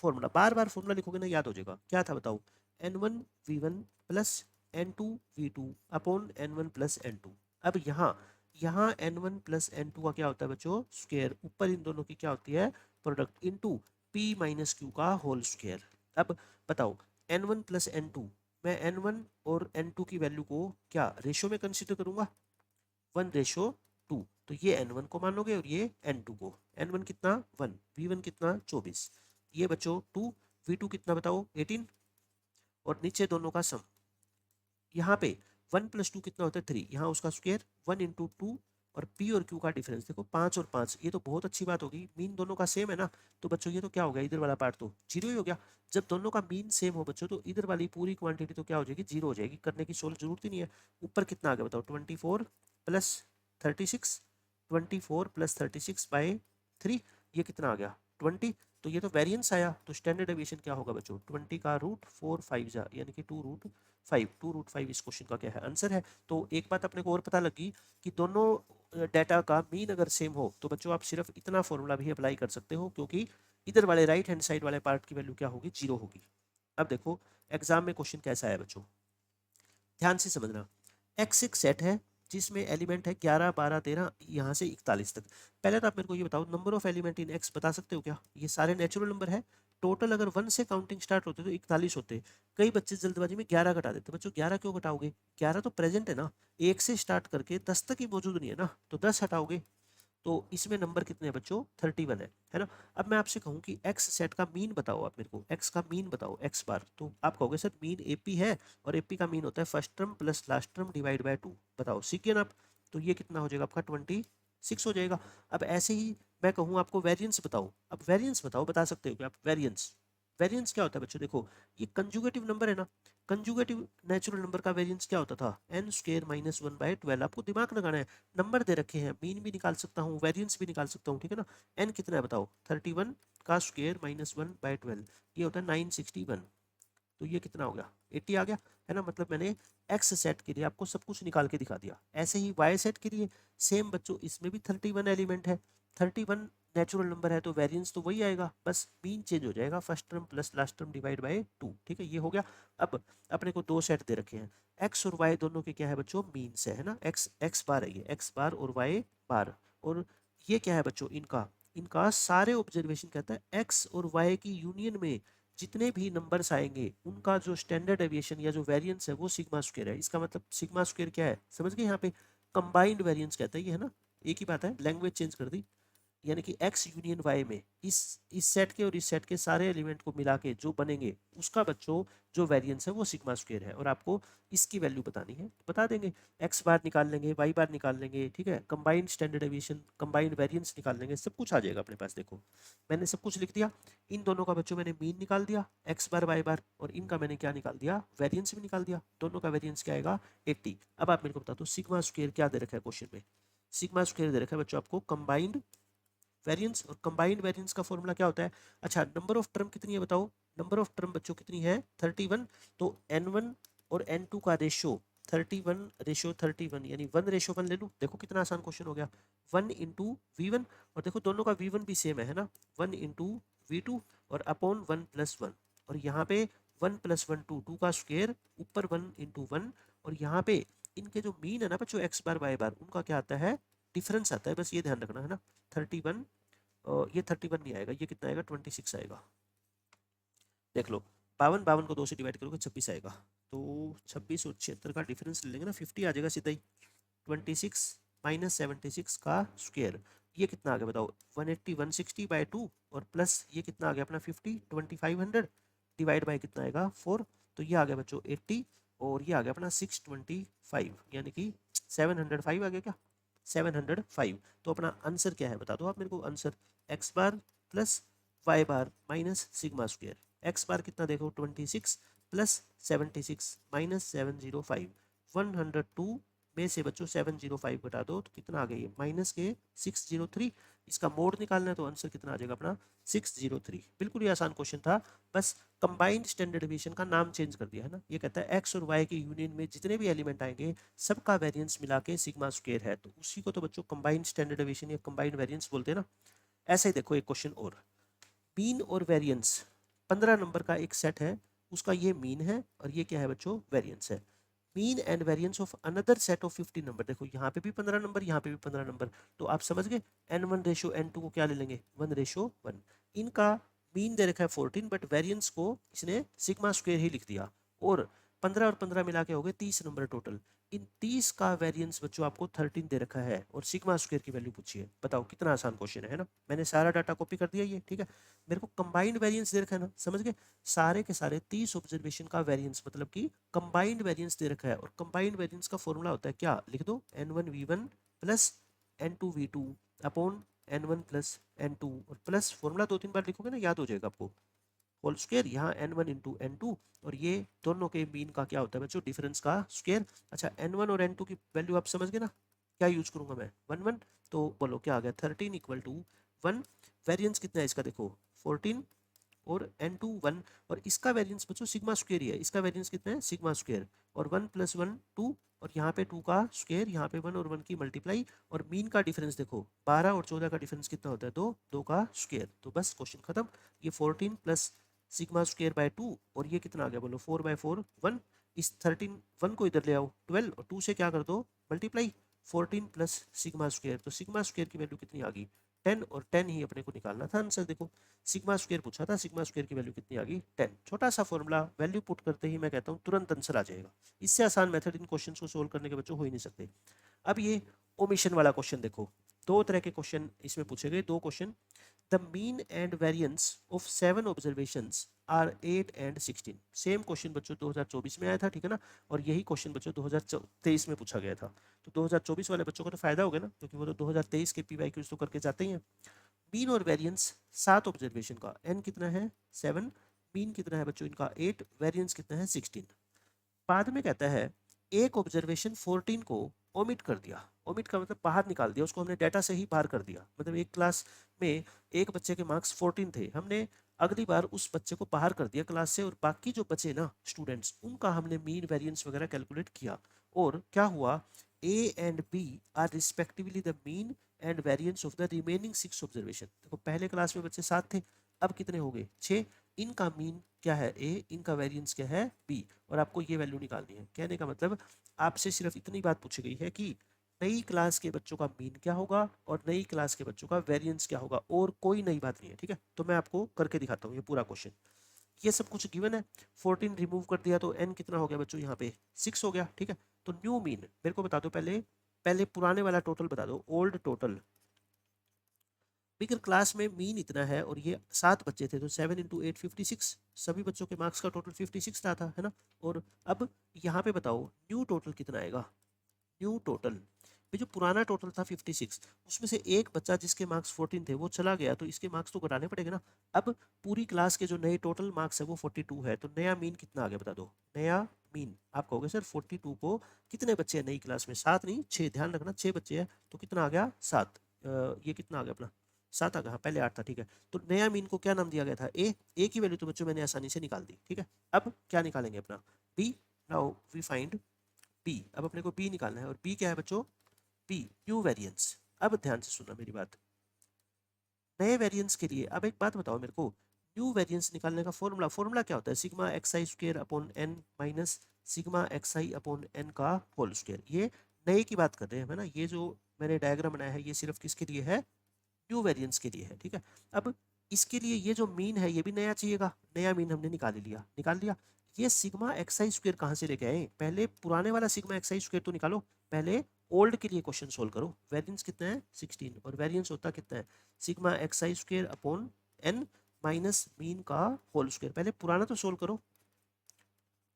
फॉर्मूला, बार बार फॉर्मूला लिखोगे ना याद हो जाएगा। क्या था बताओ, n1v1 plus n2v2 upon n1 plus n2। अब यहाँ n1 प्लस n2 का क्या होता है बच्चों, स्क्वायर, ऊपर इन दोनों की क्या होती है, product, into p minus Q का होल स्क्वायर। अब बताओ n1 प्लस n2, मैं n1 और n2 की वैल्यू को क्या रेशो में कंसीडर करूंगा, 1:2। तो ये n1 को मानोगे और ये n2 को। n1 कितना 1, v1 कितना 24, ये बच्चों 2, v2 कितना बताओ 18, और नीचे दोनों का सम। यहाँ पे 1 प्लस 2 कितना होता है 3, यहाँ उसका स्क्वायर 1 इंटू 2, और p और q का डिफरेंस देखो 5 और 5, ये तो बहुत अच्छी बात होगी, मीन दोनों का सेम है ना। तो बच्चों ये तो क्या हो गया, इधर वाला पार्ट तो जीरो ही हो गया। जब दोनों का मीन सेम हो बच्चों तो इधर वाली पूरी क्वांटिटी तो क्या हो जाएगी, जीरो हो जाएगी, करने की सोल्व जरूरत ही नहीं है। ऊपर कितना आ गया बताओ, 24 प्लस 36, 24 प्लस 36 बाई 3, ये कितना आ गया 20। तो ये तो वेरिएंस आया, तो स्टैंडर्ड डेविएशन क्या होगा बच्चों, 20 का रूट 4 5 जा, यानी कि 2√5, 2√5 इस क्वेश्चन का क्या है, आंसर है। तो एक बात अपने को और पता लगी कि दोनों डाटा का मीन अगर सेम हो तो बच्चों आप सिर्फ इतना फॉर्मूला भी अप्लाई कर सकते हो, क्योंकि इधर वाले राइट हैंड साइड वाले पार्ट की वैल्यू क्या होगी, जीरो होगी। अब देखो एग्जाम में क्वेश्चन कैसा है बच्चों, ध्यान से समझना। एक्स एक सेट है जिसमें एलिमेंट है 11 12 13 यहाँ से 41 तक। पहले तो आप मेरे को ये बताओ, number of element in x बता सकते हो क्या, ये सारे नेचुरल नंबर है। टोटल अगर 1 से काउंटिंग स्टार्ट होते तो 41 होते। कई बच्चे जल्दबाजी में 11 घटा देते, बच्चों 11 क्यों घटाओगे, 11 तो प्रेजेंट है ना, एक से स्टार्ट करके 10 तक ही मौजूद नहीं है ना, तो 10 हटाओगे। तो इसमें नंबर कितने हैं बच्चों, 31 है ना। अब मैं आपसे कहूँ कि एक्स सेट का मीन बताओ, आप मेरे को एक्स का मीन बताओ एक्स बार, तो आप कहोगे सर मीन एपी है, और एपी का मीन होता है first term plus last term divide by 2, बताओ सीख गए ना आप। तो ये कितना हो जाएगा आपका 26 हो जाएगा। अब ऐसे ही मैं कहूँ आपको वेरिएंस बताओ, अब वेरिएंस बताओ, बता सकते हो क्या आप वेरिएंस, वेरिएंस क्या होता है बच्चों, देखो ये कंजुगेटिव नंबर है ना, कंजुगेटिव नेचुरल नंबर का वेरिएंस क्या होता था, n स्क्वायर माइनस 1/12। आपको दिमाग लगाना है, नंबर दे रखे हैं, मीन भी निकाल सकता हूँ, वेरिएंस भी निकाल सकता हूँ, ठीक है ना। n कितना है बताओ, 31 का स्क्वायर माइनस 1/12, ये होता है 961। तो ये कितना हो गया 80 आ गया, है ना। मतलब मैंने एक्स सेट के लिए आपको सब कुछ निकाल के दिखा दिया। ऐसे ही वाई सेट के लिए सेम बच्चों, इसमें भी 31 एलिमेंट है, 31 नेचुरल नंबर है, तो वेरिएंस तो वही आएगा, बस मीन चेंज हो जाएगा, first term plus last term divide by 2, ठीक है, ये हो गया। अब अपने को दो सेट दे रखे हैं, एक्स और वाई दोनों के क्या है बच्चों, मीन्स है ना, एक्स एक्स बार है ये, एक्स बार और वाई बार, और ये क्या है बच्चों, इनका इनका सारे ऑब्जर्वेशन कहता है एक्स और वाई की यूनियन में जितने भी नंबर्स आएंगे उनका जो स्टैंडर्ड डेविएशन या जो वेरिएंस है वो सिग्मा स्क्वायर है। इसका मतलब सिग्मा स्क्वायर क्या है, समझ गए, यहाँ पे कंबाइंड वेरिएंस कहता है ये, है ना, एक ही बात है, लैंग्वेज चेंज कर दी। यानी कि x यूनियन y में इस सेट के और इस सेट के सारे एलिमेंट को मिला के जो बनेंगे उसका बच्चों जो वेरिएंस है वो सिग्मा स्क्वायर है, और आपको इसकी वैल्यू बतानी है, बता देंगे, x बार निकाल लेंगे, y बार निकाल लेंगे, ठीक है, combined standard deviation combined variance निकाल लेंगे, सब कुछ आ जाएगा अपने पास। देखो मैंने सब कुछ लिख दिया, इन दोनों का बच्चों मैंने मीन निकाल दिया x बार y बार, और इनका मैंने क्या निकाल दिया, वेरिएंस भी निकाल दिया, दोनों का वेरिएंस क्या आएगा 80। अब आप मेरे को बता दो सिग्मा स्क्वायर क्या दे रखा है क्वेश्चन में, सिग्मा स्क्वायर दे रखा है बच्चों आपको कंबाइंड वेरिएंस, और कंबाइंड वेरिएंस का फॉर्मूला क्या होता है, अच्छा नंबर ऑफ टर्म कितनी है बताओ, नंबर ऑफ टर्म बच्चों कितनी है 31, तो n1 और n2 का रेशियो 31:31, यानी 1:1 ले लूँ, देखो कितना आसान क्वेश्चन हो गया, 1 इंटू वी1, और देखो दोनों का v1 भी सेम है ना, 1 इंटू वी2 और अपॉन 1 + 1, और यहाँ पे 1 + 1 2 का स्क्वायर, ऊपर 1 इंटू 1, और यहाँ पे इनके जो मीन है ना बच्चों एक्स बार वाई बार, उनका क्या आता है, डिफरेंस आता है, बस ये ध्यान रखना है ना। 31, ये 31 नहीं आएगा, ये कितना आएगा 26 आएगा, देख लो, 52 52 को 2 से डिवाइड करोगे 26 आएगा, तो 26 और 76 का डिफरेंस ले लेंगे ना, 50 आ जाएगा सीधा ही, 26 माइनस 76 का स्क्वायर, ये कितना आ गया बताओ 180 160/2, और प्लस ये कितना आ गया अपना 50 2500 डिवाइड बाय कितना आएगा 4, तो ये आ गया बच्चों 80, और ये आ गया अपना 625, यानी कि 705 आ गया क्या, 705। तो अपना आंसर क्या है बता दो आप मेरे को, answer x bar plus Y बार माइनस सिग्मा स्क्वायर, एक्स बार कितना देखो 26 प्लस 76 माइनस 705, 102 में से बच्चों 705 घटा दो तो कितना आ गया, ये माइनस के 603, इसका मोड निकालना है तो आंसर कितना आ जाएगा अपना 603। बिल्कुल ही आसान क्वेश्चन था, बस कंबाइंड स्टैंडर्ड डेविएशन का नाम चेंज कर दिया है ना। ये कहता है एक्स और वाई के यूनियन में जितने भी एलिमेंट आएंगे सबका वेरिएंस मिला के सिग्मा स्क्वायर है, तो उसी को तो बच्चों कंबाइंड स्टैंडर्ड डेविएशन या कंबाइंड वेरिएंस बोलते हैं ना। ऐसे ही देखो एक क्वेश्चन और, मीन और वेरिएंस 15 नंबर का एक सेट है, उसका ये मीन है और ये क्या है बच्चों, वेरिएंस है। Mean and variance of another set of 50 number, देखो यहाँ पे भी 15 नंबर, यहाँ पे भी 15 नंबर, तो आप समझ गए n1:n2 को क्या ले लेंगे, 1:1। इनका मीन दे रखा है 14, बट वेरिएंस को इसने सिग्मा स्क्वायर ही लिख दिया, और 15 और 15 मिला के हो गए 30 नंबर टोटल। इन 30 का वेरिएंस बच्चों आपको 13 दे रखा है और सिग्मा स्क्वायर की वैल्यू पूछी है। बताओ कितना आसान क्वेश्चन है ना। मैंने सारा डाटा कॉपी कर दिया ये, ठीक है। मेरे को कंबाइंड वेरिएंस दे रखा है ना, समझ गए, सारे के सारे 30 ऑब्जर्वेशन का वेरिएंस मतलब कि कंबाइंड वेरिएंस दे रखा है, और कंबाइंड वेरिएंस का फॉर्मूला होता है क्या, लिख दो n1v1 plus n2v2 upon n1 plus n2, और प्लस फॉर्मूला 2-3 बार लिखोगे ना याद हो जाएगा आपको, होल स्क्वायर, यहाँ n1 इंटू n2, और ये दोनों के मीन का क्या होता है बच्चों, डिफरेंस का स्क्वायर। अच्छा n1 और n2 की वैल्यू आप समझ गए ना, क्या यूज करूंगा मैं, 1 1, तो बोलो क्या आ गया 13 इक्वल टू 1। वेरिएंस कितना है इसका देखो 14 और n2 1, और इसका वेरिएंस बच्चों सिग्मा स्क्वायर ही है, इसका वेरिएंस कितना है सिग्मा स्क्वायर, और 1 + 1 2, और यहाँ पे 2 का स्क्वायर, यहाँ पे 1 और 1 की मल्टीप्लाई, और मीन का डिफरेंस देखो 12 और 14 का डिफरेंस कितना होता है 2, 2 का स्क्वायर, तो बस क्वेश्चन खत्म। ये 14 प्लस सिग्मा स्क्वायर बाय 2, और ये कितना आ गया बोलो 4/4 1। इस 13 1 को इधर ले आओ 12, और 2 से क्या कर दो मल्टीप्लाई, 14 प्लस सिग्मा स्क्वायर, तो सिग्मा स्क्वायर की वैल्यू कितनी आ गई 10, और 10 ही अपने को निकालना था आंसर। देखो सिग्मा स्क्वायर पूछा था, सिग्मा स्क्वायर की वैल्यू कितनी आ गई 10। छोटा सा फॉर्मूला, वैल्यू पुट करते ही मैं कहता हूँ तुरंत आंसर आ जाएगा। इससे आसान मेथड इन क्वेश्चन को सोल्व करने के बच्चों हो ही नहीं सकते। अब ये ओमिशन वाला क्वेश्चन देखो, दो तरह के क्वेश्चन इसमें पूछे गए, दो question. The mean and variance of 7 observations are 8 and 16। सेम क्वेश्चन बच्चों 2024 में आया था, ठीक है ना, और यही क्वेश्चन बच्चों 2023 में पूछा गया था। तो 2024 वाले बच्चों को तो फायदा हो गया ना, क्योंकि वो तो 2023 के PYQs तो करके जाते ही हैं। मीन और वेरिएंस 7 ऑब्जर्वेशन का, एन कितना है 7, मीन कितना है बच्चों इनका 8, वेरिएंस कितना है 16। बाद में कहता है एक ऑब्जर्वेशन 14 को ओमिट कर दिया, ओमिट का मतलब बाहर निकाल दिया, उसको हमने डाटा से ही बाहर कर दिया, मतलब एक क्लास में एक बच्चे के मार्क्स 14 थे, हमने अगली बार उस बच्चे को बाहर कर दिया क्लास से, और बाकी जो बचे ना स्टूडेंट्स उनका हमने मीन वेरिएंस वगैरह कैलकुलेट किया, और क्या हुआ A and B are respectively the mean and variance of the remaining 6 observation. देखो पहले क्लास में बच्चे 7 थे, अब कितने हो गए 6, इनका मीन क्या है A, इनका वेरिएंस क्या है B, और आपको ये वैल्यू निकालनी है। कहने का मतलब आपसे सिर्फ इतनी बात पूछी गई है कि नई क्लास के बच्चों का मीन क्या होगा और नई क्लास के बच्चों का वेरिएंस क्या होगा, और कोई नई बात नहीं है, ठीक है। तो मैं आपको करके दिखाता हूँ ये पूरा क्वेश्चन। ये सब कुछ गिवन है, 14 रिमूव कर दिया तो n कितना हो गया बच्चों, यहाँ पे 6 हो गया, ठीक है। तो न्यू मीन मेरे को बता दो, पहले पहले पुराने वाला टोटल बता दो, ओल्ड टोटल। बिगर क्लास में मीन इतना है और ये 7 बच्चे थे, तो 7 × 8 56, सभी बच्चों के मार्क्स का टोटल 56 था है ना। और अब यहाँ पे बताओ न्यू टोटल कितना आएगा, न्यू टोटल, ये जो पुराना टोटल था 56, उसमें से एक बच्चा जिसके मार्क्स 14 थे वो चला गया, तो इसके मार्क्स तो घटाने पड़ेंगे ना। अब पूरी क्लास के जो नए टोटल मार्क्स है वो 42 है, तो नया मीन कितना आ गया बता दो, नया मीन आप कहोगे सर 42 को कितने बच्चे हैं नई क्लास में, 7 नहीं 6, ध्यान रखना 6 बच्चे हैं, तो कितना आ गया 7, ये कितना आ गया अपना 7 आ गया, हाँ पहले 8 था, ठीक है। तो नया मीन को क्या नाम दिया गया था ए की वैल्यू तो बच्चों मैंने आसानी से निकाल दी, ठीक है। अब क्या निकालेंगे अपना B, now we find B, अब अपने को बी निकालना है, और बी क्या है बच्चों बी न्यू वेरिएंस। अब ध्यान से सुनना मेरी बात, नए वेरिएंस के लिए अब एक बात बताओ मेरे को, न्यू वेरिएंस निकालने का फॉर्मूला क्या होता है, sigma xi square upon n minus sigma xi upon n का होल स्क्वायर। ये नए की बात कर रहे हैं है ना, ये जो मैंने डायग्राम बनाया है ये सिर्फ किसके लिए है, न्यू वेरिएंस के लिए है, ठीक है। अब इसके लिए ये जो मीन है ये भी नया चाहिएगा, नया मीन हमने निकाल लिया। ये सिग्मा xi स्क्वायर कहाँ से लेके आए, पहले पुराने वाला सिग्मा xi स्क्वायर तो निकालो, पहले ओल्ड के लिए क्वेश्चन सोल्व करो। वेरिएंस कितना है 16, और वेरिएंस होता कितना है sigma xi square upon n minus mean का होल स्क्वायर। पहले पुराना तो सोल्व करो,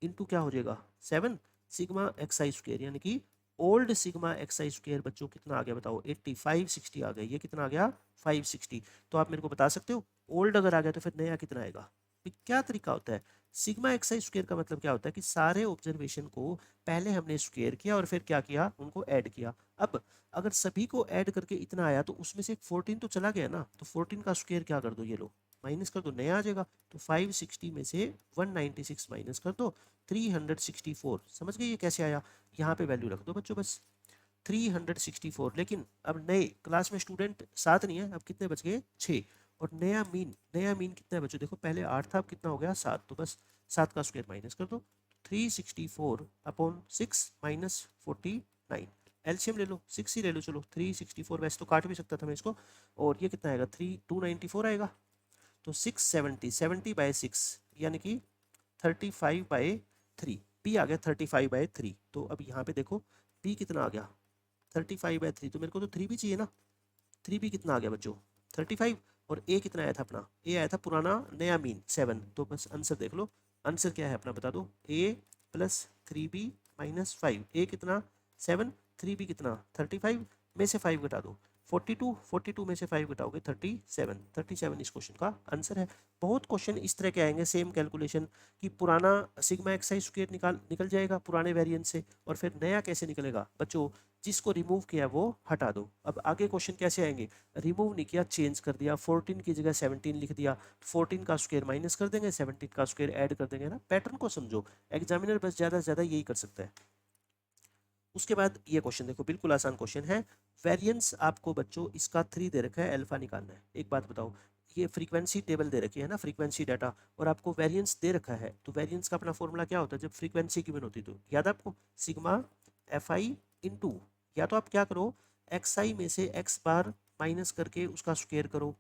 इनटू क्या हो जाएगा 7 सिग्मा xi स्क्वायर, यानी कि ओल्ड सिग्मा xi स्क्वायर बच्चों कितना आ गया बताओ 80, 560 आ गया, ये कितना आ गया 560। तो आप मेरे को बता सकते हो ओल्ड अगर आ गया तो फिर नया कितना आएगा, क्या तरीका होता है, सिग्मा एक्स आई स्क्वायर का मतलब क्या होता है कि सारे ऑब्जर्वेशन को पहले हमने स्क्वायर किया और फिर क्या किया, उनको ऐड किया। अब अगर सभी को ऐड करके इतना आया तो उसमें से 14 तो चला गया ना, तो 14 का स्क्वायर क्या कर दो, ये लो माइनस कर दो, नया आ जाएगा। तो 560 में से 196 माइनस कर दो, 364। समझ गए ये कैसे आया? यहाँ पे वैल्यू रख दो बच्चों बस, 364। लेकिन अब नए क्लास में स्टूडेंट 7 नहीं है, अब कितने बच गए, 6। और नया मीन कितना है बच्चों, देखो पहले 8 था, अब कितना हो गया, 7। तो बस 7 का स्क्वायर माइनस कर दो, 364/6 माइनस 49। एलसीएम ले लो, 6 ही ले लो, चलो 364, वैसे तो काट भी सकता था मैं इसको। और ये कितना आएगा, 294 आएगा। तो 670, 70/6 यानी कि 35/3। पी आ गया 35/3। तो अब यहाँ पे देखो पी कितना आ गया, 35/3। तो मेरे को तो 3 भी चाहिए ना, 3 भी कितना आ गया बच्चों, 35। और ए कितना आया था अपना, ए आया था पुराना नया मीन 7। तो बस आंसर देख लो, आंसर क्या है अपना बता दो, ए प्लस 3b-5। ए कितना 7, 3b कितना 35, में से 5 घटा दो 42, 42 में से 5 घटाओगे 37। 37 इस क्वेश्चन का आंसर है। बहुत क्वेश्चन इस तरह के आएंगे, सेम कैलकुलेशन कि पुराना सिग्मा एक्स आई स्क्वायर निकल जाएगा पुराने वेरिएंट से, और फिर नया कैसे निकलेगा बच्चों, जिसको रिमूव किया वो हटा दो। अब आगे क्वेश्चन कैसे आएंगे, रिमूव नहीं किया, चेंज कर दिया, 14 की जगह 17 लिख दिया, 14 का स्क्वायर माइनस कर देंगे, 17 का स्क्वायर ऐड कर देंगे ना। पैटर्न को समझो, एग्जामिनर बस ज़्यादा से ज़्यादा यही कर सकता है। उसके बाद ये क्वेश्चन देखो, बिल्कुल आसान क्वेश्चन है। वेरिएंस आपको बच्चों इसका 3 दे रखा है, अल्फा निकालना है। एक बात बताओ, ये फ्रीक्वेंसी टेबल दे रखी है ना, फ्रीक्वेंसी डाटा, और आपको वेरिएंस दे रखा है। तो वेरिएंस का अपना फॉर्मूला क्या होता है जब फ्रीक्वेंसी गिवन होती, तो याद आपको, सिग्मा एफ आई इंटू, या तो आप क्या करो, एक्स आई में से एक्स बार माइनस करके उसका स्क्वायर करो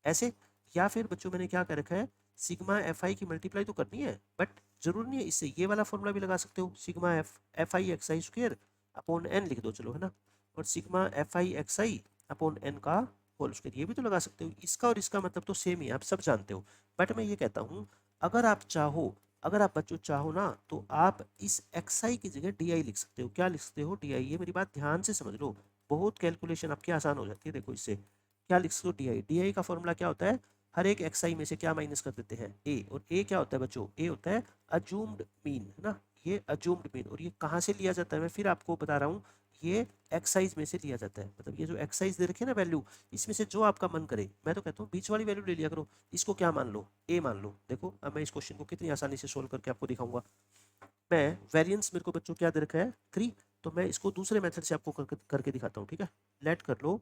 ऐसे, या फिर बच्चों मैंने क्या कर रखा है, सिग्मा एफ आई की मल्टीप्लाई तो करनी है, बट जरूरी नहीं है इससे, ये वाला फॉर्मूला भी लगा सकते हो, sigma F i x I square upon n लिख दो, चलो है ना। और sigma F i x I upon N का होल स्क्वायर, ये भी तो लगा सकते हो। इसका और इसका मतलब तो सेम ही, आप सब जानते हो। बट मैं ये कहता हूँ, अगर आप चाहो, अगर आप बच्चों चाहो ना, तो आप इस एक्स आई की जगह डी आई लिख सकते हो। क्या लिख सकते हो, डी आई। ये मेरी बात ध्यान से समझ लो, बहुत कैलकुलेशन आपकी आसान हो जाती है। देखो इससे क्या लिख सकते हो, डी आई। डी आई का फॉर्मूला क्या होता है, हर एक एक्स आई में से क्या माइनस कर देते हैं, ए। और ए क्या होता है बच्चों, ए होता है अज्यूम्ड मीन, है ना, ये अज्यूम्ड मीन। और ये कहाँ से लिया जाता है, मैं फिर आपको बता रहा हूँ, ये एक्साइज में से लिया जाता है। मतलब ये जो एक्साइज दे रखे है ना वैल्यू, इसमें से जो आपका मन करे, मैं तो कहता हूँ बीच वाली वैल्यू ले लिया करो। इसको क्या मान लो, ए मान लो। देखो अब मैं इस क्वेश्चन को कितनी आसानी से सोल्व करके आपको दिखाऊंगा। मैं वेरिएंस मेरे को बच्चों क्या दे रखा है, 3। तो मैं इसको दूसरे मेथड से आपको करके दिखाता हूँ, ठीक है। लेट कर लो,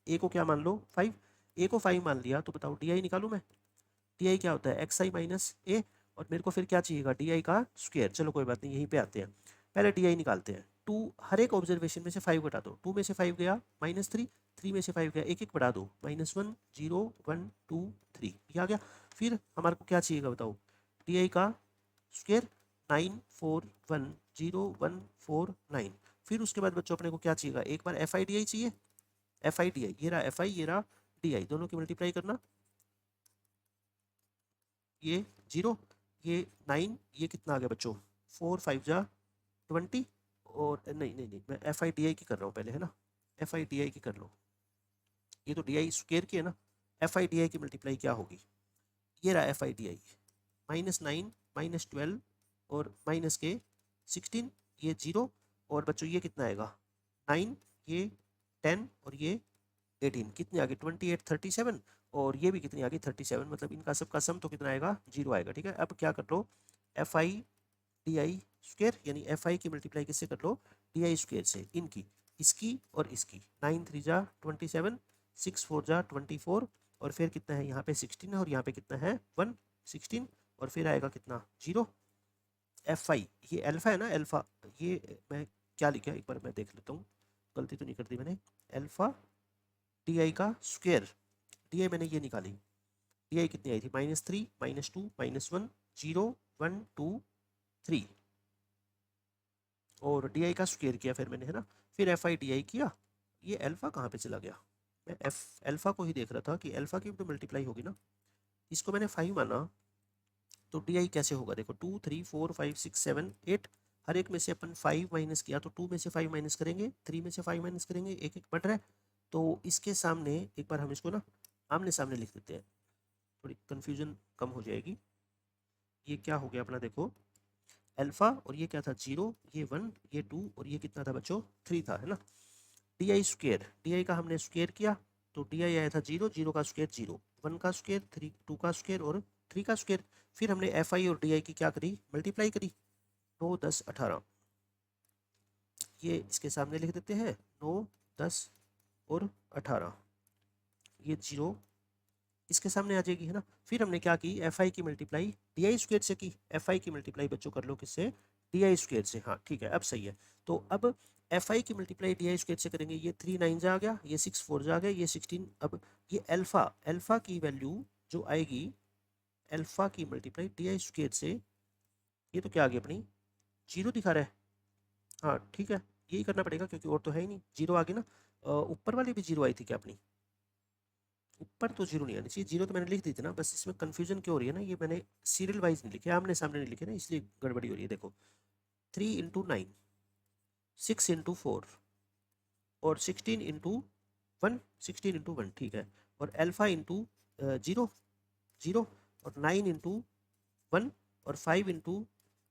ए को क्या मान लो, 5। ए को 5 मान लिया, तो बताओ डी आई निकालू मैं। डी आई क्या होता है, एक्स आई माइनस ए। और मेरे को फिर क्या चाहिएगा, डी आई का स्क्वायर। चलो कोई बात नहीं, यहीं पे आते हैं, पहले डी आई निकालते हैं। 2, हर एक ऑब्जर्वेशन में से 5 घटा दो, 2 में से 5 गया -3, 3 में से 5 गया, एक एक बढ़ा दो, -1 0 1 2 3, ये आ गया। फिर हमारे को क्या चाहिएगा बताओ, डी आई का स्क्वायर, 9410149। फिर उसके बाद बच्चों अपने को क्या चाहिएगा, एक बार एफ आई डी आई चाहिए, एफ आई डी आई, ये रहा एफ आई, ये रहा डी आई, दोनों की मल्टीप्लाई करना, ये 0, ये 9, ये कितना आ गया बच्चों, 4 5 जा 20। और नहीं नहीं नहीं, मैं एफ आई डी आई की कर रहा हूँ पहले, है ना, एफ आई डी आई की कर लो। ये तो डी आई स्क्वेयर की है ना, एफ आई डी आई की मल्टीप्लाई क्या होगी, ये रहा एफ आई डी आई, -9 -12 और माइनस के 16, ये 0। और बच्चों ये कितना आएगा, 9, ये 10 और ये 18, कितनी आ गई 28 37। और ये भी कितनी आ गई 37, मतलब इनका सबका सम तो कितना आएगा, 0 आएगा। ठीक है, अब क्या कर लो, F I D I square, यानी एफ आई की मल्टीप्लाई किससे कर लो, डी आई स्क्वेयर से, इनकी, इसकी और इसकी। 9 3 जा 27, 6 4 जा 24, और फिर कितना है यहाँ पे 16 है, और यहाँ पे कितना है 1 16, और फिर आएगा कितना 0। एफ आई, ये अल्फा है ना, अल्फा, ये मैं क्या लिखा एक बार मैं देख लेता हूँ, गलती तो नहीं कर दी मैंने। अल्फा डी आई का स्क्वेयर, डी आई मैंने ये निकाली, डी आई कितनी आई थी, -3 -2 -1 0 1 2 3, और डी आई का स्क्वेयर किया फिर मैंने, है ना। फिर एफ आई डी आई किया, ये अल्फा कहाँ पे चला गया, मैं एफ अल्फा को ही देख रहा था कि अल्फा की भी तो मल्टीप्लाई होगी ना। इसको मैंने 5 माना, तो डी आई कैसे होगा, देखो 2 3 4 5 6 7 8, हर एक में से अपन 5 माइनस किया, तो 2 में से 5 माइनस करेंगे, 3 में से 5 माइनस करेंगे, एक एक बढ़ रहा है। तो इसके सामने एक बार हम इसको ना आमने सामने लिख देते हैं, थोड़ी कन्फ्यूजन कम हो जाएगी। ये क्या हो गया अपना, देखो अल्फा, और ये क्या था 0, ये 1, ये 2, और ये कितना था बच्चों 3 था, है ना। D I square, D I का हमने स्क्वेयर किया तो डी आई आया था 0, 0 का स्क्वेयर 0, 1 का स्क्वेयर 3, 2 का स्क्वेयर और 3 का स्क्वेयर। फिर हमने एफ आई और डी आई की क्या करी, मल्टीप्लाई करी, 9 10 18, ये इसके सामने लिख देते हैं 9 10 और 18, ये 0 इसके सामने आ जाएगी, है ना। फिर हमने क्या की, एफ आई की मल्टीप्लाई डी आई स्क्वेयर से की, एफ आई की मल्टीप्लाई बच्चों कर लो किससे, डी आई स्क्वेयर से। हाँ ठीक है, अब सही है। तो अब एफ आई की मल्टीप्लाई डी आई स्क्वेयर से करेंगे, ये 3 9 आ गया, ये 6 4 आ गया, ये 16। अब ये अल्फा, अल्फा की वैल्यू जो आएगी, अल्फा की मल्टीप्लाई डी आई स्क्वेयर से, ये तो क्या आ गई अपनी, 0 दिखा रहा है। हाँ ठीक है, यही करना पड़ेगा क्योंकि और तो है ही नहीं, 0 आ गई ना। ऊपर वाली भी 0 आई थी क्या अपनी, ऊपर तो 0 नहीं आनी चाहिए, 0 तो मैंने लिख दी थी ना, बस इसमें कंफ्यूजन क्यों हो रही है ना, ये मैंने सीरियल वाइज नहीं लिखे, आमने सामने नहीं लिखे ना, इसलिए गड़बड़ी हो रही है। देखो 3 इंटू 9, 6 इंटू 4 और 16 इंटू 1, 16 इंटू 1 ठीक है, और अल्फा इंटू 0 0, और 9 इंटू 1, और 5 इंटू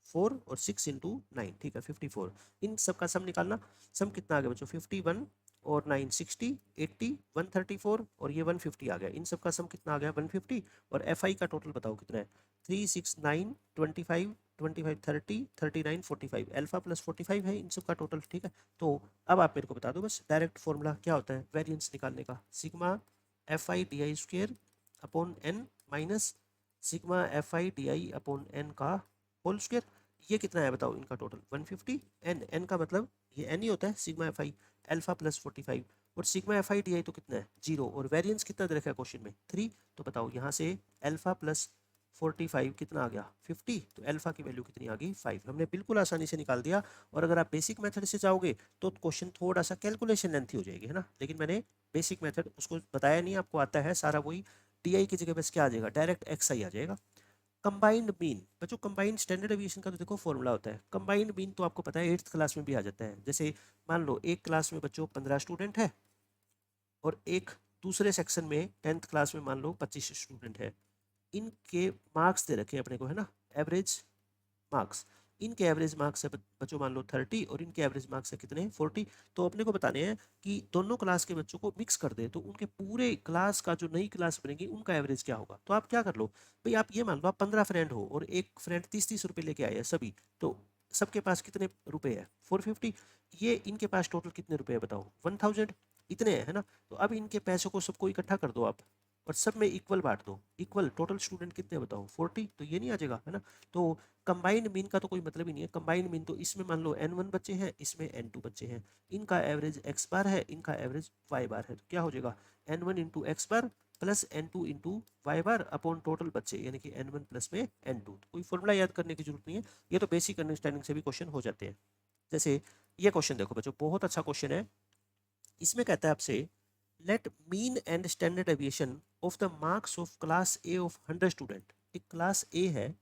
4, और 6 इंटू 9 ठीक है, 54। इन सब का सम निकालना, सम कितना आ गया बच्चों, 51 और 9 60 80 134, और ये 150 आ गया। इन सब का सम कितना आ गया, 150। और एफ आई का टोटल बताओ कितना है, 3 6 9 25 25 30 39 45, अल्फा प्लस 45 है इन सब का टोटल, ठीक है। तो अब आप मेरे को बता दो बस, डायरेक्ट फॉर्मूला क्या होता है वेरिएंस निकालने का, sigma F I D I square upon N minus sigma F I D i upon N का होल स्क्वायर। ये कितना है बताओ इनका टोटल, 150। एन, एन का मतलब ये एन ही होता है, sigma F I alpha plus 45, और sigma F I D I तो कितना है 0, और वेरिएंस कितना दे रखा है क्वेश्चन में 3। तो बताओ यहाँ से अल्फा प्लस 45 कितना आ गया 50, तो अल्फा की वैल्यू कितनी आ गई 5। हमने बिल्कुल आसानी से निकाल दिया। और अगर आप बेसिक मेथड से जाओगे तो क्वेश्चन थोड़ा सा कैलकुलेशन लेंथी हो जाएगी, है ना, लेकिन मैंने बेसिक मेथड उसको बताया नहीं, आपको आता है सारा वही। डी आई की जगह बस क्या आ जाएगा, डायरेक्ट एक्स आई आ जाएगा। कंबाइंड मीन बच्चों, कंबाइंड स्टैंडर्ड डेविएशन का तो देखो फॉर्मूला होता है, कंबाइंड मीन तो आपको पता है 8th क्लास में भी आ जाता है। जैसे मान लो एक क्लास में बच्चों 15 स्टूडेंट है, और एक दूसरे सेक्शन में 10th क्लास में मान लो 25 स्टूडेंट है, इनके मार्क्स दे रखे हैं अपने को, है ना, एवरेज मार्क्स। इनके एवरेज मार्क्स है बच्चों मान लो 30, और इनके एवरेज मार्क्स है कितने 40। तो अपने को बताने हैं कि दोनों क्लास के बच्चों को मिक्स कर दे तो उनके पूरे क्लास का जो नई क्लास बनेगी उनका एवरेज क्या होगा। तो आप क्या कर लो भाई, आप ये मान लो आप 15 फ्रेंड हो, और एक फ्रेंड 30 रुपये लेके आए हैं सभी, तो सबके पास कितने रुपए है 450। ये इनके पास टोटल कितने रुपए है बताओ 1000, इतने है ना। तो अब इनके पैसों को सबको इकट्ठा कर दो आप, और सब में इक्वल बांट दो, इक्वल टोटल स्टूडेंट कितने बताओ 40, तो ये नहीं आ जाएगा, है ना। तो कंबाइंड मीन का तो कोई मतलब ही नहीं है। कंबाइंड मीन तो इसमें मान लो n1 बच्चे हैं, इसमें n2 बच्चे हैं, इनका एवरेज x बार है, इनका एवरेज y बार है, तो क्या हो जाएगा n1 into X bar plus n2 into Y bar upon total बच्चे, यानी कि n1 प्लस में n2। तो कोई फॉर्मूला याद करने की जरूरत नहीं है, ये तो बेसिक अंडरस्टैंडिंग से भी क्वेश्चन हो जाते हैं। जैसे ये क्वेश्चन देखो बच्चों, बहुत अच्छा क्वेश्चन है। इसमें कहता है आपसे, let mean and standard deviation of the marks of class A of 100 student. एक क्लास ए है,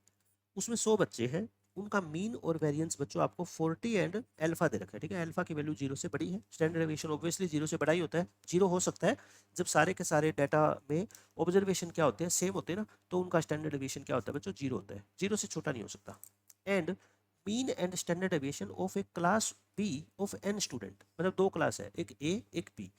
उसमें 100 बच्चे हैं, उनका मीन और वेरिएंस बच्चों आपको 40 एंड अल्फा दे रखा है, ठीक है। अल्फा की वैल्यू 0 से बड़ी है, स्टैंडर्ड डेविएशन ऑब्वियसली 0 से बड़ा ही होता है। 0 हो सकता है जब सारे के सारे डाटा में ऑब्जर्वेशन क्या होते हैं सेम होते हैं ना, तो उनका स्टैंडर्ड डेविएशन क्या होता है बच्चों 0 होता है, 0 से छोटा नहीं हो सकता। And mean and standard deviation of a class B of n student, मतलब दो क्लास है, एक ए एक बी।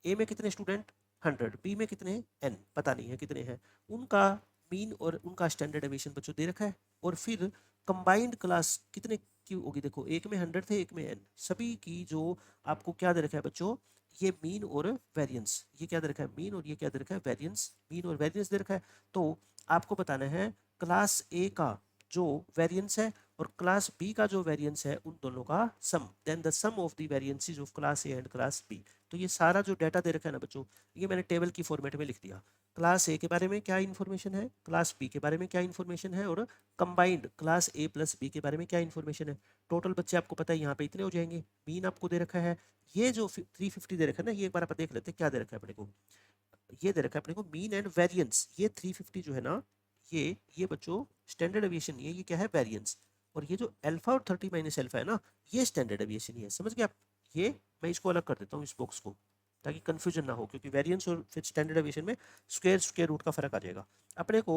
ए में कितने स्टूडेंट 100, बी में कितने एन पता नहीं है कितने हैं, उनका मीन और उनका स्टैंडर्ड डेविएशन बच्चों दे रखा है। और फिर कंबाइंड क्लास कितने की होगी, देखो एक में 100 थे, एक में एन, सभी की जो आपको क्या दे रखा है बच्चों, ये मीन और वेरिएंस, ये क्या दे रखा है मीन, और ये क्या दे रखा है वेरिएंस, मीन और वेरिएंस दे रखा है। तो आपको बताना है क्लास ए का जो वेरिएंस है और क्लास बी का जो वेरिएंस है उन दोनों का sum, then the sum of the variances of class A and class B. तो ये सारा जो डाटा दे रखा है ना बच्चों, ये मैंने टेबल की फॉर्मेट में लिख दिया। क्लास ए के बारे में क्या इन्फॉर्मेशन है, क्लास बी के बारे में क्या इन्फॉर्मेशन है, और combined class A plus B के बारे में क्या इन्फॉर्मेशन है। टोटल बच्चे आपको पता है यहाँ पे इतने हो जाएंगे, मीन आपको दे रखा है। ये जो 350 दे रखा है ना, ये एक बार आप देख लेते हैं क्या दे रखा है अपने को। ये दे रखा है अपने को मीन एंड वेरिएंस, ये 350 जो है ना, ये बच्चों स्टैंडर्ड एविएशन नहीं है, ये क्या है वेरिएंस। और ये जो अल्फा और 30 माइनस अल्फा है ना, ये स्टैंडर्ड एविएशन ही है, समझ गए आप। ये मैं इसको अलग कर देता हूँ इस बॉक्स को, ताकि कंफ्यूजन ना हो, क्योंकि वेरिएंस और फिर स्टैंडर्ड एविएशन में स्क्वायर स्क्वायर रूट का फर्क आ जाएगा। अपने को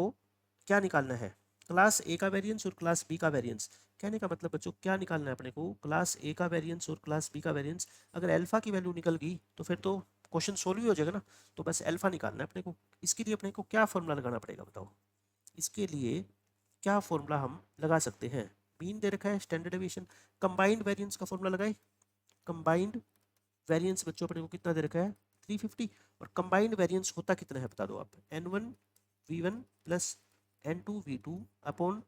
क्या निकालना है, क्लास ए का वेरिएंस और क्लास बी का वेरिएंस। कहने का मतलब बच्चों क्या निकालना है अपने को, क्लास ए का वेरिएंस और क्लास बी का वेरिएंस। अगर अल्फा की वैल्यू निकल गई तो फिर तो क्वेश्चन सोल्व ही हो जाएगा ना। तो बस अल्फा निकालना है अपने को। इसके लिए अपने को क्या फॉर्मूला लगाना पड़ेगा बताओ। इसके लिए क्या फॉर्मूला हम लगा सकते हैं। मीन दे रखा है, स्टैंडर्ड डेविएशन, कंबाइंड वेरिएंस का फॉर्मूला लगाए। कंबाइंड वेरिएंस बच्चों अपने को कितना दे रखा है 350। और कंबाइंड वेरिएंस होता कितना है बता दो आप, n1 v1 plus n2 v2 upon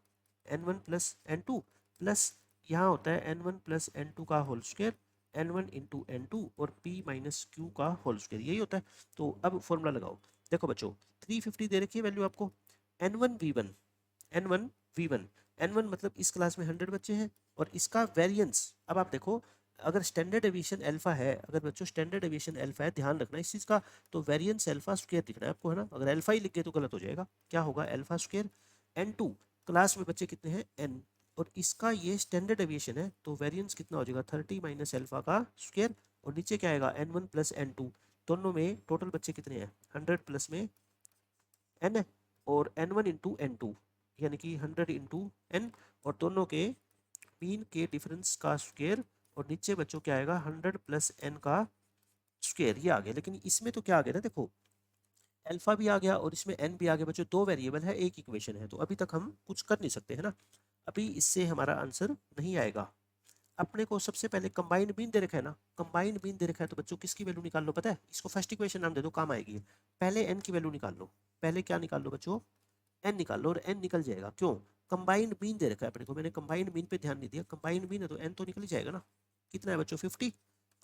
n1 plus n2 plus यहाँ होता है n1 प्लस n2 का whole square n1 into n2 और p माइनस क्यू का होल स्क्वायर, यही होता है। तो अब फॉर्मूला लगाओ। देखो बच्चों 350 दे रखी है वैल्यू आपको, n1 v1 n1 v1 n1 मतलब इस क्लास में 100 बच्चे हैं और इसका वेरिएंस। अब आप देखो अगर स्टैंडर्ड डेविएशन अल्फा है, अगर बच्चों स्टैंडर्ड डेविएशन अल्फा है, ध्यान रखना इस चीज़ का, तो वेरिएंस अल्फा स्क्वायर दिखना है आपको, है ना। अगर अल्फा ही लिख गए तो गलत हो जाएगा। क्या होगा अल्फा स्क्वायर n2, क्लास में बच्चे कितने हैं n, और इसका ये स्टैंडर्ड डेविएशन है तो वेरिएंस कितना हो जाएगा 30 माइनस अल्फा का स्क्वायर, और नीचे क्या आएगा n1 प्लस n2, दोनों में टोटल बच्चे कितने हैं 100 प्लस में n है, और n1 इंटू n2 यानी कि 100 इंटू n, और दोनों के मीन के डिफरेंस का स्क्वायर, और नीचे बच्चों क्या आएगा 100 प्लस n का स्क्वायर, ये आ गया। लेकिन इसमें तो क्या आ गया ना, देखो अल्फा भी आ गया और इसमें n भी आ गया बच्चों, दो वेरिएबल है एक इक्वेशन है, तो अभी तक हम कुछ कर नहीं सकते है ना। अभी इससे हमारा आंसर नहीं आएगा। अपने को सबसे पहले कंबाइंड मीन दे रखा है ना, कंबाइंड मीन दे रखा है तो बच्चों किसकी वैल्यू निकाल लो पता है, इसको फर्स्ट इक्वेशन नाम दे दो, काम आएगी। पहले n की वैल्यू निकाल लो, पहले क्या निकाल लो बच्चों n निकाल लो, और n निकल जाएगा। क्यों, कंबाइंड मीन दे रखा है अपने को, मैंने कंबाइंड मीन पे ध्यान नहीं दिया, कंबाइंड मीन है तो n तो निकल ही जाएगा ना। कितना है बच्चों 50।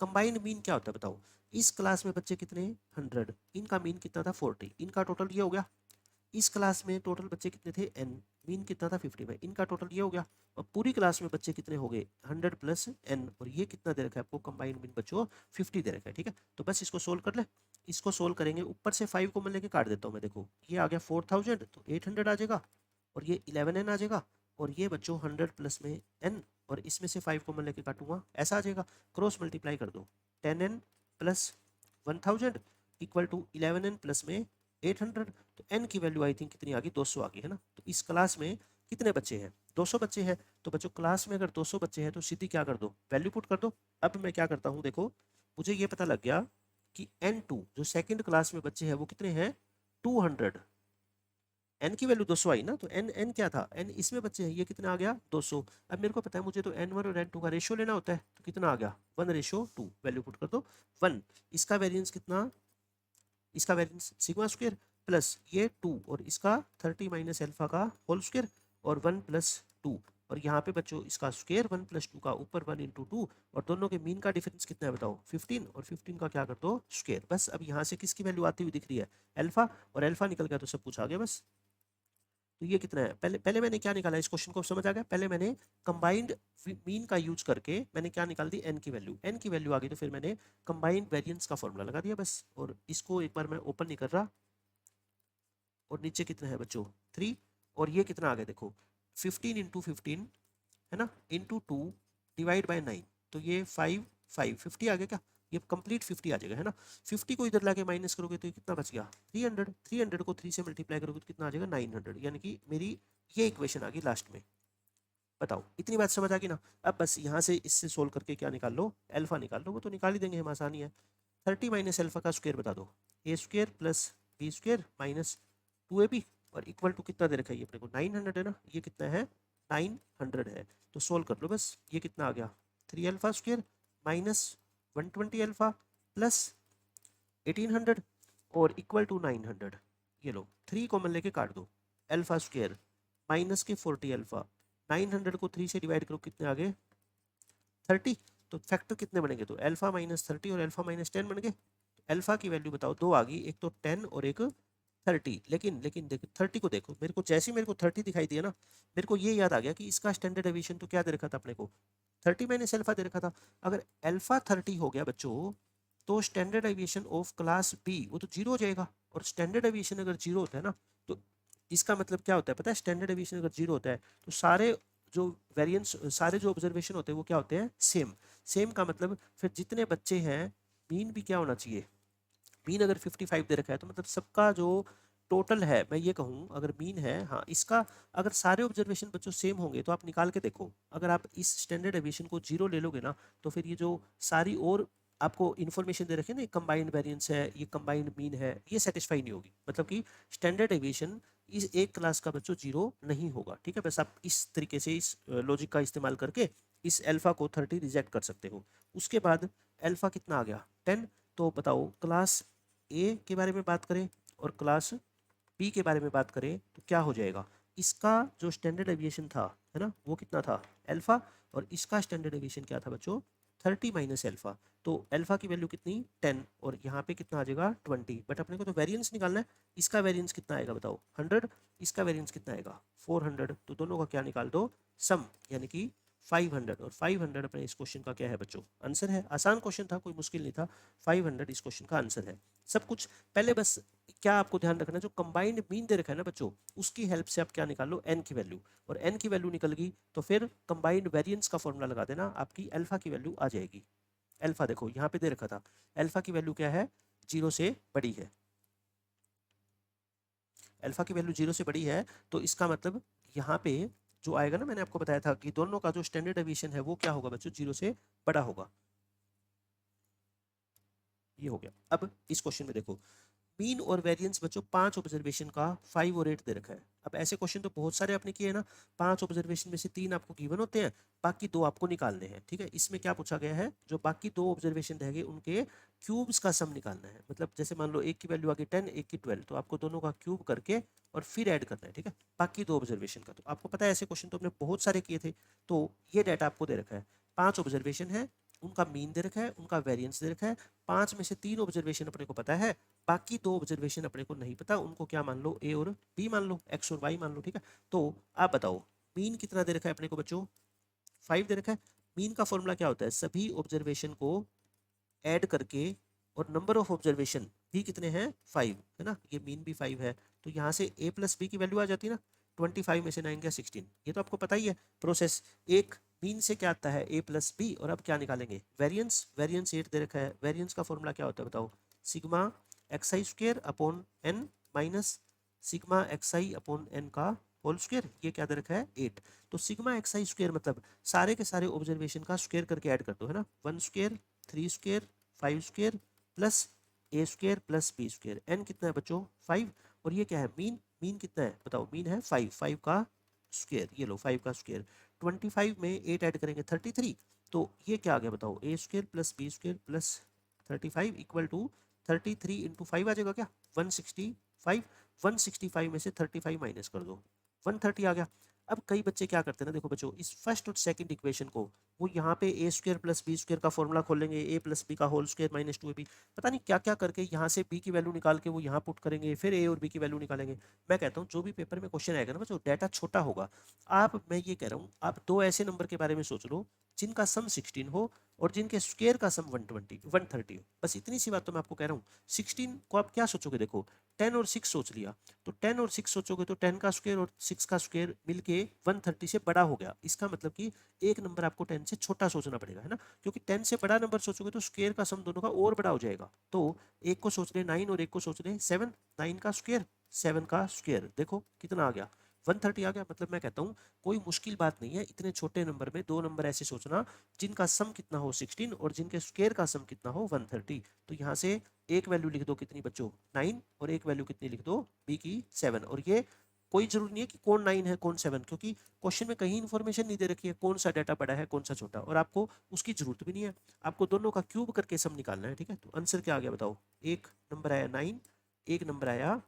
कंबाइंड मीन क्या होता है बताओ, इस क्लास में बच्चे कितने 100, इनका मीन कितना था 40, इनका टोटल ये हो गया। इस क्लास में टोटल बच्चे कितने थे n, मीन कितना था 50 में, इनका टोटल ये हो गया। और पूरी क्लास में बच्चे कितने हो गए 100 प्लस n, और ये कितना दे रखा है आपको कंबाइंड मीन बच्चों 50 दे रखा है। ठीक है, तो बस इसको सोल्व कर ले। इसको सोल्व करेंगे, ऊपर से 5 को मैं लेके काट देता हूँ मैं, देखो ये आ गया 4000 तो 800 आ जाएगा, और ये 11n आ जाएगा, और ये बच्चों 100 प्लस में n, और इसमें से 5 को मैं लेके काटूंगा ऐसा आ जाएगा। क्रॉस मल्टीप्लाई कर दो, 10n plus 1000 equal to 11n plus में 800, तो n की वैल्यू आई थिंक कितनी आ गई 200 आ गई, है ना। तो इस क्लास में कितने बच्चे हैं 200 बच्चे हैं, तो बच्चों क्लास में अगर 200 बच्चे हैं तो सीधी क्या कर दो वैल्यू पुट कर दो। अब मैं क्या करता हूँ देखो, मुझे ये पता लग गया कि n2 जो सेकंड क्लास में बच्चे हैं वो कितने हैं 200, n की वैल्यू 200 आई ना, तो n क्या था n इसमें बच्चे हैं, ये कितना आ गया 200। अब मेरे को पता है मुझे तो n1 और n2 का रेशियो लेना होता है, तो कितना आ गया 1:2, वैल्यू पुट कर दो 1। इसका वेरिएंस कितना, इसका वेरिएंस सिग्मा स्क्वायर प्लस ये 2, और इसका 30 माइनस अल्फा का होल स्क्वायर, और 1 प्लस 2, और यहाँ पे बच्चों इसका स्क्वायर 1 प्लस 2 का ऊपर 1 इंटू 2, और दोनों के मीन का डिफरेंस कितना है बताओ 15, और 15 का क्या कर दो स्क्वायर। बस अब यहाँ से किसकी वैल्यू आती हुई दिख रही है अल्फा, और अल्फा निकल गया तो सब कुछ आ गया बस। तो ये कितना है, पहले पहले मैंने क्या निकाला, इस क्वेश्चन को समझ आ गया। पहले मैंने कंबाइंड मीन का यूज करके मैंने क्या निकाल दी n की वैल्यू, n की वैल्यू आ गई तो फिर मैंने कंबाइंड वेरिएंस का फॉर्मूला लगा दिया बस। और इसको एक बार मैं ओपन नहीं कर रहा, और नीचे कितना है बच्चों 3, और ये कितना आ गया देखो 15 इंटू 15 है ना, इंटू 2 डिवाइड बाई 9, तो ये 50 आ गया क्या, ये कंप्लीट 50 आ जाएगा, है ना। 50 को इधर लाके माइनस करोगे तो ये कितना बच गया 300, 300 को 3 से मल्टीप्लाई करोगे तो कितना आ जाएगा 900, यानी कि मेरी ये इक्वेशन आ गई लास्ट में। बताओ इतनी बात समझ आ गई ना। अब बस यहाँ से इससे सोल्व करके क्या निकाल लो अल्फा निकाल लो, वो तो निकाल ही देंगे हम, आसानी है। 30 माइनस अल्फा का स्क्वायर बता दो, A square plus B square minus 2ab, और इक्वल टू कितना दे रखा है अपने को 900 है ना, ये कितना है 900 है। तो सोल्व कर लो बस, ये कितना आ गया 3 alpha square minus 120 alpha plus 1800 और इक्वल टू 900। ये लो 3 कॉमन लेके काट दो, अल्फा स्क्वायर माइनस के 40 अल्फा, 900 को 3 से डिवाइड करो कितने आ गए 30, तो फैक्टर कितने बनेंगे तो अल्फा माइनस 30 और अल्फा माइनस 10 बन गए। अल्फा की वैल्यू बताओ दो आ गई, एक तो 10 और एक 30। लेकिन लेकिन देखो 30 को देखो, मेरे को जैसे ही मेरे को 30 दिखाई दिया ना, मेरे को ये याद आ गया कि इसका स्टैंडर्ड डेविएशन तो क्या दे रखा था अपने को 30 माइनस अल्फा दे रखा था। अगर अल्फा 30 हो गया बच्चों तो standard deviation of class B वो तो जीरो हो जाएगा, और स्टैंडर्ड डेविएशन अगर जीरो होता है ना, तो इसका मतलब क्या होता है पता है, स्टैंडर्ड डेविएशन अगर जीरो होता है तो सारे जो वेरिएंस, सारे जो ऑब्जर्वेशन होते हैं वो क्या होते हैं सेम। सेम का मतलब फिर जितने बच्चे हैं मीन भी क्या होना चाहिए, मीन अगर 55 दे रखा है तो मतलब सबका जो टोटल है, मैं ये कहूँ अगर मीन है, हाँ इसका अगर सारे ऑब्जर्वेशन बच्चों सेम होंगे तो आप निकाल के देखो, अगर आप इस स्टैंडर्ड डेविएशन को 0 ले लोगे ना, तो फिर ये जो सारी और आपको इन्फॉर्मेशन दे रखे हैं ना, कंबाइंड वेरिएंस है, ये कंबाइंड मीन है, ये सेटिस्फाई नहीं होगी, मतलब कि स्टैंडर्ड डेविएशन इस एक क्लास का बच्चों 0 नहीं होगा। ठीक है, बस आप इस तरीके से इस लॉजिक का इस्तेमाल करके इस अल्फा को 30 रिजेक्ट कर सकते हो। उसके बाद अल्फा कितना आ गया 10। तो बताओ क्लास ए के बारे में बात करें और क्लास बी के बारे में बात करें तो क्या हो जाएगा, इसका जो स्टैंडर्ड डेविएशन था है ना वो कितना था अल्फा, और इसका स्टैंडर्ड डेविएशन क्या था बच्चों 30 माइनस अल्फा। तो अल्फा की वैल्यू कितनी 10 और यहाँ पे कितना आ जाएगा 20, बट अपने को तो वेरिएंस निकालना है। इसका वेरिएंस कितना आएगा बताओ 100, इसका वेरिएंस कितना आएगा 400, तो दोनों का क्या निकाल दो सम, यानी कि 500। और 500 अपने इस क्वेश्चन का क्या है बच्चों आंसर है। आसान क्वेश्चन था, कोई मुश्किल नहीं था, 500 इस क्वेश्चन का आंसर है। सब कुछ पहले बस क्या आपको ध्यान रखना है, जो कंबाइंड मीन दे रखा है ना बच्चों, उसकी हेल्प से आप क्या निकालो एन की वैल्यू, और एन की वैल्यू निकल गई तो फिर कंबाइंड वेरिएंस का फॉर्मूला लगा देना, आपकी अल्फा की वैल्यू आ जाएगी। अल्फा देखो यहाँ पे दे रखा था, अल्फा की वैल्यू क्या है 0 से बड़ी है, अल्फा की वैल्यू 0 से बड़ी है, तो इसका मतलब यहाँ पे जो आएगा ना, मैंने आपको बताया था कि दोनों का जो स्टैंडर्ड डेविएशन है वो क्या होगा बच्चों 0 से बड़ा होगा। ये हो गया। अब इस क्वेश्चन में देखो मीन और वेरिएंस बच्चों 5 ऑब्जर्वेशन का 5 और 8 दे रखा है। अब ऐसे क्वेश्चन तो बहुत सारे आपने किए हैं ना, 5 ऑब्जर्वेशन में से 3 आपको गिवन होते हैं, बाकी 2 आपको निकालने हैं। ठीक है, इसमें क्या पूछा गया है, जो बाकी 2 ऑब्जर्वेशन रहेंगे उनके क्यूब्स का सम निकालना है। मतलब जैसे मान लो एक की वैल्यू आ गई 10, एक की 12, तो आपको दोनों का क्यूब करके और फिर ऐड करना है। ठीक है, बाकी 2 ऑब्जर्वेशन का तो आपको पता है ऐसे क्वेश्चन तो हमने बहुत सारे किए थे। तो ये डाटा आपको दे रखा है, 5 ऑब्जर्वेशन है, उनका मीन दे रखा है, उनका वेरिएंस दे रखा है, 5 में से 3 ऑब्जर्वेशन अपने को पता है, बाकी 2 ऑब्जर्वेशन अपने को नहीं पता, उनको क्या मान लो ए और बी मान लो, एक्स और वाई मान लो। ठीक है, तो आप बताओ मीन कितना दे रखा है अपने को बच्चों 5 दे रखा है। मीन का फॉर्मूला क्या होता है, सभी ऑब्जर्वेशन को ऐड करके और नंबर ऑफ ऑब्जर्वेशन भी कितने हैं 5 है ना, ये मीन भी 5 है, तो यहाँ से ए प्लस बी की वैल्यू आ जाती है ना, 25 में से 9 गया 16, ये तो आपको पता ही है प्रोसेस। एक मीन से क्या आता है ए प्लस बी, और अब क्या निकालेंगे वेरिएंस, वेरिएंस 8 दे रखा है, वेरिएंस का फॉर्मूला क्या होता है बताओ, सिग्मा एक्स आई square upon N minus sigma x आई अपॉन एन का होल स्क्वेयर, ये क्या दे रखा है 8। तो सिग्मा एक्स आई स्क्वेयर मतलब सारे के सारे ऑब्जर्वेशन का स्क्वेयर करके ऐड कर दो है ना, 1 square 3 square 5 square plus A square plus B square, N कितना है बच्चों 5, और ये क्या है मीन, मीन कितना है बताओ, मीन है 5, 5 का स्क्वेयर, ये लो 5 का स्क्वेयर, 25 में 8 ऐड करेंगे 33, तो ये क्या आ गया बताओ A square plus B square plus 35 equal to 33 into 5 आ जाएगा क्या 165, 165 में से 35 माइनस कर दो 130 आ गया। अब कई बच्चे क्या करते हैं ना, देखो बच्चों इस फर्स्ट और सेकंड इक्वेशन को वो यहाँ पे ए स्क्वेयर प्लस बी स्क्वेयर का फॉर्मूला खोलेंगे, ए प्लस बी का होल स्क्वेयर माइनस 2ab, पता नहीं क्या क्या करके यहाँ से बी की वैल्यू निकाल के वो यहाँ पुट करेंगे, फिर ए और बी की वैल्यू निकालेंगे। मैं कहता हूँ जो भी पेपर में क्वेश्चन आएगा ना बच्चों, डाटा छोटा होगा, आप मैं ये कह रहा हूँ आप 2 ऐसे नंबर के बारे में सोच लो जिनका सम 16 हो और जिनके स्क्वेयर का सम 130 हो, बस इतनी सी बात तो मैं आपको कह रहा हूँ। 16 को आप क्या सोचोगे, देखो 10 और 6 सोच लिया, तो 10 और 6 सोचोगे तो 10 का स्क्वायर और 6 का स्क्वायर मिलके 130 से बड़ा हो गया, इसका मतलब कि एक नंबर आपको 10 से छोटा सोचना पड़ेगा है ना, क्योंकि 10 से बड़ा नंबर सोचोगे तो स्क्वायर का सम दोनों का और बड़ा हो जाएगा। तो एक को सोच रहे 9 और एक को सोच रहे 7, 9 का स्क्वायर 7 का स्क्वायर, देखो कितना आ गया 130 आ गया। मतलब मैं कहता हूँ कोई मुश्किल बात नहीं है इतने छोटे नंबर में 2 नंबर ऐसे सोचना जिनका सम कितना हो 16 और जिनके स्क्वायर का सम कितना हो 130। तो यहाँ से एक वैल्यू लिख दो कितनी बच्चों 9, और एक वैल्यू कितनी लिख दो बी की 7, और ये कोई जरूरी नहीं है कि कौन 9 है कौन 7, क्योंकि क्वेश्चन में कहीं इन्फॉर्मेशन नहीं दे रखी है कौन सा डाटा बड़ा है कौन सा छोटा, और आपको उसकी जरूरत भी नहीं है, आपको दोनों का क्यूब करके सम निकालना है। ठीक है, तो आंसर क्या आ गया बताओ, एक नंबर आया 9, एक नंबर आया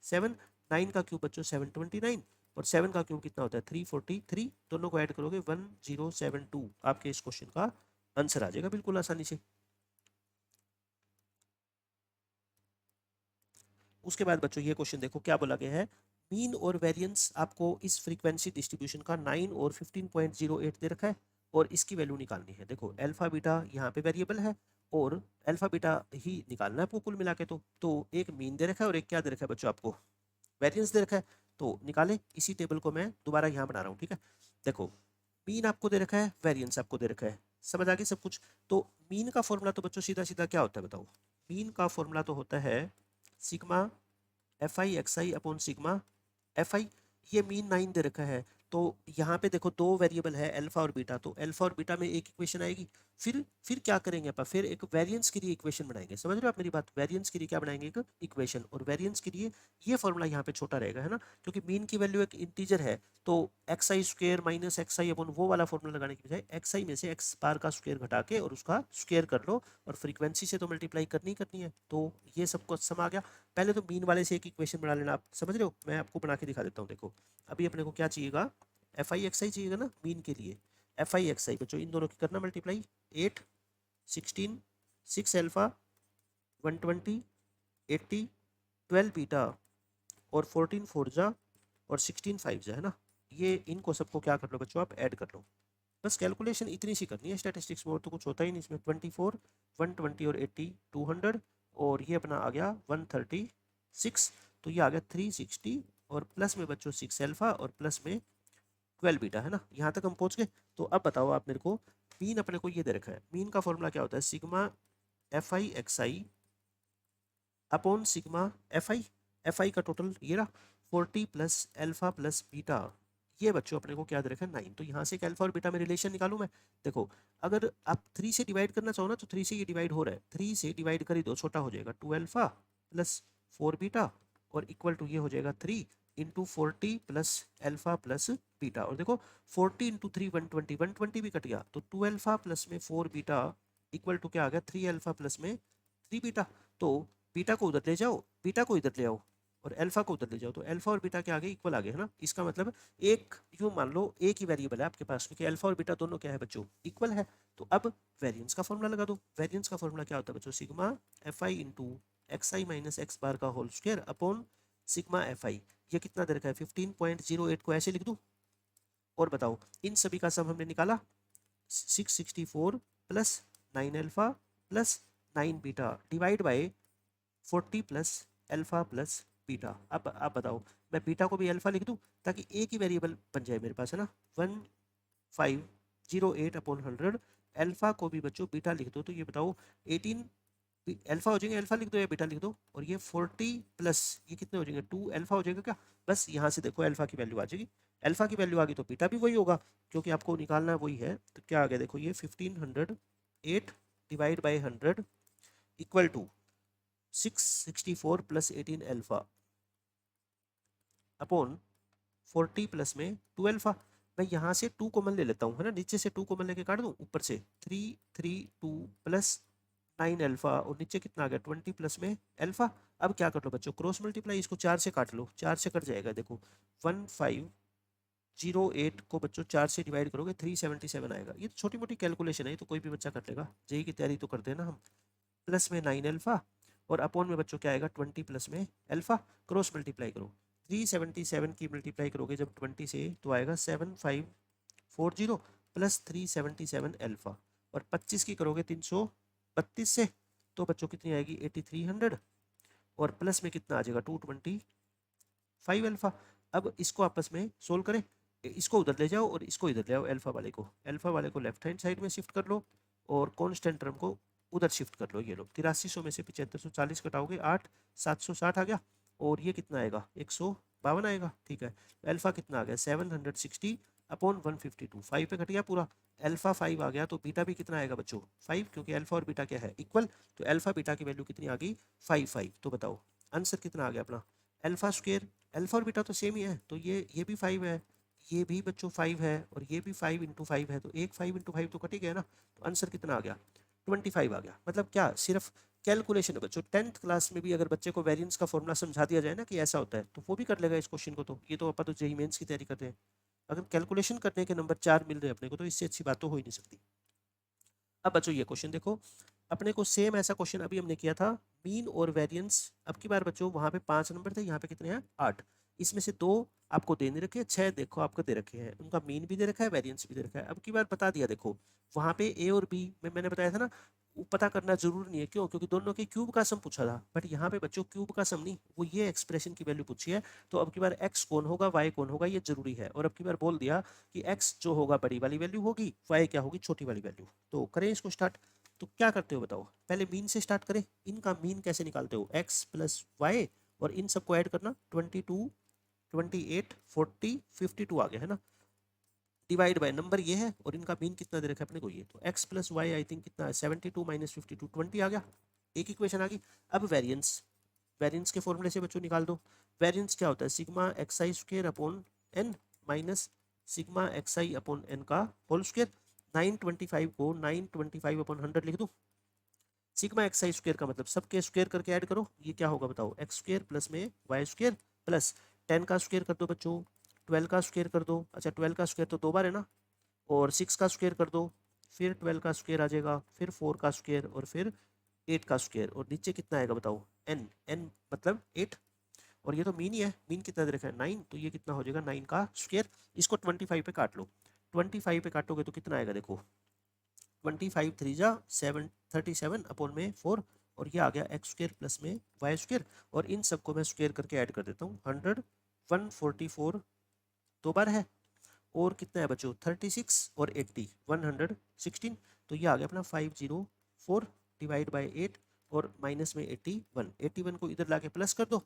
7, 9 का क्यूब बच्चों 729 और 7 का क्यूब कितना होता है 343, दोनों को ऐड करोगे 1072, आपके इस क्वेश्चन का आंसर आ जाएगा बिल्कुल आसानी से। उसके बाद बच्चों ये क्वेश्चन देखो क्या बोला गया है, मीन और वेरिएंस आपको इस फ्रीक्वेंसी डिस्ट्रीब्यूशन का 9 और 15.08 दे रखा है और इसकी वैल्यू निकालनी है। देखो अल्फा बीटा यहाँ पे वेरिएबल है और अल्फा बीटा ही निकालना है आपको कुल मिला के, तो एक मीन दे रखा है और एक क्या दे रखा है बच्चों आपको वेरिएंस दे रखा है, तो निकाले इसी टेबल को मैं दोबारा यहाँ बना रहा हूँ। ठीक है, देखो मीन आपको दे रखा है, वेरिएंस आपको दे रखा है, समझ आ गई सब कुछ। तो मीन का फॉर्मूला तो बच्चों सीधा सीधा क्या होता है बताओ, मीन का फॉर्मूला तो होता है sigma F i x I upon sigma F I, ये मीन 9 दे रखा है, तो यहाँ पे देखो दो वेरिएबल है अल्फा और बीटा, तो अल्फा और बीटा में एक इक्वेशन आएगी, फिर क्या करेंगे अपन, फिर एक वेरिएंस के लिए इक्वेशन बनाएंगे। समझ रहे हो आप मेरी बात, वेरिएंस के लिए क्या बनाएंगे, एक इक्वेशन, और वेरिएंस के लिए ये फॉर्मूला यहाँ पे छोटा रहेगा, है ना, क्योंकि मीन की वैल्यू एक इंटीजर है, तो X I square minus X I अपन वो वाला फॉर्मूला लगाने की बजाय एक्स आई में से एक्स बार का स्क्वेयर घटा के और उसका स्क्वेयर कर लो, और फ्रीक्वेंसी से तो मल्टीप्लाई करनी ही करनी है, तो ये सबको सम आ गया। पहले तो मीन वाले से एक इक्वेशन बना लेना, आप समझ रहे हो, मैं आपको बना के दिखा देता हूँ। देखो अभी अपने को क्या चाहिएगा, एफ आई एक्स आई चाहिएगा ना मीन के लिए, एफ आई एक्स आई बच्चों इन दोनों की करना मल्टीप्लाई, 8 16 6 अल्फा 120 80 12 बीटा और 14 फोर जा और 16 फाइव जा, है ना, ये इनको सबको क्या कर लो बच्चों, आप ऐड कर लो। बस कैलकुलेशन इतनी सी करनी है स्टैटिस्टिक्स में, और तो कुछ होता ही नहीं इसमें। 24 120 और 80 200, और ये अपना आ गया 136, तो ये आ गया 360, और प्लस में बच्चों 6 अल्फा और प्लस में 12 बीटा, है ना, यहाँ तक हम पहुँच गए। तो अब बताओ आप मेरे को, मीन अपने को ये दे रखा है, मीन का फॉर्मूला क्या होता है, sigma F i x I upon sigma F I का टोटल ये रहा 40 प्लस अल्फा प्लस बीटा, ये बच्चों अपने को क्या दे रखा है 9, तो यहाँ से एक अल्फा और बीटा में रिलेशन निकालूं मैं। देखो अगर आप 3 से डिवाइड करना चाहो ना, तो 3 से ये डिवाइड हो रहा है, 3 से डिवाइड कर ही दो, छोटा हो जाएगा 2 अल्फा प्लस 4 बीटा, और इक्वल टू ये हो जाएगा 3 into 40 plus alpha plus beta, और देखो 40 इंटू 3 120 भी कट गया, तो 2 अल्फा प्लस में 4 बीटा इक्वल टू क्या आ गया 3 अल्फा प्लस में 3 बीटा। तो बीटा को उधर ले जाओ, बीटा को इधर ले आओ, और अल्फा को उधर ले जाओ, तो अल्फा और बीटा के आगे इक्वल आ गए, है ना, इसका मतलब एक यूं मान लो एक ही वेरिएबल है आपके पास, क्योंकि अल्फा और बीटा दोनों क्या है बच्चों, इक्वल है। तो अब वेरिएंस का फॉर्मूला लगा दो, वेरिएंस का फॉर्मूला क्या होता है बच्चों, sigma F I into x I minus x bar का whole square upon sigma F I, ये कितना दे रखा है 15.08 को ऐसे लिख दूं, और बताओ इन सभी का सम हमने निकाला 664 plus 9 alpha plus 9 beta divide by 40 plus alpha plus beta. अब आप बताओ, मैं बीटा को भी अल्फा लिख दूं ताकि एक ही वेरिएबल बन जाए मेरे पास, है ना, 1508 अपॉन 100, अल्फा को भी बच्चों बीटा लिख दो, तो ये बताओ 18 अल्फा हो जाएंगे, अल्फा लिख दो या बीटा लिख दो, और ये 40 प्लस ये कितने हो जाएंगे 2 अल्फा हो जाएगा क्या, बस यहाँ से देखो अल्फा की वैल्यू आ जाएगी, अल्फा की वैल्यू आ गई तो बीटा भी वही होगा, क्योंकि आपको निकालना वही है, तो क्या आ गया देखो ये 1508 divide by 100 equal to 664 plus 18 alpha upon 40 plus में 2 अल्फा। मैं यहाँ से 2 कॉमन ले लेता हूँ, है ना, नीचे से 2 कॉमन लेके काट दूँ, ऊपर से 332 प्लस 9 अल्फा, और नीचे कितना आ गया 20 प्लस में अल्फा। अब क्या कर लो बच्चों, क्रॉस मल्टीप्लाई, इसको 4 से काट लो, 4 से कट जाएगा, देखो 1508 को बच्चों 4 से डिवाइड करोगे 377 आएगा। ये तो छोटी मोटी कैलकुलेशन है, ये तो कोई भी बच्चा कर लेगा, जेई की तैयारी तो करते हैं ना हम। प्लस में 9 अल्फा और अपॉन में बच्चों क्या आएगा 20 प्लस में अल्फा, क्रॉस मल्टीप्लाई करो, 377 की मल्टीप्लाई करोगे जब 20 से तो आएगा 7540 प्लस 377 अल्फा, और 25 की करोगे 332 से, तो बच्चों कितनी आएगी 8300, और प्लस में कितना आ जाएगा 225 अल्फा। अब इसको आपस में सोल्व करें, इसको उधर ले जाओ और इसको इधर ले आओ, अल्फा वाले को लेफ्ट हैंड साइड में शिफ्ट कर लो, और कॉन्स्टेंट टर्म को उधर शिफ्ट कर लो, ये लो 8300 में से 7540 घटाओगे 8 760 आ गया, और ये कितना आएगा 152 आएगा, ठीक है। अल्फा कितना आ गया 760 अपॉन 152, 5 पे घट गया पूरा, अल्फा 5 आ गया, तो बीटा भी कितना आएगा बच्चों 5, क्योंकि अल्फा और बीटा क्या है इक्वल, तो अल्फा बीटा की वैल्यू कितनी आ गई 5। तो बताओ आंसर कितना आ गया अपना, अल्फा स्क्वेयर, अल्फा और बीटा तो सेम ही है, तो ये भी 5 है, ये भी बच्चों 5 है, और ये भी 5 इंटू 5 है, तो एक 5 इंटू 5 तो कट ही गया ना, तो आंसर कितना आ गया 25 आ गया। मतलब क्या सिर्फ कैलकुलेशन है बच्चों, 10th क्लास में भी अगर बच्चे को वेरिएंस का फॉर्मूला समझा दिया जाए ना कि ऐसा होता है, तो वो भी कर लेगा इस क्वेश्चन को, तो ये तो अपन तो जेईई मेंस की तैयारी करते हैं, अगर कैलकुलेशन करने के नंबर 4 मिल रहे हैं अपने को, तो इससे अच्छी बात तो हो ही नहीं सकती। अब बच्चों ये क्वेश्चन देखो, अपने को सेम ऐसा क्वेश्चन अभी हमने किया था, मीन और वेरिएंस। अब की बार बच्चों वहां पे 5 नंबर थे, यहाँ पे कितने हैं 8, इसमें से 2 आपको दे नहीं रखे, 6 देखो आपको दे रखे हैं, उनका मीन भी दे रखा है, वेरिएंस भी दे रखा है। अब की बार बता दिया, देखो वहां पे ए और बी में मैंने बताया था ना, वो पता करना जरूरी नहीं है, क्यों, क्योंकि दोनों के क्यूब का सम पूछा था, बट यहाँ पे बच्चों क्यूब का सम नहीं, वो ये एक्सप्रेशन की वैल्यू पूछी है, तो अब की बार एक्स कौन होगा वाई कौन होगा ये जरूरी है, और अब की बार बोल दिया कि एक्स जो होगा बड़ी वाली वैल्यू होगी, वाई क्या होगी छोटी वाली वैल्यू। तो करें इसको स्टार्ट, तो क्या करते हो बताओ, पहले मीन से स्टार्ट करें, इनका मीन कैसे निकालते हो, एक्स प्लस वाई और इन सबको ऐड करना 22, 28, 40, 52 आ गया है ना, डिवाइड बाय नंबर ये है और इनका मीन कितना दे रखा है अपने को ये, तो x plus y I think कितना है 72 माइनस 52 20 आ गया, एक इक्वेशन आ गई। अब वेरिएंस, वेरिएंस के फॉर्मूले से बच्चों निकाल दो। वेरिएंस क्या होता है, sigma x I square upon N minus sigma x I upon N का होल स्क्र। 925 को 925 अपॉन 100 लिख दो। सिग्मा एक्स आई स्क्र का मतलब सबके स्क्र करके ऐड करो, ये क्या होगा बताओ, एक्स स्क्र प्लस में वाई स्क्र प्लस 10 का स्क्र कर दो बच्चों, 12 का स्क्र कर दो, अच्छा 12 का स्क्र तो 2 बार है ना, और 6 का स्क्र कर दो, फिर 12 का स्क्र आ जाएगा, फिर 4 का स्क्र और फिर 8 का स्क्र, और नीचे कितना आएगा बताओ, एन, एन मतलब 8, और ये तो मीन ही है, मीन कितना दे रखा है 9, तो ये कितना हो जाएगा 9 का स्क्र। इसको 25 पे काट लो, 25 पे काटोगे तो कितना आएगा देखो, 25 3 जा 7 37 अपॉन में 4, और ये आ गया एक्स स्क्र प्लस में वाई स्क्र, और इन सबको मैं स्क्र करके ऐड कर देता हूँ 100 144 दो बार है, और कितना है बच्चों 36 और 80 116, तो ये आ गया अपना 504 डिवाइड बाय 8 और माइनस में 81, 81 को इधर लाके प्लस कर दो,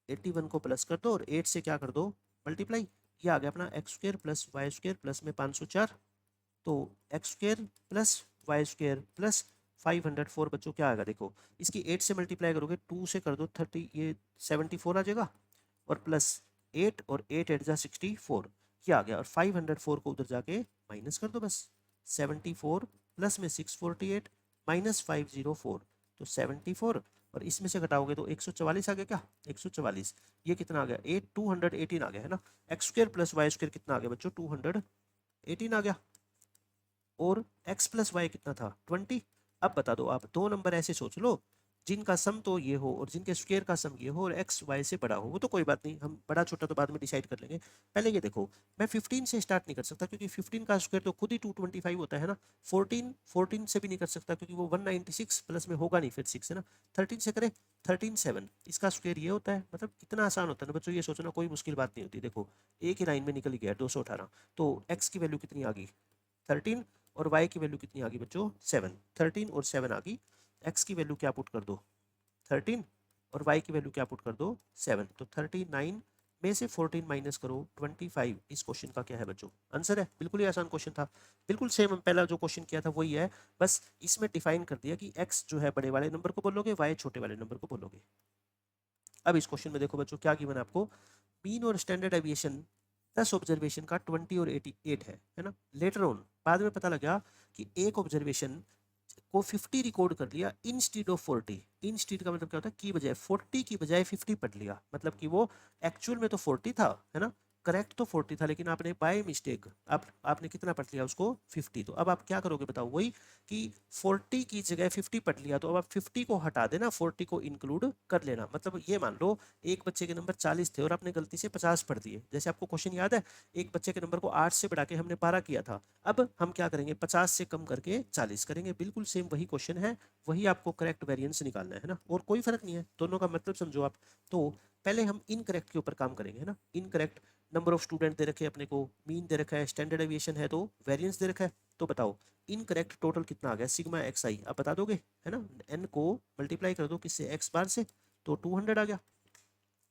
81 को प्लस कर दो और 8 से क्या कर दो मल्टीप्लाई, ये आ गया अपना x square plus y square plus में 504, तो x square plus y square plus 504 बच्चों क्या आएगा देखो, इसकी 8 से मल्टीप्लाई करोगे 2 से कर दो 30, ये 74 आ जाएगा, और प्लस 8 और 8 8 जा 64, ये आ गया, और 504 को उधर जाके माइनस कर दो बस, 74 प्लस में 648 माइनस 504, तो 74, और इसमें से घटाओगे तो 144 आ गया क्या, 144, ये कितना आ गया 218 आ गया है ना, x square plus y square कितना आ गया बच्चों 218 आ गया, और x प्लस वाई कितना था 20। अब बता दो आप, दो नंबर ऐसे सोच लो जिनका सम तो ये हो और जिनके स्क्वायर का सम ये हो और x y से बड़ा हो, वो तो कोई बात नहीं, हम बड़ा छोटा तो बाद में डिसाइड कर लेंगे। पहले ये देखो, मैं 15 से स्टार्ट नहीं कर सकता क्योंकि 15 का स्क्वायर तो खुद ही 225 होता है ना, 14 से भी नहीं कर सकता क्योंकि वो 196 प्लस में होगा नहीं, फिर 6 है ना, 13 से करे 13 7, इसका स्क्वायर ये होता है, मतलब कितना आसान होता है ना बच्चों, ये सोचना कोई मुश्किल बात नहीं होती। देखो एक ही लाइन में निकल गया 218, तो x की वैल्यू कितनी आ गई 13, और y की वैल्यू कितनी आ गई बच्चों 7, 13 और 7 आ गई, x की वैल्यू क्या पुट कर दो 13, और y की वैल्यू क्या पुट कर दो 7, तो 39 में से 14 माइनस करो 25, इस क्वेश्चन का क्या है बच्चों आंसर है। बिल्कुल ही आसान क्वेश्चन था, बिल्कुल सेम हम पहला जो क्वेश्चन किया था वही है, बस इसमें डिफाइन कर दिया कि x जो है बड़े वाले नंबर को बोलोगे, y छोटे वाले नंबर को बोलोगे। अब इस क्वेश्चन में देखो बच्चों क्या गिवन है आपको, मीन और स्टैंडर्ड एविएशन 10 ऑब्जर्वेशन का 20 और 88 है ना, लेटर ऑन बाद में पता लगा कि एक ऑब्जर्वेशन को 50 रिकॉर्ड कर लिया इंस्टीड ऑफ 40, इंस्टीड का मतलब क्या होता है की बजाय 40 की बजाय 50 पढ़ लिया, मतलब कि वो एक्चुअल में तो 40 था है ना, करेक्ट तो 40 था, लेकिन आपने बाय मिस्टेक आपने कितना पढ़ लिया उसको 50, तो अब आप क्या करोगे बताओ, वही कि 40 की जगह 50 पढ़ लिया, तो अब आप 50 को हटा देना, 40 को इंक्लूड कर लेना, मतलब ये मान लो एक बच्चे के नंबर 40 थे और आपने गलती से 50 पढ़ दिए, जैसे आपको क्वेश्चन याद है एक बच्चे के नंबर को 8 से बढ़ा के हमने 12 किया था, अब हम क्या करेंगे 50 से कम करके 40 करेंगे, बिल्कुल सेम वही क्वेश्चन है, वही आपको करेक्ट वेरिएंस निकालना है ना, और कोई फर्क नहीं है, दोनों का मतलब समझो आप। तो पहले हम इनकरेक्ट के ऊपर काम करेंगे है ना, incorrect number of student they रखे अपने को, मीन दे रखा है, स्टैंडर्ड एविएशन है तो वेरिएंस दे रखा है, तो बताओ इनकरेक्ट टोटल कितना आ गया सिग्मा एक्स आई, आप बता दोगे है ना, एन को मल्टीप्लाई कर दो किससे एक्स बार से, तो 200 आ गया,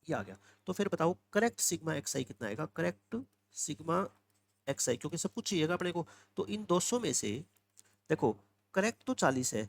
ये आ गया, तो फिर बताओ करेक्ट सिग्मा एक्स आई कितना आएगा, करेक्ट सिग्मा एक्स आई, क्योंकि सब कुछ चाहिएगा अपने को, तो इन 200 में से देखो करेक्ट तो 40 है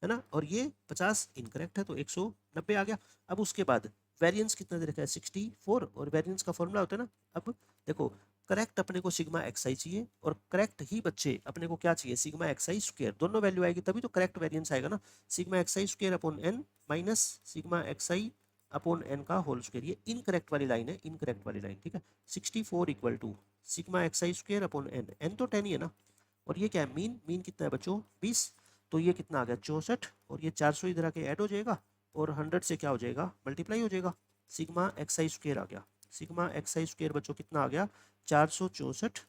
ना, और ये 50 इनकरेक्ट है, तो 190 आ गया। अब उसके बाद वेरिएंस कितना दे रखा है 64, और वेरिएंस का फॉर्मूला होता है ना, अब देखो करेक्ट अपने को सिग्मा एक्स आई चाहिए, और करेक्ट ही बच्चे अपने को क्या चाहिए सिग्मा एक्स आई स्क्वायर, दोनों वैल्यू आएगी तभी तो करेक्ट वेरिएंस आएगा ना, सिग्मा एक्स आई square upon N minus sigma x आई अपॉन एन का होल स्क्वायर, ये इनकरेक्ट वाली लाइन है, इनकरेक्ट वाली लाइन, ठीक है, 64 equal to sigma x I square upon n, n तो 10 ही है ना, और ये क्या है मीन, मीन कितना है बच्चों 20, तो ये कितना आ गया 64, और ये 400 इधर आके ऐड हो जाएगा, और 100 से क्या हो जाएगा मल्टीप्लाई हो जाएगा, सिग्मा एक्स आई स्क्वायर आ गया, सिग्मा एक्स आई स्क्वायर बच्चों कितना आ गया 464,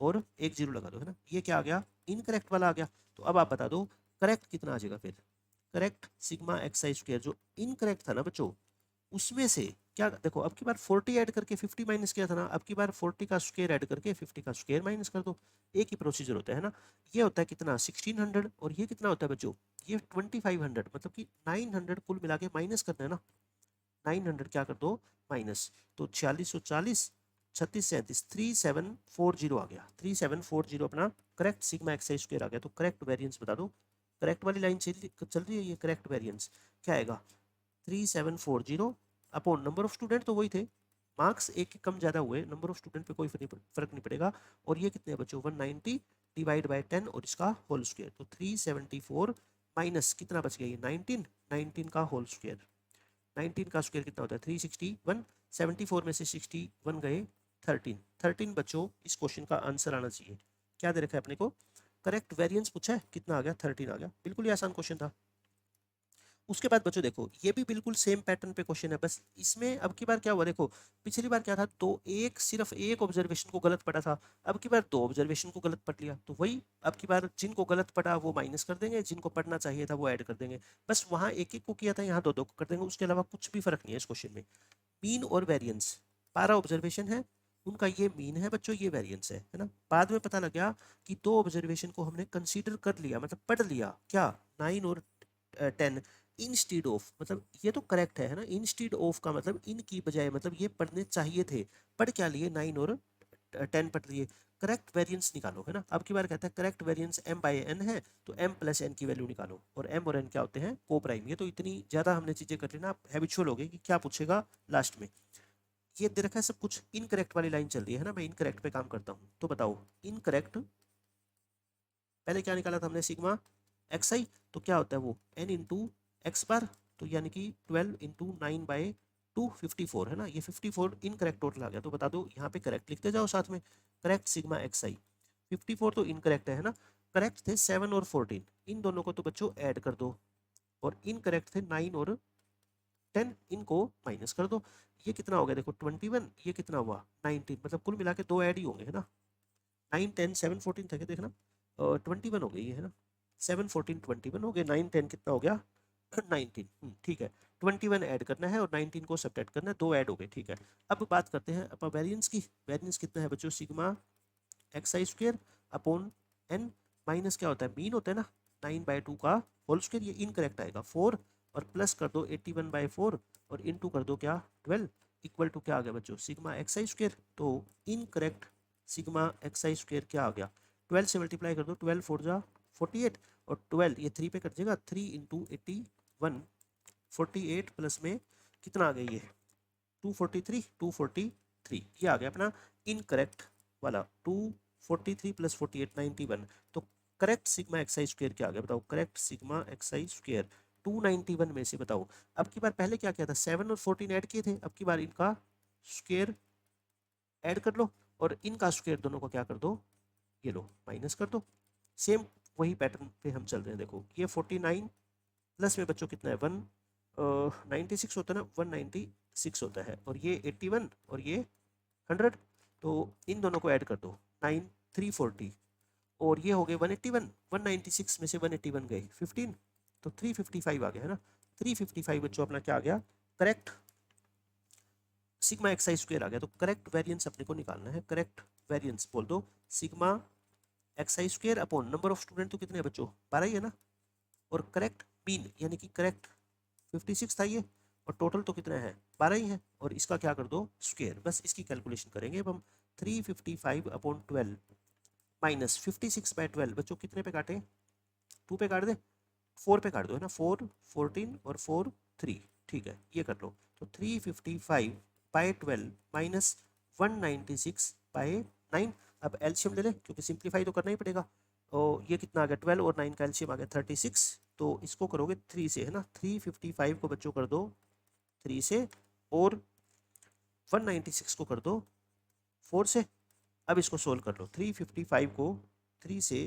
और एक जीरो लगा दो है ना, ये क्या आ गया इनकरेक्ट वाला आ गया, तो अब आप बता दो करेक्ट कितना आ जाएगा, फिर करेक्ट सिग्मा एक्स आई स्क्वायर जो इनकरेक्ट था ना बच्चों, उसमें से क्या देखो अब की बार 40 ऐड करके 50 माइनस किया था ना, अब की बार 40 का स्क्वायर ऐड करके 50 का स्क्वायर माइनस कर दो, एक ही प्रोसीजर होता है ना, ये होता है कितना 1600, और ये कितना होता है बच्चों ये 2500, मतलब कि 900 कुल मिला के माइनस करना है ना, 900 क्या कर दो माइनस, तो 4640 36 37 3740 आ गया, 3740 अपना करेक्ट सिग्मा एक्स स्क्वायर आ गया। तो करेक्ट वेरिएंस बता दो, करेक्ट वाली लाइन चल रही है, ये करेक्ट वेरिएंस क्या आएगा 3740 अपॉन नंबर ऑफ स्टूडेंट तो वही थे, मार्क्स एक के कम ज़्यादा हुए, नंबर ऑफ स्टूडेंट पे कोई फर्क नहीं पड़ेगा। और ये कितने बच्चों 190 डिवाइड बाय 10 और इसका होल स्क्वायर, तो 374 माइनस कितना बच गया ये 19, 19 का होल स्क्वायर, 19 का स्क्वायर कितना होता है 361, 74 में से 61 गए 13, 13 बच्चों इस क्वेश्चन का आंसर आना चाहिए। क्या दे रखा है अपने को, करेक्ट वेरिएंस पूछा है, कितना आ गया 13 आ गया, बिल्कुल ही आसान क्वेश्चन था। उसके बाद बच्चों देखो ये भी बिल्कुल सेम पैटर्न पे क्वेश्चन है, बस इसमें अब की बार क्या हुआ देखो, पिछली बार क्या था, तो एक सिर्फ एक ऑब्जर्वेशन को गलत पड़ा था, अब की बार दो ऑब्जर्वेशन को गलत पढ़ लिया, तो वही अब की बार जिनको गलत पड़ा वो माइनस कर देंगे, जिनको पढ़ना चाहिए था वो ऐड कर देंगे, बस वहाँ एक एक को किया था, यहाँ दो दो को कर देंगे, उसके अलावा कुछ भी फर्क नहीं है इस क्वेश्चन में। मीन और वेरियंस 12 ऑब्जर्वेशन है, उनका ये मीन है बच्चों, ये वेरियंस है ना। बाद में पता लग गया कि दो ऑब्जर्वेशन को हमने कंसीडर कर लिया, मतलब पढ़ लिया, क्या 9 और 10 इंस्टीड ऑफ, मतलब ये तो करेक्ट है ना, इंस्टीड ऑफ का मतलब इन की बजाय, मतलब ये पढ़ने चाहिए थे, पढ़ क्या लिए 9 और 10 पढ़ लिए, करेक्ट वेरिएंस निकालो है ना। अब की बार कहता है correct variance m by n है, तो m प्लस n की वैल्यू निकालो, और m और n क्या होते हैं को प्राइम। ये तो इतनी ज़्यादा हमने चीज़ें कर ली ना, आप हैबिचुअल हो गए कि क्या पूछेगा लास्ट में। ये दे रखा है सब कुछ, इनकरेक्ट वाली लाइन चल रही है ना, मैं इनकरेक्ट पे काम करता हूँ, तो बताओ इनकरेक्ट पहले क्या निकाला था हमने सिग्मा एक्स आई, तो क्या होता है वो n इंटू एक्स बार, तो यानी कि 12 इंटू 9 बाई 254 है ना, ये 54 इनकरेक्ट टोटल आ गया। तो बता दो यहाँ पे करेक्ट लिखते जाओ साथ में, करेक्ट सिग्मा एक्स आई, 54 तो इनकरेक्ट है ना, करेक्ट थे 7 और 14, इन दोनों को तो बच्चों ऐड कर दो, और इनकरेक्ट थे 9 और 10, इनको माइनस कर दो। ये कितना हो गया देखो 21, ये कितना हुआ 19, मतलब कुल मिला के दो ऐड ही होंगे है ना, 9 10 7 14 था क्या देखना, 21 हो गई है ना, 7 14 21 हो गए, 9 10 कितना हो गया 19, ठीक है, 21 ऐड करना है और 19 को सब्ट्रैक्ट करना है, दो ऐड हो गए, ठीक है। अब बात करते हैं अपन वेरिएंस की, वेरिएंस कितना है बच्चों सिग्मा एक्स आई स्क्वायर अपॉन एन, माइनस क्या होता है मीन होता है ना, 9/2 का होल स्क्वायर, ये इनकरेक्ट आएगा 4, और प्लस कर दो 81/4 और इनटू कर दो क्या 12, इक्वल टू क्या आ गया बच्चों सिग्मा एक्स आई स्क्वायर। तो इनकरेक्ट सिग्मा एक्स आई स्क्वायर क्या आ गया, 12 से मल्टीप्लाई कर दो, 12 4 जा 48, और 12 ये 3 पे कट जाएगा, 3 इंटू 81 48 प्लस में कितना आ गया ये 243 ये आ गया अपना इनकरेक्ट वाला 243 प्लस 48 91। तो करेक्ट सिग्मा एक्स आई स्क्वायर क्या आ गया बताओ, करेक्ट सिग्मा एक्स आई स्क्वायर 291 में से बताओ। अब की बार पहले क्या किया था 7 और 14 ऐड किए थे, अब की बार इनका स्क्वायर ऐड कर लो, और इनका स्क्वायर दोनों को क्या कर दो, ये लो माइनस कर दो। सेम वही पैटर्न पे हम चल रहे हैं, देखो ये 49 प्लस में बच्चों कितना है 196 होता है ना, 196 होता है, और ये 81 और ये 100, तो इन दोनों को ऐड कर दो 9 340, और ये हो गए 181, 196 में से 181 गए 15, तो 355 आ गया है ना, 355 बच्चों अपना क्या आ गया करेक्ट सिग्मा एक्स आई स्क्वायर आ गया। तो करेक्ट वेरिएंस अपने को निकालना है, करेक्ट वेरिएंस बोल दो sigma x I square upon number of student तो कितने बच्चों 12 ही है ना, और करेक्ट मीन यानी कि करेक्ट 56 था ये, और टोटल तो कितना है 12 ही है, और इसका क्या कर दो स्क्वायर, बस इसकी कैलकुलेशन करेंगे अब हम। 355 अपॉन 12 माइनस 56/12 बच्चों कितने पे काटे 2 पे काट दे, 4 पे काट दो है ना, 4 14 और 4 3, ठीक है ये कर लो। तो 355/12 माइनस 196/9, अब एलसीएम ले ले क्योंकि सिंप्लीफाई तो करना ही पड़ेगा, और ये कितना आ गया 12 और 9 का एलसीएम आ गया 36, तो इसको करोगे 3 से है ना, 355 को बच्चों कर दो 3 से, और 196 को कर दो 4 से। अब इसको सोल्व कर लो, 355 को 3 से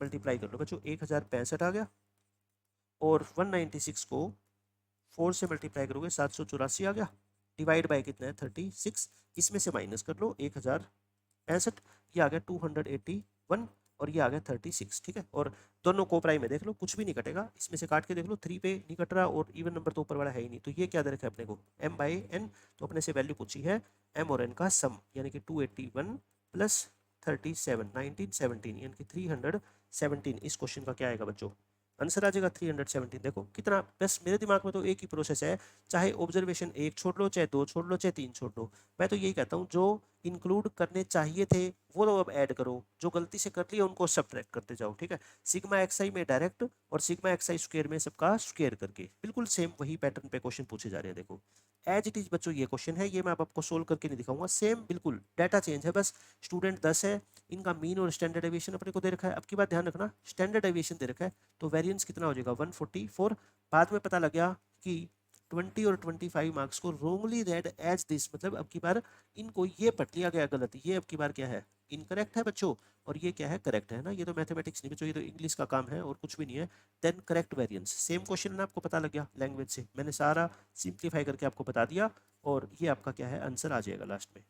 मल्टीप्लाई कर लो बच्चों 1065 आ गया, और 196 को 4 से मल्टीप्लाई करोगे 784 आ गया, डिवाइड बाय कितना है 36, इसमें से माइनस कर लो 1065, ये आ गया 281, और ये आ गया 36, ठीक है। और दोनों को प्राइम में देख लो कुछ भी नहीं कटेगा, इसमें से काट के देख लो 3 पे नहीं कट रहा, और इवन नंबर तो ऊपर वाला है ही नहीं, तो ये क्या दे रखा है अपने को m/n, तो अपने से वैल्यू पूछी है m और n का सम, यानी कि 281 प्लस 37 1917 यानी कि 317, इस क्वेश्चन का क्या आएगा बच्चों आंसर आ जाएगा 317। देखो कितना, बस मेरे दिमाग में तो एक ही प्रोसेस है, चाहे ऑब्जर्वेशन एक छोड़ लो, चाहे दो छोड़ लो, चाहे तीन छोड़ लो, मैं तो यही कहता हूँ जो इंक्लूड करने चाहिए थे वो तो अब ऐड करो, जो गलती से कर लिया उनको सब्ट्रैक्ट करते जाओ, ठीक है। सिग्मा एक्सआई में डायरेक्ट और सिग्मा एक्सआई स्क्वायर में सबका स्क्वायर करके बिल्कुल सेम वही पैटर्न पे क्वेश्चन पूछे जा रहे हैं। देखो एज इट इज बच्चों ये क्वेश्चन है, ये मैं अब आपको सोल्व करके नहीं दिखाऊंगा, सेम बिल्कुल डाटा चेंज है, बस स्टूडेंट 10 है, इनका मीन और स्टैंडर्ड डेविएशन अपने को दे रखा है। अब की बात ध्यान रखना, स्टैंडर्ड डेविएशन दे रखा है तो वेरिएंस कितना हो जाएगा 144। बाद में पता लग गया कि 20 और 25 मार्क्स को रोंगली रेड एज दिस, मतलब अब की बार इनको ये पढ़ लिया गया गलत, ये अब की बार क्या है इनकरेक्ट है बच्चों, और ये क्या है करेक्ट है ना। ये तो मैथमेटिक्स नहीं बच्चों, ये तो इंग्लिश का काम है और कुछ भी नहीं है। Then correct variance, same question है आपको पता लग गया लैंग्वेज से, मैंने सारा सिंप्लीफाई करके आपको बता दिया और ये आपका क्या है आंसर आ जाएगा लास्ट में।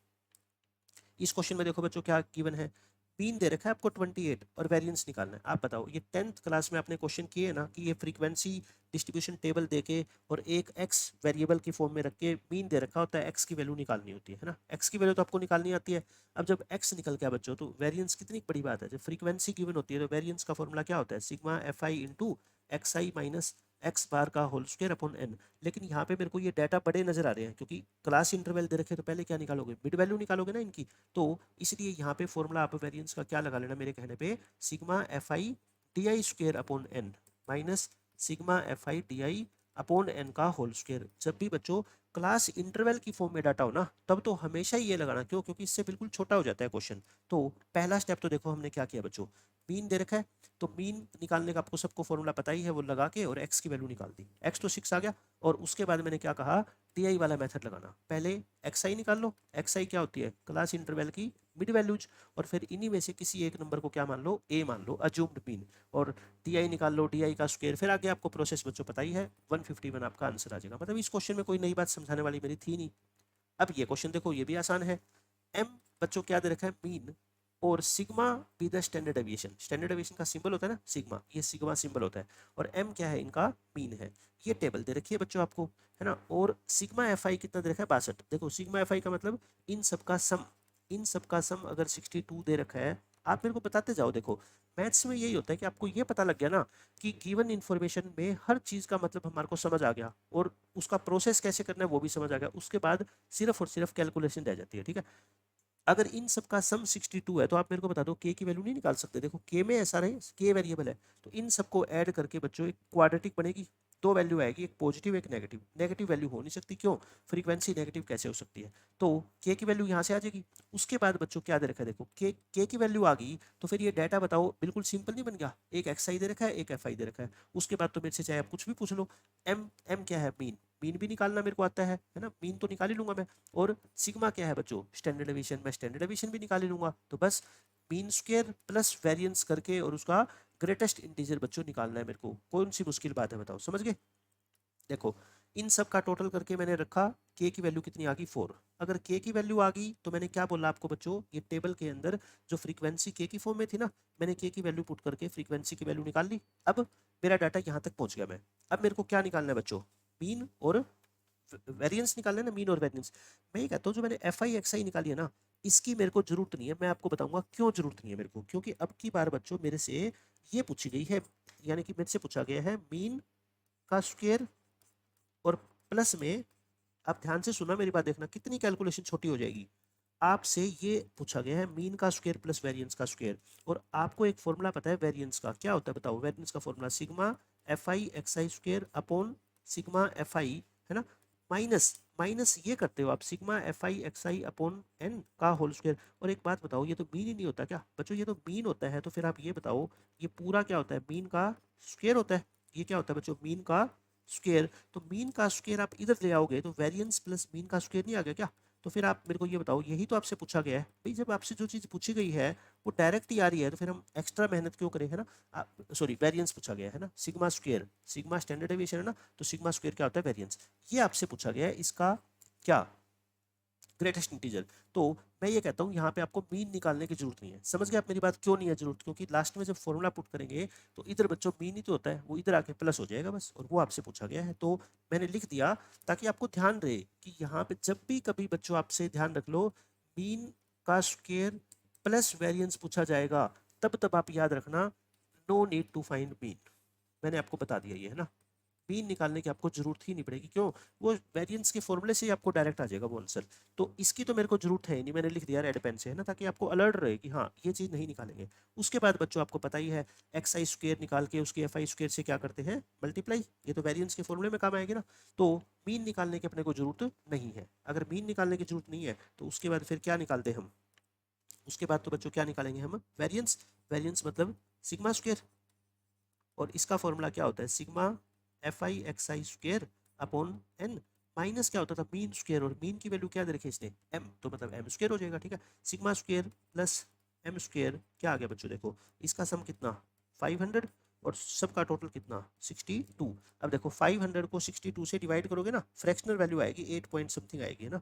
इस क्वेश्चन में देखो बच्चों क्या गिवन है, मीन दे रखा है आपको 28 और वेरिएंस निकालना है। आप बताओ ये 10th क्लास में आपने क्वेश्चन किए ना कि ये फ्रीक्वेंसी डिस्ट्रीब्यूशन टेबल देके और एक एक्स वेरिएबल की फॉर्म में रख के मीन दे रखा होता है, एक्स की वैल्यू निकालनी होती है ना, एक्स की वैल्यू तो आपको निकालनी आती है। अब जब एक्स निकल गया बच्चों तो वेरिएंस कितनी बड़ी बात है, जब फ्रीक्वेंसी गिवन होती है तो वेरिएंस का फॉर्मूला क्या होता है sigma F I into x I minus x bar का होल स्क्वायर अपॉन एन। लेकिन यहाँ पे मेरे को ये डाटा बड़े नजर आ रहे हैं क्योंकि क्लास इंटरवल दे रखे तो पहले क्या निकालोगे मिड वैल्यू निकालोगे ना इनकी, तो इसलिए यहाँ पे फॉर्मूला आप वेरिएंस का क्या लगा लेना मेरे कहने पे, sigma F I D I square upon N minus sigma F I D i upon N का होल स्क्वायर। जब भी बच्चों क्लास इंटरवल की फॉर्म में डाटा हो ना तब तो हमेशा ही ये लगाना, क्यों, क्योंकि इससे बिल्कुल छोटा हो जाता है क्वेश्चन। तो पहला स्टेप तो देखो हमने क्या किया बच्चों, मीन दे रखा है तो मीन निकालने का आपको सबको फॉर्मूला पता ही है, वो लगा के और एक्स की वैल्यू निकाल दी, एक्स तो 6 आ गया। और उसके बाद मैंने क्या कहा, टीआई वाला मेथड लगाना, पहले एक्स आई निकाल लो, एक्स आई क्या होती है क्लास इंटरवल की मिड वैल्यूज, और फिर इन्हीं में से किसी एक नंबर को क्या मान लो ए मान लो अज्यूम्ड मीन, और टी आई निकाल लो, डी आई का स्क्वायर, फिर आगे आपको प्रोसेस बच्चों पता ही है 151 आपका आंसर आ जाएगा। मतलब इस क्वेश्चन में कोई नई बात समझाने वाली मेरी थी नहीं। अब ये क्वेश्चन देखो ये भी आसान है, एम बच्चों क्या दे रखा है मीन और sigma be the standard deviation, standard deviation का सिंबल होता है ना सिग्मा, ये सिग्मा सिंबल होता है, और एम क्या है इनका मीन है। ये टेबल दे रखी है बच्चों आपको, है ना। और सिग्मा एफ आई कितना दे रखा है 62। देखो सिग्मा एफ आई का मतलब इन सबका सम, इन सबका सम अगर 62 दे रखा है, आप मेरे को बताते जाओ। देखो मैथ्स में यही होता है कि आपको ये पता लग गया ना कि गिवन इन्फॉर्मेशन में हर चीज का मतलब हमारे को समझ आ गया और उसका प्रोसेस कैसे करना है वो भी समझ आ गया, उसके बाद सिर्फ और सिर्फ कैलकुलेशन रह जाती है, ठीक है। अगर इन सब का सम 62 है तो आप मेरे को बता दो के की वैल्यू नहीं निकाल सकते, देखो के में ऐसा रहे के वेरिएबल है तो इन सबको ऐड करके बच्चों एक क्वाड्रेटिक बनेगी, दो वैल्यू आएगी, एक पॉजिटिव एक नेगेटिव, नेगेटिव वैल्यू हो नहीं सकती, क्यों, फ्रीक्वेंसी नेगेटिव कैसे हो सकती है, तो के की वैल्यू यहाँ से आ जाएगी। उसके बाद बच्चों क्या दे रखा है, देखो के की वैल्यू आ गई तो फिर ये डाटा बताओ बिल्कुल सिंपल नहीं बन गया, एक एक्स आई दे रखा है एक एफ आई दे रखा है, उसके बाद तो मेरे से चाहे आप कुछ भी पूछ लो, एम एम क्या है मीन, मीन भी निकालना मेरे को आता है ना, मीन तो निकाल ही लूंगा मैं, और सिग्मा क्या है बच्चों स्टैंडर्ड डेविएशन, मैं स्टैंडर्ड डेविएशन भी निकाल ही लूंगा, तो बस मीन स्क्वायर प्लस वेरिएंस करके और उसका ग्रेटेस्ट इंटीजर बच्चों निकालना है मेरे को, कौन सी मुश्किल बात है बताओ, समझ गए। देखो इन सब का टोटल करके मैंने रखा, के की वैल्यू कितनी आ गई 4। अगर के की वैल्यू आ गई तो मैंने क्या बोला आपको बच्चों, ये टेबल के अंदर जो फ्रीक्वेंसी के की फॉर्म में थी ना, मैंने के की वैल्यू पुट करके फ्रीक्वेंसी की वैल्यू निकाल ली। अब मेरा डाटा यहाँ तक पहुंच गया, मैं अब मेरे को क्या निकालना है बच्चों, मीन और वेरिएंस निकालना है ना, मीन और वेरिएंस। मैं ये कहता हूँ जो मैंने एफ आई एक्स आई निकाली है ना, इसकी मेरे को जरूरत नहीं है, मैं आपको बताऊंगा क्यों जरूरत नहीं है मेरे को, क्योंकि अब की बार बच्चों मेरे से ये पूछी गई है, यानी कि मेरे से पूछा गया है मीन का स्क्वायर और प्लस में, आप ध्यान से सुना मेरी बात, देखना कितनी कैलकुलेशन छोटी हो जाएगी, आपसे ये पूछा गया है मीन का स्क्वायर प्लस वेरिएंस का स्क्वायर, और आपको एक फॉर्मूला पता है वेरिएंस का, क्या होता है बताओ, वेरिएंस का formula sigma F i x I square upon sigma F i, है ना, माइनस माइनस ये करते हो आप sigma F i x I upon N का होल स्क्वायर। और एक बात बताओ, ये तो मीन ही नहीं होता क्या बच्चों, ये तो मीन होता है, तो फिर आप ये बताओ ये पूरा क्या होता है, मीन का स्क्वायर होता है, ये क्या होता है बच्चों मीन का स्क्वायर, तो मीन का स्क्वायर आप इधर ले आओगे तो वेरिएंस प्लस मीन का स्क्वायर नहीं आ गया क्या। तो फिर आप मेरे को ये बताओ, यही तो आपसे पूछा गया है भाई, जब आपसे जो चीज़ पूछी गई है वो डायरेक्ट ही आ रही है तो फिर हम एक्स्ट्रा मेहनत क्यों करें, है ना। सॉरी वेरिएंस पूछा गया है ना, sigma square, sigma standard deviation है ना, तो सिग्मा स्क्वायर क्या होता है वेरिएंस, ये आपसे पूछा गया है, इसका क्या ग्रेटेस्ट इंटीजर। तो मैं ये कहता हूँ यहाँ पे आपको मीन निकालने की जरूरत नहीं है, समझ गए आप मेरी बात, क्यों नहीं है जरूरत, क्योंकि लास्ट में जब फॉर्मूला पुट करेंगे तो इधर बच्चों मीन ही तो होता है, वो इधर आके प्लस हो जाएगा बस, और वो आपसे पूछा गया है तो मैंने लिख दिया ताकि आपको ध्यान रहे कि यहाँ पे जब भी कभी बच्चों आपसे ध्यान रख लो मीन का स्क्वायर प्लस वेरिएंस पूछा जाएगा, तब तब आप याद रखना no need to find mean, मैंने आपको बता दिया ये, है ना। मीन निकालने की आपको जरूरत ही नहीं पड़ेगी, क्यों, वो वेरिएंस के फॉर्मूले से ही आपको डायरेक्ट आ जाएगा वो आंसर। तो इसकी तो मेरे को जरूरत है नहीं, मैंने लिख दिया रेड पेन से, है ना, ताकि आपको अलर्ट रहे कि हाँ ये चीज़ नहीं निकालेंगे। उसके बाद बच्चों आपको पता ही है, एक्स आई स्क्वेयर निकाल के उसके एफ आई स्क्वेयर से क्या करते हैं, मल्टीप्लाई। ये तो वेरिएंस के फॉर्मूले में काम आएगी ना। तो मीन निकालने की अपने को जरूरत नहीं है। अगर मीन निकालने की जरूरत नहीं है तो उसके बाद फिर क्या निकालते हैं हम, उसके बाद तो बच्चों क्या निकालेंगे हम, वेरिएंस। वेरिएंस मतलब सिग्मा स्क्वेयर, और इसका फॉर्मूला क्या होता है, sigma F i x I square upon N, minus क्या होता था, मीन स्क्वेयर, और मीन की वैल्यू क्या दे रखी है इसने, एम, तो मतलब एम स्क्वेयर हो जाएगा, ठीक है। Sigma square plus m square क्या आ गया बच्चों, देखो इसका सम कितना 500 और सबका टोटल कितना 62। अब देखो 500 को 62 से डिवाइड करोगे ना, फ्रैक्शनल वैल्यू आएगी 8 पॉइंट समथिंग आएगी, है ना,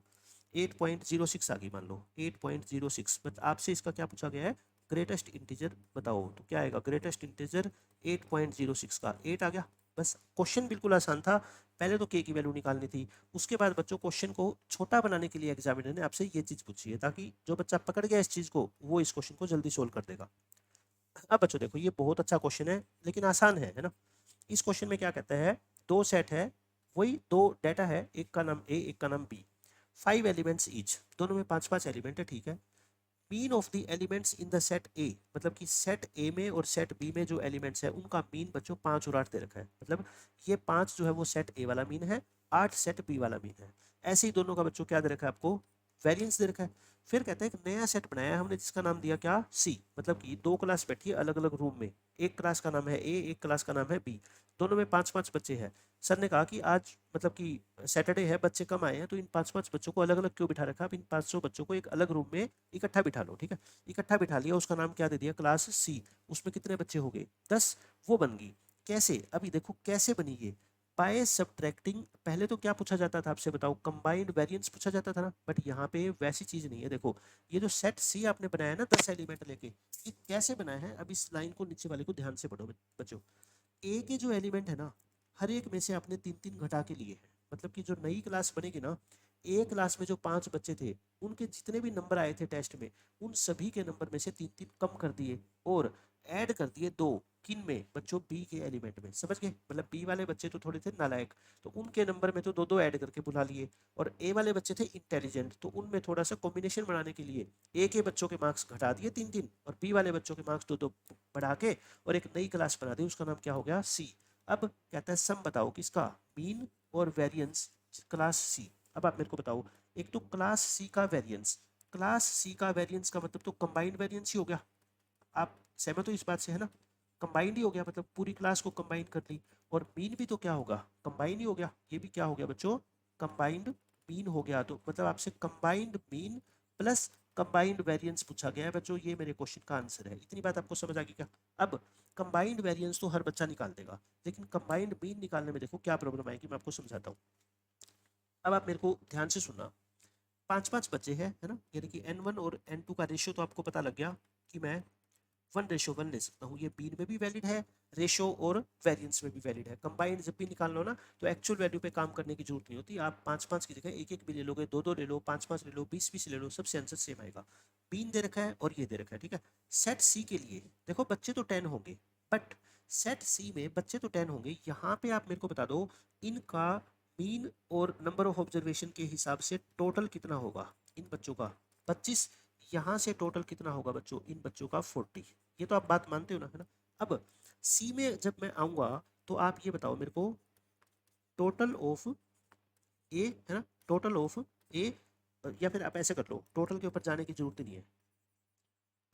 8.06 आ गई मान लो 8.06। बट आपसे इसका क्या पूछा गया है, ग्रेटेस्ट इंटीजर बताओ, तो क्या आएगा ग्रेटेस्ट इंटीजर 8.06 का 8 आ गया। बस क्वेश्चन बिल्कुल आसान था, पहले तो के की वैल्यू निकालनी थी। उसके बाद बच्चों क्वेश्चन को छोटा बनाने के लिए एग्जामिनर ने आपसे ये चीज़ पूछी है, ताकि जो बच्चा पकड़ गया इस चीज़ को वो इस क्वेश्चन को जल्दी सोल्व कर देगा। अब बच्चों देखो ये बहुत अच्छा क्वेश्चन है, लेकिन आसान है ना। इस क्वेश्चन में क्या कहता है, दो सेट है, वही दो डाटा है, एक का नाम ए एक का नाम बी, 5 एलिमेंट्स ईच, दोनों में 5-5 एलिमेंट है, ठीक है। Mean of the elements in the set ए, मतलब कि सेट ए में और सेट बी में जो एलिमेंट्स है उनका मीन बच्चों 5 और 8 दे रखा है, मतलब ये 5 जो है वो सेट ए वाला मीन है, 8 सेट बी वाला मीन है। ऐसे ही दोनों का बच्चों क्या दे रखा है आपको, वेरिएंस दे रखा है। फिर कहते हैं एक नया सेट बनाया है हमने जिसका नाम दिया क्या, सी, मतलब कि दो क्लास बैठी है अलग अलग रूम में, एक क्लास का नाम है ए एक क्लास का नाम है बी, दोनों में 5-5 बच्चे हैं। सर ने कहा कि आज मतलब कि सैटरडे है, बच्चे कम आए हैं, तो इन 5-5 बच्चों को अलग अलग क्यों बिठा रखा, अब इन 500 बच्चों को एक अलग रूम में इकट्ठा बिठा लो, ठीक है। इकट्ठा बिठा लिया, उसका नाम क्या दे दिया, क्लास सी। उसमें कितने बच्चे हो गए, 10, वो बन गई। कैसे, अभी देखो कैसे बनी ये, बाय सब्ट्रैक्टिंग। पहले तो क्या पूछा जाता था आपसे बताओ, कंबाइंड वेरिएंस पूछा जाता था ना, बट यहाँ पे वैसी चीज नहीं है। देखो ये जो सेट सी आपने बनाया ना 10 एलिमेंट लेके, ये कैसे बनाया है, अब इस लाइन को नीचे वाले को ध्यान से पढ़ो बच्चों। ए के जो एलिमेंट है ना, हर एक में से आपने 3-3 घटा के लिए हैं, मतलब कि जो नई क्लास बनेगी ना, ए क्लास में जो 5 बच्चे थे उनके जितने भी नंबर आए थे टेस्ट में, उन सभी के नंबर में से 3-3 कम कर दिए और ऐड कर दिए 2, किन में बच्चों, बी के एलिमेंट में, समझ गए, मतलब बी वाले बच्चे तो थोड़े थे नालायक, तो उनके नंबर में तो 2-2 ऐड करके बुला लिए, और ए वाले बच्चे थे इंटेलिजेंट, तो उनमें थोड़ा सा कॉम्बिनेशन बनाने के लिए ए के बच्चों के मार्क्स घटा दिए 3-3, और बी वाले बच्चों के मार्क्स 2-2 बढ़ा के और एक नई क्लास बना दी, उसका नाम क्या हो गया, सी। अब कहता है सम बताओ किसका, मीन और वेरिएंस क्लास सी। अब आप मेरे को बताओ, एक तो क्लास सी का वेरिएंस, क्लास सी का वेरिएंस का मतलब तो कंबाइंड वेरिएंस ही हो गया, आप सहमत हो इस बात से, है ना, कंबाइंड ही हो गया, मतलब पूरी क्लास को कंबाइन कर ली। और मीन भी तो क्या होगा, कंबाइन ही हो गया, ये भी क्या हो गया बच्चों, कंबाइंड मीन हो गया। तो मतलब आपसे combined mean plus combined variance पूछा गया है बच्चों, ये मेरे क्वेश्चन का आंसर है। इतनी बात आपको समझ आ गई क्या। अब कंबाइंड वेरिएंस तो हर बच्चा निकाल देगा, लेकिन कंबाइंड मीन निकालने में देखो क्या प्रॉब्लम आएगी, मैं आपको समझाता हूँ। अब आप मेरे को ध्यान से सुनना, 5-5 बच्चे हैं, है ना, यानी कि n1 और n2 का रेशियो तो आपको पता लग गया कि मैं 1:1 ले सकता हूँ, ये मीन में भी वैलिड है, रेशो और वेरिएंस में भी वैलिड है। कंबाइंड जब भी निकाल लो ना, तो एक्चुअल वैल्यू पे काम करने की जरूरत नहीं होती, आप 5-5 की जगह 1-1 भी ले लोगे, 2-2 ले लो, 5-5 ले लो, 20-20 ले लो, सबसे आंसर सेम आएगा। मीन दे रखा है और ये दे रखा है, ठीक है। सेट सी के लिए देखो बच्चे तो 10 होंगे, बट सेट सी में बच्चे तो 10 होंगे, यहाँ पे आप मेरे को बता दो इनका मीन और नंबर ऑफ ऑब्जर्वेशन के हिसाब से टोटल कितना होगा, इन बच्चों का 25, यहाँ से टोटल कितना होगा बच्चों, इन बच्चों का 40। ये तो आप बात मानते हो ना, है ना। अब सी में जब मैं आऊंगा तो आप ये बताओ मेरे को, टोटल ऑफ ए, है ना, टोटल ऑफ ए, या फिर आप ऐसे कर लो, टोटल के ऊपर जाने की जरूरत ही नहीं है,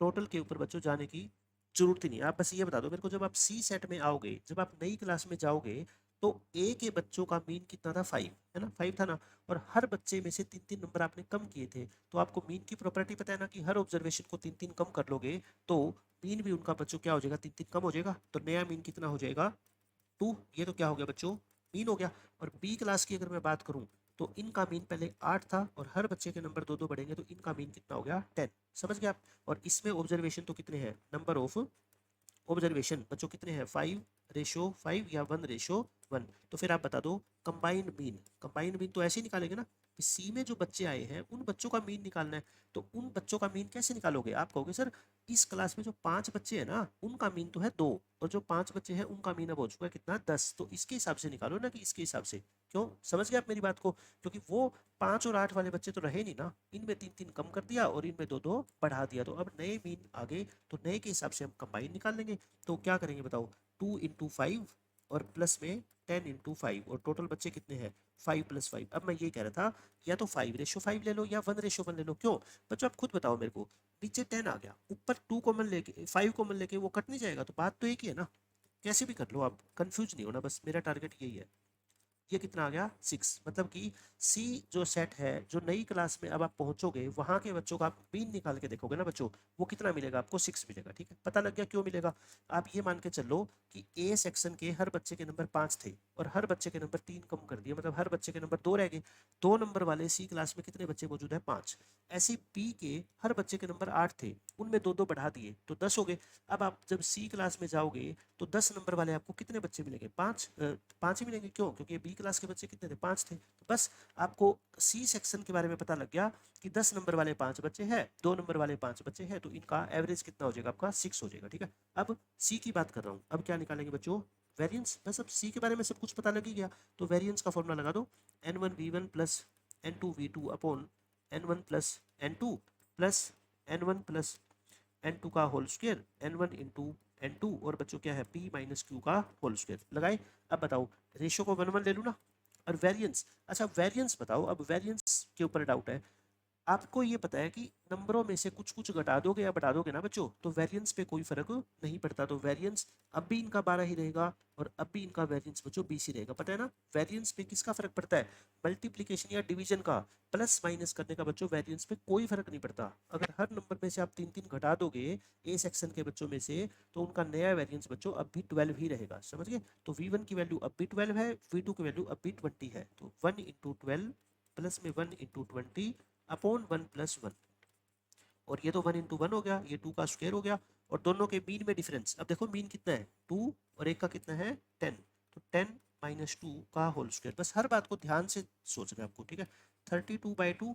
टोटल के ऊपर बच्चों जाने की जरूरत ही नहीं है। आप बस ये बता दो मेरे को, जब आप सी सेट में आओगे, जब आप नई क्लास में जाओगे, तो ए के बच्चों का मीन कितना था, 5, है ना, 5 था ना, और हर बच्चे में से 3-3 नंबर आपने कम किए थे, तो आपको मीन की प्रॉपर्टी पता है ना, कि हर ऑब्जर्वेशन को 3-3 कम कर लोगे तो मीन भी उनका बच्चों क्या हो जाएगा, 3-3 कम हो जाएगा, तो नया मीन कितना हो जाएगा, 2। ये तो क्या हो गया बच्चों, मीन हो गया। और बी क्लास की अगर मैं बात करूं, तो इनका मीन पहले 8 था, और हर बच्चे के नंबर 2-2 बढ़ेंगे, तो इनका मीन कितना हो गया, 10। समझ गए आप। और इसमें ऑब्जर्वेशन तो कितने हैं, नंबर ऑफ ऑब्जर्वेशन बच्चों कितने हैं, 5, 1:5 या 1:1। तो फिर आप बता दो कंबाइंड मीन। कंबाइंड मीन तो ऐसे ही निकालेंगे ना कि सी में जो बच्चे आए हैं उन बच्चों का मीन निकालना है। तो उन बच्चों का मीन कैसे निकालोगे? आप कहोगे सर इस क्लास में जो 5 बच्चे हैं ना उनका मीन तो है 2, और जो 5 बच्चे हैं उनका मीन अब हो चुका है कितना, 10। तो इसके हिसाब से निकालो ना कि इसके हिसाब से। क्यों, समझ गए आप मेरी बात को? क्योंकि वो 5 और 8 वाले बच्चे तो रहे नहीं ना, इनमें 3 3 कम कर दिया और इनमें 2 2 बढ़ा दिया। तो अब नए मीन आ गए, तो नए के हिसाब से हम कंबाइन निकाल लेंगे। तो क्या करेंगे बताओ, 2 × 5 और प्लस में 10 × 5, और टोटल बच्चे कितने हैं 5 + 5। अब मैं ये कह रहा था या तो 5:5 ले लो या 1:1 ले लो। क्यों बच्चों आप खुद बताओ मेरे को, नीचे 10 आ गया, ऊपर 2 कॉमन लेके 5 कॉमन लेके वो कट नहीं जाएगा? तो बात तो एक ही है ना, कैसे भी कर लो आप, कंफ्यूज नहीं होना, बस मेरा टारगेट यही है। ये कितना आ गया 6। मतलब कि सी जो सेट है, जो नई क्लास में अब आप पहुंचोगे वहां के बच्चों का आप मीन निकाल के देखोगे ना बच्चों, वो कितना मिलेगा आपको, 6 मिलेगा। ठीक है, पता लग गया क्यों मिलेगा? आप ये मान के चलो कि ए सेक्शन के हर बच्चे के नंबर 5 थे और हर बच्चे के नंबर 3 कम कर दिए, मतलब हर बच्चे के नंबर 2 रह गए। 2 नंबर वाले सी क्लास में कितने बच्चे मौजूद है, 5। ऐसे बी के हर बच्चे के नंबर 8 थे, उनमें 2 2 बढ़ा दिए तो 10 हो गए। अब आप जब सी क्लास में जाओगे तो 10 नंबर वाले आपको कितने बच्चे मिलेंगे, 5 5 ही मिलेंगे। क्यों? क्योंकि बी क्लास के बच्चे कितने थे, 5 थे। तो बस आपको सी सेक्शन के बारे में पता लग गया कि 10 नंबर वाले 5 बच्चे हैं, 2 नंबर वाले 5 बच्चे हैं, तो इनका एवरेज कितना हो जाएगा आपका, 6 हो जाएगा। ठीक है, अब सी की बात कर रहा हूँ, अब क्या निकालेंगे बच्चों, वेरिएंस। बस अब सी के बारे में सब कुछ पता लग ही गया, तो वेरिएंस का फॉर्मूला लगा दो, n1v1 plus n2v2 upon n1 plus n2 plus n1 plus n2 का whole square, n1 into n2, और बच्चों क्या है p माइनस क्यू का होल स्क्वायर लगाए। अब बताओ रेशियो को 1 1 ले लूँ ना, और वेरिएंस, अच्छा वेरिएंस बताओ, अब वेरिएंस के ऊपर डाउट है। आपको ये पता है कि नंबरों में से कुछ कुछ घटा दोगे या बढ़ा दोगे ना बच्चों, तो वेरिएंस पे कोई फर्क नहीं पड़ता। तो वेरिएंस अब भी इनका 12 ही रहेगा और अब भी इनका वेरिएंस बच्चों 20 ही रहेगा, पता है ना। वेरिएंस पे किसका फर्क पड़ता है, मल्टीप्लीकेशन या डिवीजन का, प्लस माइनस करने का बच्चों वेरिएंस पे कोई फर्क नहीं पड़ता। अगर हर नंबर में से आप 3 3 घटा दोगे ए सेक्शन के बच्चों में से, तो उनका नया वेरिएंस बच्चों अब भी 12 ही रहेगा, समझ गए। तो v1 की वैल्यू अब भी 12 है, v2 की वैल्यू अब भी 20 है। तो 1 × 12 प्लस में 1 × 20 अपॉन 1 + 1, और ये तो 1 × 1 हो गया, ये 2 का स्क्वायर हो गया, और दोनों के मीन में डिफरेंस, अब देखो मीन कितना है 2 और एक का कितना है 10, तो 10 - 2 का होल स्क्वायर। बस हर बात को ध्यान से सोचना है आपको, ठीक है। 32/2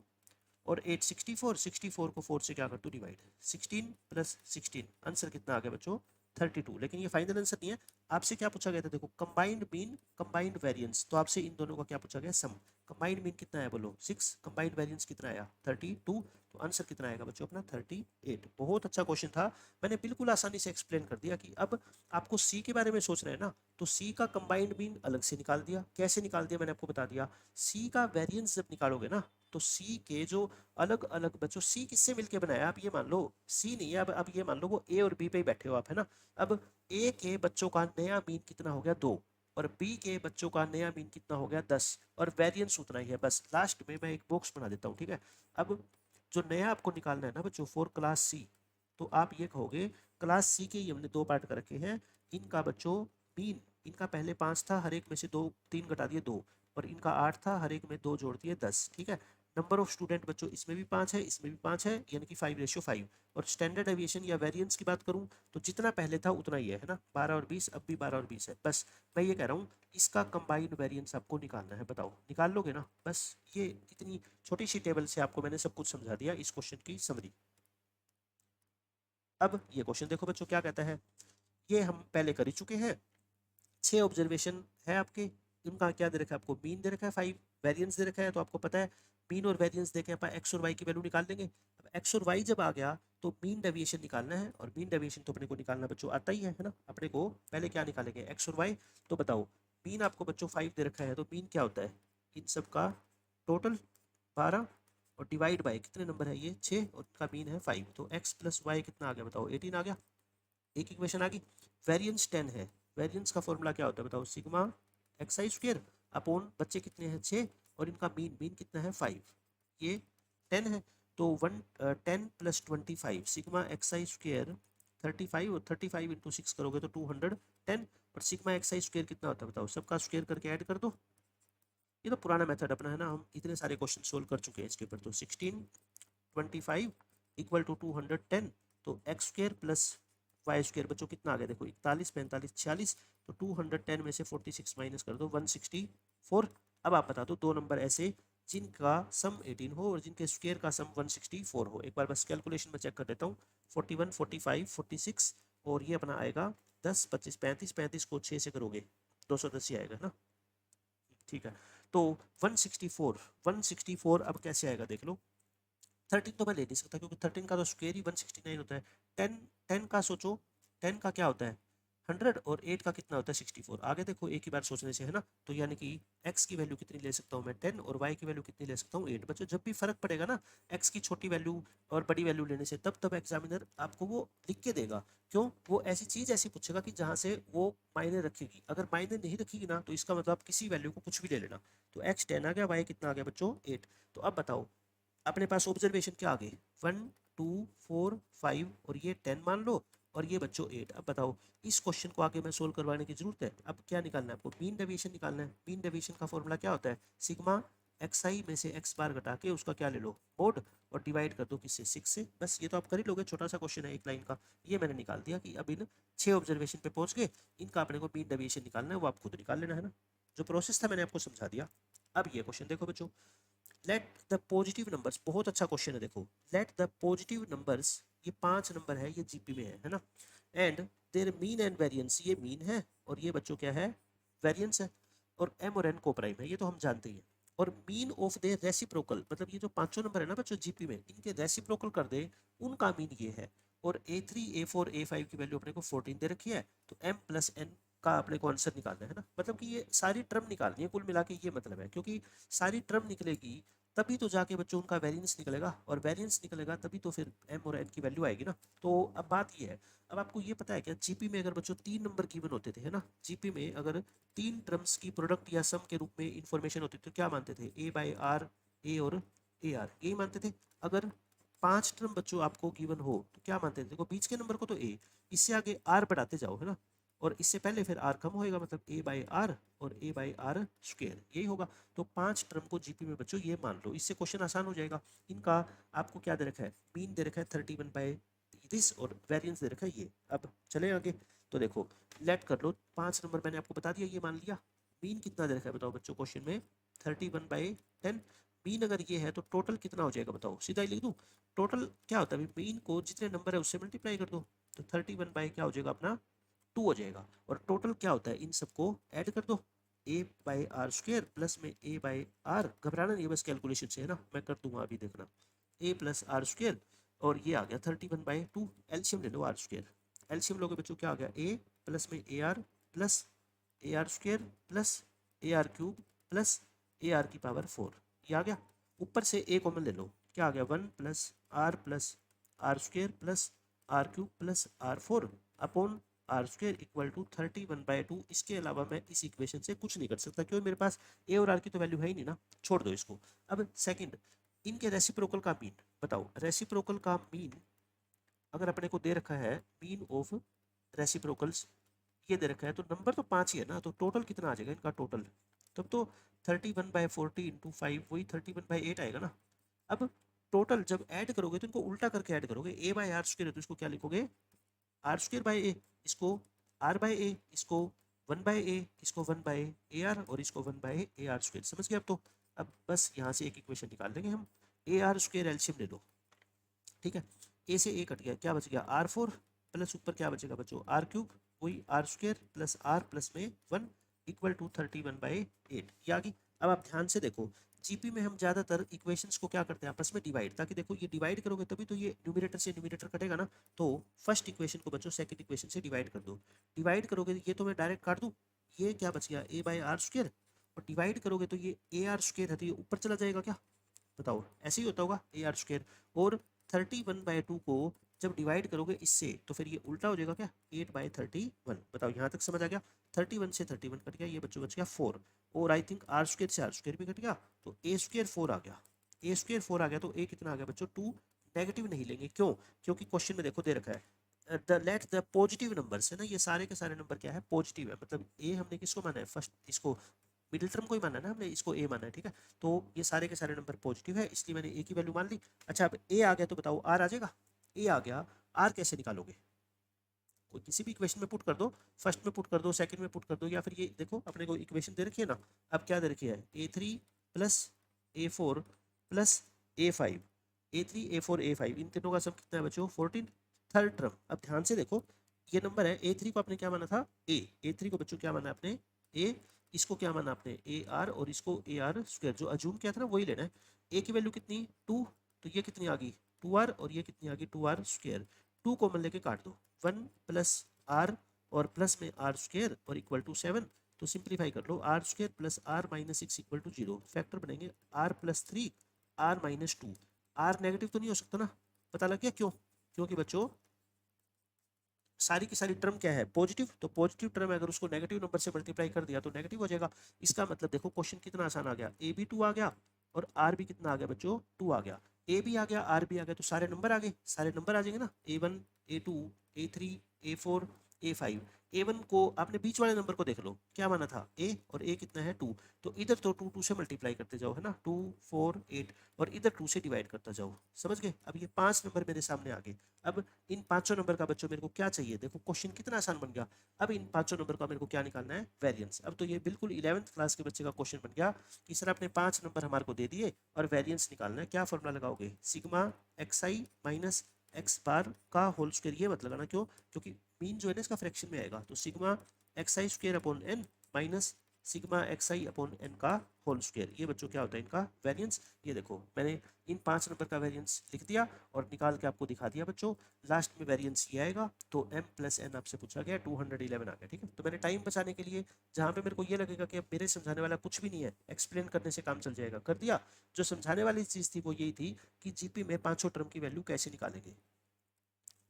और 8 64, 64 को 4 से क्या कर दो डिवाइड, 16 + 16, आंसर कितना आ गया बच्चों 32। लेकिन ये फाइनल आंसर नहीं है, आपसे क्या पूछा गया था, देखो कंबाइंड मीन कंबाइंड वेरिएंस, तो आपसे इन दोनों का क्या पूछा गया, सम। कंबाइंड मीन कितना है बोलो 6, कंबाइंड वेरिएंस कितना आया 32, तो आंसर कितना आएगा बच्चों अपना 38। बहुत अच्छा क्वेश्चन था, मैंने बिल्कुल आसानी से एक्सप्लेन कर दिया कि अब आपको सी के बारे में सोच रहे हैं ना, तो सी का कंबाइंड मीन अलग से निकाल दिया। कैसे निकाल दिया मैंने आपको बता दिया, सी का वेरिएंस जब निकालोगे ना, तो सी के जो अलग अलग बच्चों, सी किससे मिलके बनाया, आप ये मान लो सी नहीं है, अब ये मान लो वो ए और बी पे ही बैठे हो आप, है ना। अब ए के बच्चों का नया मीन कितना हो गया 2, और बी के बच्चों का नया मीन कितना हो गया 10, और वेरिएंस उतना ही है। बस लास्ट में मैं एक बॉक्स बना देता हूँ, ठीक है। अब जो नया आपको निकालना है ना बच्चों फॉर क्लास सी, तो आप ये कहोगे क्लास सी के ही हमने 2 पार्ट कर रखे हैं, इनका बच्चों मीन, इनका पहले 5 था, हर एक में से 2 3 घटा दिए 2, और इनका 8 था, हर एक में 2 जोड़ दिए 10, ठीक है। नंबर ऑफ स्टूडेंट बच्चों इसमें भी 5 है, इसमें भी 5 है, यानी कि 5:5। और स्टैंडर्ड डेविएशन या वेरिएंस की बात करूं तो जितना पहले था उतना ही है ना, 12 और 20, अब भी 12 और 20 है। बस मैं ये कह रहा हूँ इसका कंबाइंड वेरिएंस आपको निकालना है, बताओ निकाल लोगे ना। बस ये इतनी छोटी सी टेबल से आपको मैंने सब कुछ समझा दिया, इस क्वेश्चन की समरी। अब ये क्वेश्चन देखो बच्चों क्या कहता है, ये हम पहले कर ही चुके हैं। 6 ऑब्जर्वेशन है आपके, इनका क्या दे रखा है आपको, मीन दे रखा है 5, वेरिएंस दे रखा है, तो आपको पता है मीन और वेरिएंस देके अपन एक्स और वाई की वैल्यू निकाल देंगे। अब एक्स और वाई जब आ गया तो मीन डेविएशन निकालना है, और मीन डेविएशन तो अपने को निकालना बच्चों आता ही है ना। अपने को पहले क्या निकालेंगे एक्स और वाई, तो बताओ मीन आपको बच्चों 5 दे रखा है, तो मीन क्या होता है इन सब का टोटल 12, और डिवाइड बाय कितने नंबर है ये 6, और इनका मीन है 5, तो एक्स प्लस वाई कितना आ गया बताओ 18 आ गया। एक इक्वेशन आ गई। वेरिएंस 10 है, वेरिएंस का फॉर्मूला क्या होता है बताओ, सिग्मा एक्स आई स्क्वायर अपॉन बच्चे कितने हैं 6, और इनका मीन मीन कितना है 5, ये 10 है। तो 10 + 25 सिग्मा एक्स आई स्क्वायर 35, और 35 × 6 करोगे तो 210, और सिग्मा एक्स आई स्क्वायर कितना होता है बताओ, सबका स्क्वायर करके ऐड कर दो। ये तो पुराना मेथड अपना है ना, हम इतने सारे क्वेश्चन सोल्व कर चुके हैं इसके ऊपर। तो 16 25 = 210, तो x square plus y square बच्चों कितना आ गया, देखो 41, 45, 46, तो 210 में से 46 माइनस कर दो 164। अब आप बता दो दो नंबर ऐसे जिनका सम 18 हो और जिनके स्क्वायर का सम 164 हो। एक बार बस कैलकुलेशन में चेक कर देता हूँ। 41, 45, 46 और ये अपना आएगा 10, 25, 35, 35 को 6 से करोगे 210 ही आएगा ना, ठीक है। तो 164 अब कैसे आएगा देख लो। 13 तो मैं ले नहीं सकता क्योंकि 13 का तो स्क्वायर ही 169 होता है। 10 10 का सोचो, 10 का क्या होता है 100 और 8 का कितना होता है 64। आगे देखो एक ही बार सोचने से, है ना। तो यानी कि x की वैल्यू कितनी ले सकता हूँ मैं 10 और y की वैल्यू कितनी ले सकता हूँ 8। बच्चों जब भी फर्क पड़ेगा ना x की छोटी वैल्यू और बड़ी वैल्यू लेने से, तब तब एग्जामिनर आपको वो लिख के देगा। क्यों, वो ऐसी चीज ऐसी पूछेगा कि जहां से वो मायने रखेगी। अगर मायने नहीं रखेगी ना तो इसका मतलब आप किसी वैल्यू को कुछ भी ले लेना। तो x 10 आ गया, y कितना आ गया बच्चों 8। तो अब बताओ अपने पास ऑब्जर्वेशन क्या आ गए 1, 2, 4, 5 और ये 10 मान लो और ये बच्चों 8। अब बताओ इस क्वेश्चन को आगे मैं सोल्व करवाने की जरूरत है। अब क्या निकालना है आपको, मीन डेविएशन निकालना है। मीन डेविएशन का फॉर्मूला क्या होता है, सिग्मा xi में से x बार घटा के उसका क्या ले लो मोड और डिवाइड कर दो किससे 6 से। बस ये तो आप कर ही लोगे, छोटा सा क्वेश्चन है एक लाइन का। ये मैंने निकाल दिया कि अब इन 6 ऑब्जर्वेशन पे पहुंच गए, इनका अपने को मीन डेविएशन निकालना है, वो आप खुद निकाल लेना है ना। जो प्रोसेस था मैंने आपको समझा दिया। अब ये क्वेश्चन देखो बच्चों, लेट द पॉजिटिव नंबर्स, बहुत अच्छा क्वेश्चन है देखो। लेट द पॉजिटिव नंबर्स, ये 5 नंबर है, ये जीपी में है ना। And there mean and variance, ये मीन है और ये बच्चों क्या है वेरिएंस है। और एम और एन को प्राइम है, ये तो हम जानते ही हैं। और मीन ऑफ देयर रेसिप्रोकल, मतलब ये जो पांचों नंबर है ना बच्चों जीपी में, इनके रेसिप्रोकल कर दे, उनका मीन ये है। और A3, A4, A5 की वैल्यू अपने को 14 दे रखी है। तो m प्लस n का अपने को आंसर निकालना है ना। मतलब कि ये सारी टर्म निकालनी है कुल मिला के, ये मतलब है। क्योंकि सारी टर्म निकलेगी तभी तो जाके बच्चों उनका वेरिएंस निकलेगा, और वेरिएंस निकलेगा तभी तो फिर m और n की वैल्यू आएगी ना। तो अब बात ये है, अब आपको ये पता है क्या जीपी में अगर बच्चों 3 नंबर गिवन होते थे, है ना। जीपी में अगर 3 टर्म्स की प्रोडक्ट या सम के रूप में इंफॉर्मेशन होती थी तो क्या मानते थे, a बाई आर, ए और ए आर, यही मानते थे। अगर 5 टर्म बच्चों आपको गिवन हो तो क्या मानते थे, देखो बीच के नंबर को तो a, इससे आगे r बढ़ाते जाओ, है ना। और इससे पहले फिर r कम होएगा, मतलब a बाई आर और a बाई आर स्क्वायर, यही होगा। तो 5 टर्म को जीपी में बच्चों ये मान लो, इससे क्वेश्चन आसान हो जाएगा। इनका आपको क्या दे रखा है, मीन दे रखा है 31/this और वेरिएंस दे रखा है ये। अब चले आगे, तो देखो लेट कर लो 5 नंबर मैंने आपको बता दिया, ये मान लिया। मीन कितना दे रखा है बताओ बच्चों क्वेश्चन में 31/10। मीन अगर ये है तो टोटल कितना हो जाएगा बताओ, सीधा ही लिख दूं। टोटल क्या होता है, मीन को जितने नंबर है उससे मल्टीप्लाई कर दो, तो 31 बाई क्या हो जाएगा अपना 2 हो जाएगा। और टोटल क्या होता है, इन सबको ऐड कर दो, a by r square plus में a बाई आर, घबराना नहीं, बस कैलकुलेशन से है ना, मैं कर दूंगा अभी देखना। a प्लस आर स्क्वायर और ये आ गया 31/2। एलसीएम ले लो आर स्क्वायर, एलसीएम लोगे बच्चों क्या आ गया a प्लस में A R plus A R square plus A R cube plus A R की पावर 4, ये आ गया। ऊपर से a कॉमन ले लो, क्या आ गया 1 plus r square plus r cube plus R4 upon r square equal to 31/2। इसके अलावा मैं इस इक्वेशन से कुछ नहीं कर सकता क्योंकि मेरे पास ए और आर की तो वैल्यू है ही नहीं ना, छोड़ दो इसको। अब सेकंड, इनके रेसिप्रोकल का मीन बताओ। रेसिप्रोकल का मीन अगर अपने को दे रखा है, मीन ऑफ रेसिप्रोकल्स ये दे रखा है, तो नंबर तो 5 ही है ना, तो टोटल कितना आ जाएगा इनका टोटल, तब तो 31/40 इंटू 5 वही 31/8 आएगा ना। अब टोटल जब ऐड करोगे तो इनको उल्टा करके ऐड करोगे, a बाई आर स्क्वायर है तो इसको क्या लिखोगे आर स्क्वायर बाई ए, इसको आर बाई ए, इसको 1/a, इसको 1/ar और इसको 1/ar स्क्वायर। समझ गए अब तो। अब बस यहाँ से एक इक्वेशन निकाल लेंगे हम, ए आर स्क्वायर एलसीएम ले लो, ठीक है। ए से ए कट गया, क्या बच गया R4 प्लस ऊपर क्या बचेगा बच्चों आर क्यूब, वही r square plus r plus में 1 इक्वल टू 31/8, ये आ गई। अब आप ध्यान से देखो, जीपी में हम ज्यादातर इक्वेशंस को क्या करते हैं आपस में डिवाइड, ताकि देखो ये डिवाइड करोगे तभी तो ये न्यूमरेटर से न्यूमरेटर कटेगा ना। तो फर्स्ट इक्वेशन को बच्चों सेकंड इक्वेशन से डिवाइड कर दो। डिवाइड करोगे तो ये तो मैं डायरेक्ट काट दूं, ये क्या बच गया a बाई आर स्क्वायर, और डिवाइड करोगे तो ये ए आर स्क्वायर है तो ये ऊपर चला जाएगा, क्या बताओ ऐसे ही होता होगा ए आर स्क्वायर। और 31/2 को जब डिवाइड करोगे इससे तो फिर ये उल्टा हो जाएगा, क्या 8/31। बताओ यहाँ तक समझ आ गया। 31 से 31 कट गया, ये बच्चों बच गया 4। और आई थिंक आर स्क्वायर से आर स्क्वायर भी कट गया, तो ए स्क्वायर 4 आ गया। ए स्क्वायर 4 आ गया तो ए कितना आ गया बच्चों 2। नेगेटिव नहीं लेंगे, क्यों, क्योंकि क्वेश्चन में देखो दे रखा है the let the positive numbers, है ना। ये सारे के सारे नंबर क्या है पॉजिटिव है, मतलब ए हमने किसको माना है फर्स्ट, इसको मिडिल टर्म को ही माना है ना हमने, इसको ए माना है, ठीक है। तो ये सारे के सारे नंबर पॉजिटिव है इसलिए मैंने ए की वैल्यू मान ली। अच्छा अब ए आ गया तो बताओ आर आ जाएगा, ए आ गया, आर कैसे निकालोगे, कोई किसी भी इक्वेशन में पुट कर दो, फर्स्ट में पुट कर दो, सेकंड में पुट कर दो, या फिर ये देखो अपने को इक्वेशन दे रखी है ना, अब क्या दे रखी है A3 plus A4 plus A5, A3 A4 A5 इन तीनों का सम कितना है बच्चों 14, थर्ड टर्म। अब ध्यान से देखो ये नंबर है, A3 को आपने क्या माना था A, A3 को बच्चों क्या माना आपने A, इसको क्या माना आपने AR और इसको AR स्क्वायर, जो अजूम किया था ना वही लेना है। A की वैल्यू कितनी 2, तो ये कितनी आ गई 2R और ये कितनी आ गई 2R स्क्वायर, 2 कॉमन लेके काट दो, 1 प्लस R और प्लस में R स्क्वायर और इक्वल टू 7, तो सिंप्लीफाई कर लो R square plus R minus 6 equal to 0, factor बनेंगे R plus 3 R minus 2, R negative तो नहीं हो सकता ना, पता लग गया क्यों, क्योंकि बच्चों सारी की सारी टर्म क्या है पॉजिटिव, तो पॉजिटिव टर्म अगर उसको नेगेटिव नंबर से मल्टीप्लाई कर दिया तो नेगेटिव हो जाएगा। इसका मतलब देखो क्वेश्चन कितना आसान आ गया, ए भी 2 आ गया और आर भी कितना आ गया बच्चों 2 आ गया, ए भी आ गया आर भी आ गया, तो सारे नंबर आ गए, सारे नंबर आ जाएंगे ना A1 A2 A3 A4 A5। A1 को आपने बीच वाले नंबर को देख लो क्या माना था A, और A कितना है 2, तो इधर तो 2 से मल्टीप्लाई करते जाओ है ना, 2 4 8 और इधर 2 से डिवाइड करता जाओ, समझ गए। अब ये 5 नंबर मेरे सामने आ गए। अब इन पांचों नंबर का बच्चों मेरे को क्या चाहिए, देखो क्वेश्चन कितना आसान बन गया। अब इन पांचों नंबर का मेरे को क्या निकालना है वेरिएंस। अब तो ये बिल्कुल 11th क्लास के बच्चे का क्वेश्चन बन गया कि सर आपने 5 नंबर हमारे को दे दिए और वेरिएंस निकालना है, क्या फॉर्मूला लगाओगे sigma xi minus x bar का होल स्क्वायर, ये मत लगाना, क्यों, क्योंकि मीन जो है ना इसका फ्रैक्शन में आएगा, तो sigma xi square upon n minus sigma xi upon n का होल स्क्वायर, ये बच्चों क्या होता है इनका वेरिएंस। ये देखो मैंने इन 5 नंबर का वेरिएंस लिख दिया और निकाल के आपको दिखा दिया बच्चों, लास्ट में वेरिएंस ये आएगा, तो m प्लस n आपसे पूछा गया 211 आ गया, ठीक है। तो मैंने टाइम बचाने के लिए जहाँ पे मेरे को ये लगेगा कि अब मेरे समझाने वाला कुछ भी नहीं है, एक्सप्लेन करने से काम चल जाएगा, कर दिया। जो समझाने वाली चीज़ थी वो यही थी कि जीपी में पांचों टर्म की वैल्यू कैसे निकालेंगे।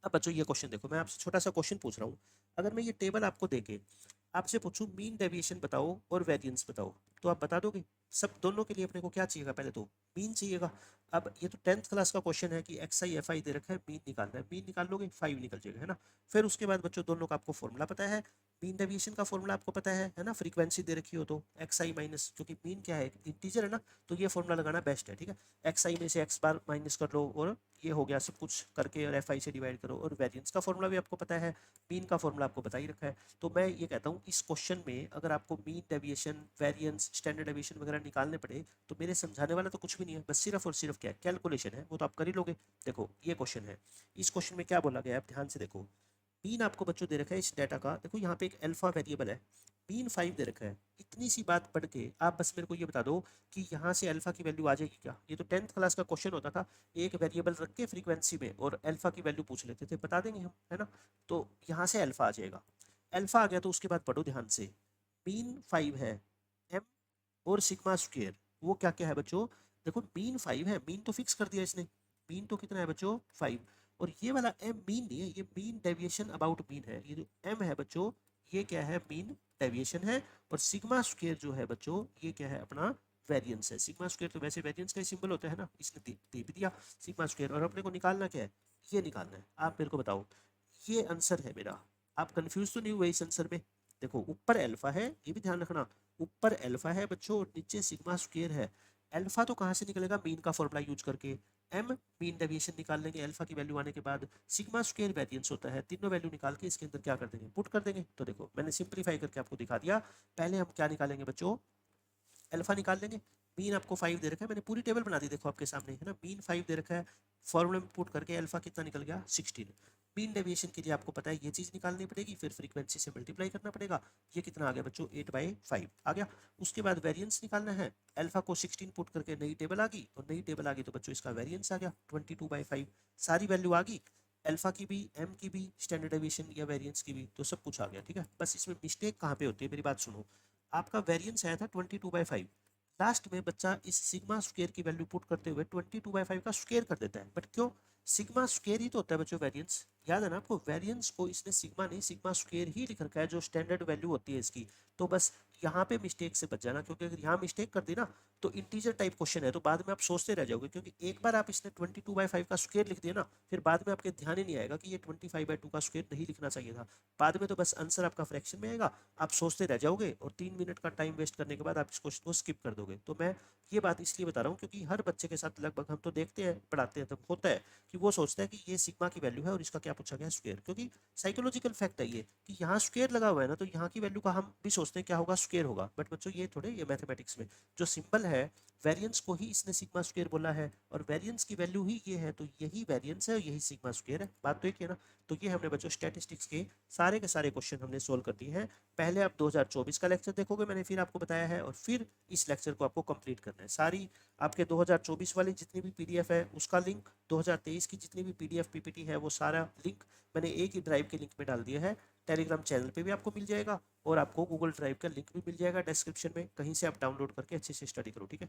अब बच्चों ये क्वेश्चन देखो, मैं आपसे छोटा सा क्वेश्चन पूछ रहा हूँ, अगर मैं ये टेबल आपको देके आपसे पूछूं मीन डेविएशन बताओ और वेरिएंस बताओ, तो आप बता दोगे। सब दोनों के लिए अपने को क्या चाहिएगा, पहले तो मीन चाहिएगा। अब ये तो 10th क्लास का क्वेश्चन है कि एक्स आई एफ आई दे रखा है, मीन निकालना है, मीन निकाल लोगे 5 निकल जाएगा है ना। फिर उसके बाद बच्चों दोनों का आपको फॉर्मूला पता है, मीन डेविएशन का फॉर्मूला आपको पता है ना, फ्रीक्वेंसी दे रखी हो तो एक्स आई माइनस, क्योंकि मीन क्या है इंटीजर है ना, तो ये फॉर्मूला लगाना बेस्ट है, ठीक है। एक्स आई में से एक्स बार माइनस कर लो और ये हो गया सब कुछ करके, और एफ आई से डिवाइड करो, और वेरिएंस का फॉर्मूला भी आपको पता है, मीन का फॉर्मूला आपको बता ही रखा है। तो मैं ये कहता हूँ इस क्वेश्चन में अगर आपको mean deviation variance standard deviation वगैरह निकालने पड़े तो मेरे समझाने वाला तो कुछ भी नहीं है, बस सिर्फ और सिर्फ क्या कैलकुलेशन है, वो तो आप कर ही लोगे। देखो ये क्वेश्चन है, इस क्वेश्चन में क्या बोला गया है आप ध्यान से देखो, मीन आपको बच्चों दे रखा है इस डाटा का, देखो यहाँ पे एक अल्फा वेरिएबल है, मीन 5 दे रखा है। इतनी सी बात पढ़ के आप बस मेरे को ये बता दो कि यहाँ से अल्फा की वैल्यू आ जाएगी क्या। ये तो 10th क्लास का क्वेश्चन होता था, एक वेरिएबल रख के फ्रीक्वेंसी में और अल्फा की वैल्यू पूछ लेते थे, बता देंगे हम है ना। तो यहाँ से अल्फा आ जाएगा, अल्फा आ गया तो उसके बाद पढ़ो ध्यान से, मीन 5 है, एम और सिग्मा स्क्वायर वो क्या क्या है बच्चों, देखो मीन 5 है, मीन तो फिक्स कर दिया इसने, मीन तो कितना है बच्चों 5, और ये वाला एम मीन नहीं है, ये मीन डेविएशन अबाउट मीन है, ये जो एम है बच्चों ये क्या है मीन डेविएशन है, और सिग्मा स्क्वायर जो है बच्चों ये क्या है अपना वेरिएंस है। सिग्मा स्क्वायर तो वैसे वेरिएंस का ही सिंबल होता है ना, इसने दे भी दिया सिग्मा स्क्वायर, और अपने को निकालना क्या है, ये निकालना है। आप मेरे को बताओ ये आंसर है मेरा, आप कंफ्यूज तो नहीं हुए इस आंसर में। देखो ऊपर अल्फा है, ये भी ध्यान रखना, ऊपर अल्फा है बच्चों और नीचे सिग्मा स्क्वायर है। अल्फा तो कहाँ से निकलेगा, मीन का फॉर्मूला यूज करके, एम मीन डेविएशन निकाल लेंगे अल्फा की वैल्यू आने के बाद, सिग्मा स्क्वायर वेरिएंस होता है, तीनों वैल्यू निकाल के इसके अंदर क्या कर देंगे पुट कर देंगे। तो देखो मैंने सिंप्लीफाई करके आपको दिखा दिया, पहले हम क्या निकालेंगे बच्चों अल्फा निकाल लेंगे, मीन आपको 5 दे रखा है, मैंने पूरी टेबल बना दी देखो आपके सामने है ना, मीन 5 दे रखा है, फॉर्मूला में पुट करके अल्फा कितना निकल गया 16, मीन डेविएशन के लिए आपको पता है ये चीज़ निकालनी पड़ेगी, फिर फ्रीक्वेंसी से मल्टीप्लाई करना पड़ेगा, ये कितना आ गया बच्चों 8/5 आ गया। उसके बाद वेरिएंस निकालना है, अल्फा को 16 पुट करके नई टेबल आ गई, और नई टेबल आ गई तो बच्चों इसका वेरिएंस आ गया 22/5, सारी वैल्यू आ गई, अल्फा की भी एम की भी स्टैंडर्ड डेविएशन या वेरिएंस की भी, तो सब कुछ आ गया, ठीक है। बस इसमें मिस्टेक कहाँ पे होती है मेरी बात सुनो, आपका वेरिएंस आया था 22/5, लास्ट में बच्चा इस सिग्मा स्क्वायर की वैल्यू पुट करते हुए 22/5 का स्क्वायर कर देता है, बट क्यों, सिग्मा स्क्वायर ही तो होता है बच्चों वेरिएंस, याद है ना आपको, वेरिएंस को इसने सिग्मा नहीं सिग्मा स्क्वायर ही लिख रखा है जो स्टैंडर्ड वैल्यू होती है इसकी। तो बस यहाँ पे मिस्टेक से बच जाना, क्योंकि अगर यहाँ मिस्टेक कर दी ना तो इंटीजर टाइप क्वेश्चन है, तो बाद में आप सोचते रह जाओगे, क्योंकि एक बार आप इसने 22/5 का स्क्वायर लिख दिया ना, फिर बाद में आपके ध्यान ही नहीं आएगा कि ये 25/2 का स्क्वायर नहीं लिखना चाहिए था, बाद में तो बस आंसर आपका फ्रैक्शन में आएगा, आप सोचते रह जाओगे और 3 मिनट का टाइम वेस्ट करने के बाद आप इस क्वेश्चन को स्किप कर दोगे। तो मैं ये बात इसलिए बता रहा हूँ क्योंकि हर बच्चे के साथ लगभग हम तो देखते हैं पढ़ाते हैं तब होता है कि कि वो सोचता है कि ये सिग्मा की वैल्यू है और इसका क्या पूछा गया, स्क्वायर, क्योंकि साइकोलॉजिकल फैक्ट है ये कि यहाँ स्क्वायर लगा हुआ है ना, तो यहाँ की वैल्यू का हम भी सोचते हैं क्या होगा, स्क्वायर होगा। बट बच्चों ये थोड़े, ये मैथमेटिक्स में जो सिंबल है, वेरिएंस को ही इसने सिग्मा स्क्वायर बोला है, और वेरिएंस की वैल्यू ही ये है, तो यही वेरिएंस है और यही सिग्मा स्क्वायर है। बात तो एक है ना। तो ये हमने बच्चों स्टैटिस्टिक्स के सारे क्वेश्चन हमने सोल्व कर दिए हैं। पहले आप 2024 का लेक्चर देखोगे, मैंने फिर आपको बताया है, और फिर इस लेक्चर को आपको कंप्लीट करना है। सारी आपके 2024 वाली जितनी भी पीडीएफ है उसका लिंक, 2023 की जितनी भी पीडीएफ पीपीटी है वो सारा लिंक मैंने एक ही ड्राइव के लिंक में डाल दिया है। टेलीग्राम चैनल पे भी आपको मिल जाएगा, और आपको गूगल ड्राइव का लिंक भी मिल जाएगा डिस्क्रिप्शन में, कहीं से आप डाउनलोड करके अच्छे से स्टडी करो, ठीक है।